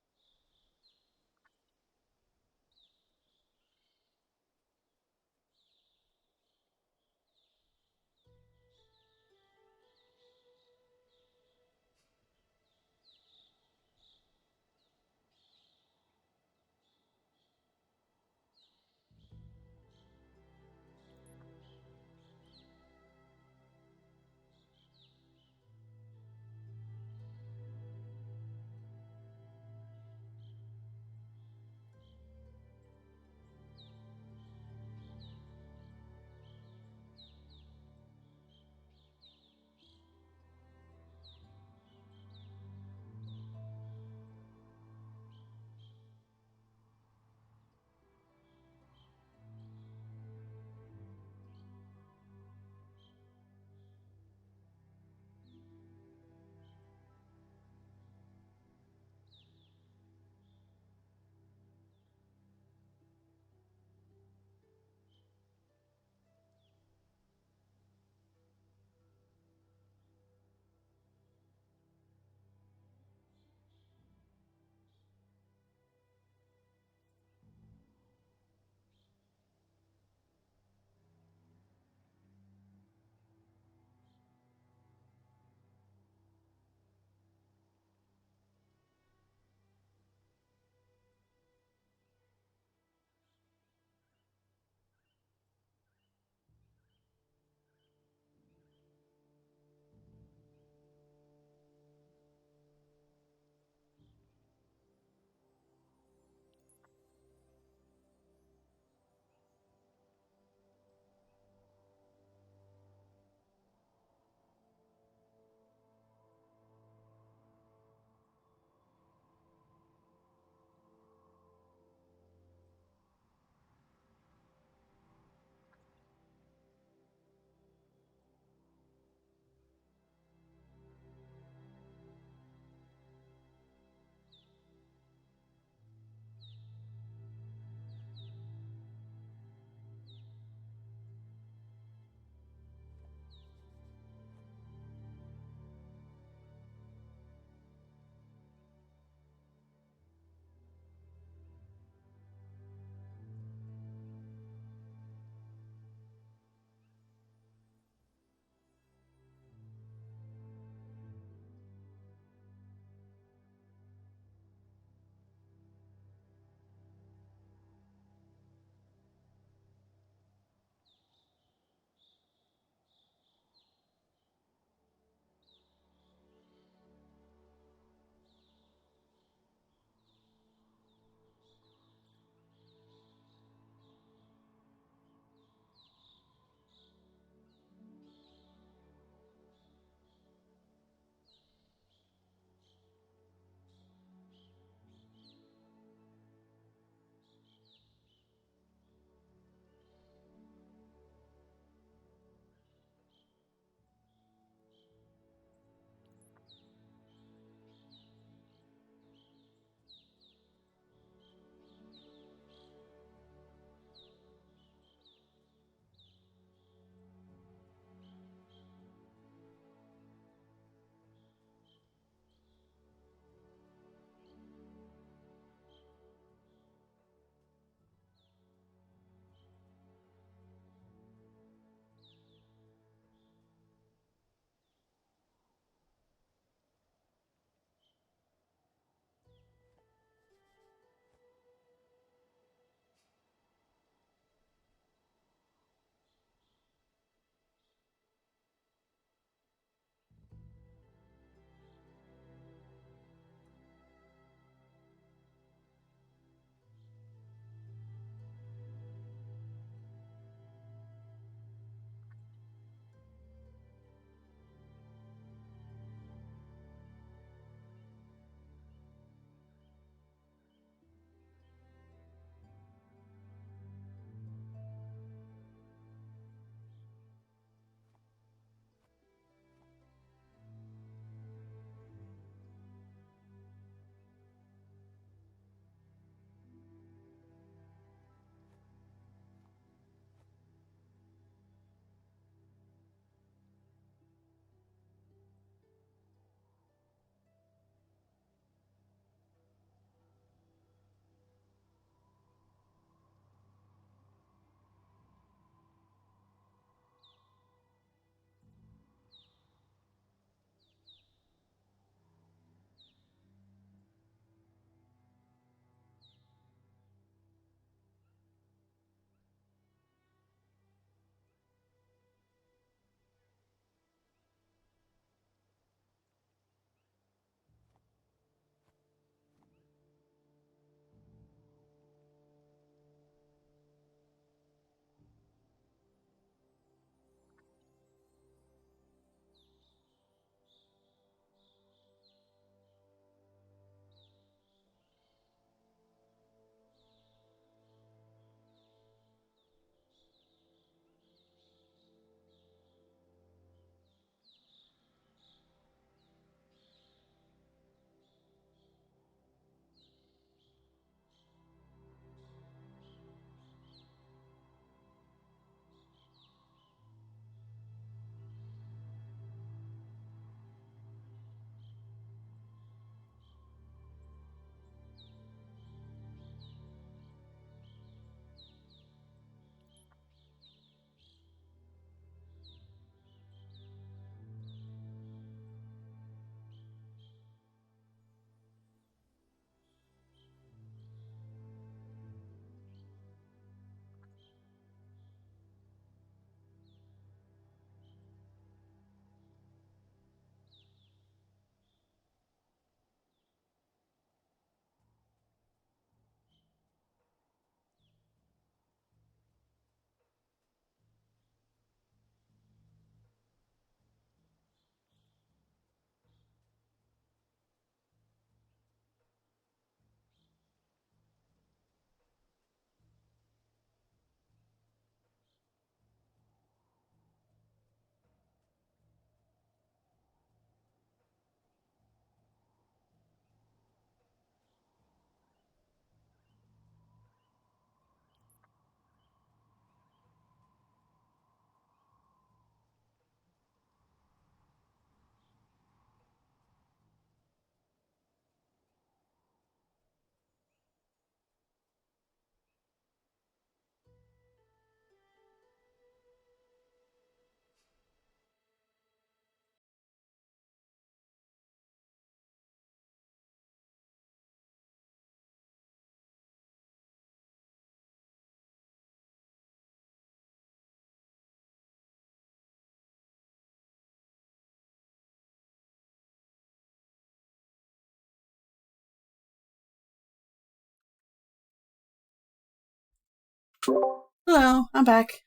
Hello, I'm back.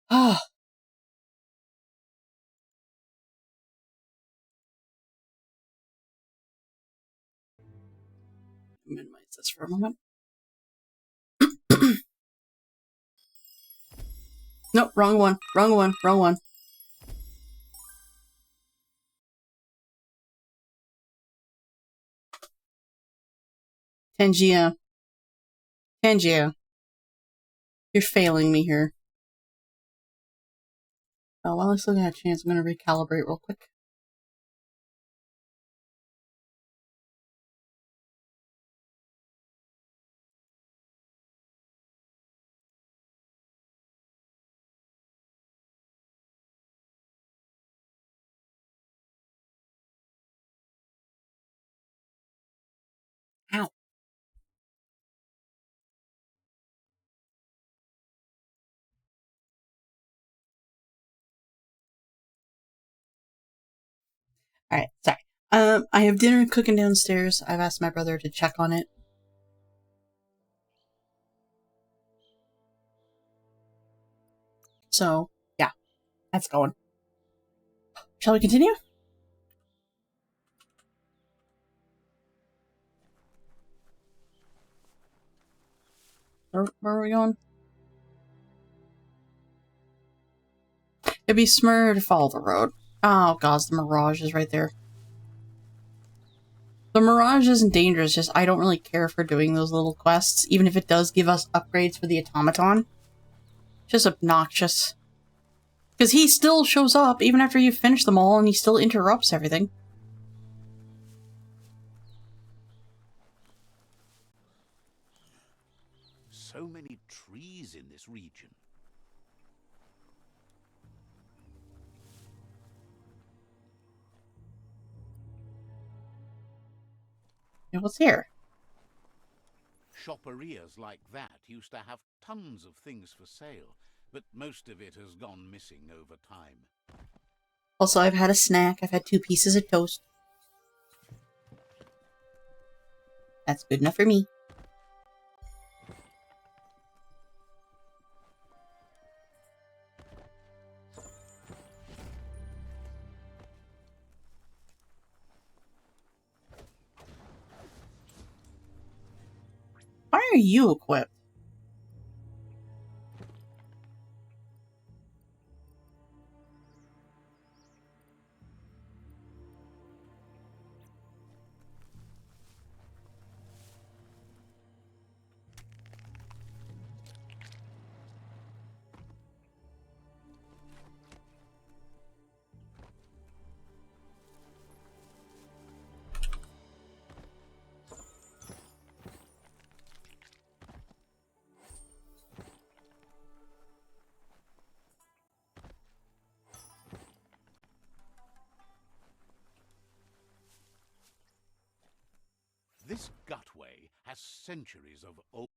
Ah. Minimize this for a moment. Nope, wrong one. Wrong one. Wrong one. Tangia. Tangia. You're failing me here. Oh, while I still got a chance, I'm going to recalibrate real quick. Ow. Alright, sorry. I have dinner cooking downstairs. I've asked my brother to check on it. So, yeah, that's going. Shall we continue? Where are we going? It'd be smarter to follow the road. Oh, God, the Mirage is right there. The Mirage isn't dangerous, just I don't really care for doing those little quests, even if it does give us upgrades for the automaton. Just obnoxious. Because he still shows up, even after you finish them all, and he still interrupts everything. So many trees in this region. And what's here? Shopperias like that used to have tons of things for sale, but most of it has gone missing over time. Also, I've had a snack. I've had 2 pieces of toast. That's good enough for me. Why are you equipped? This gutway has centuries of old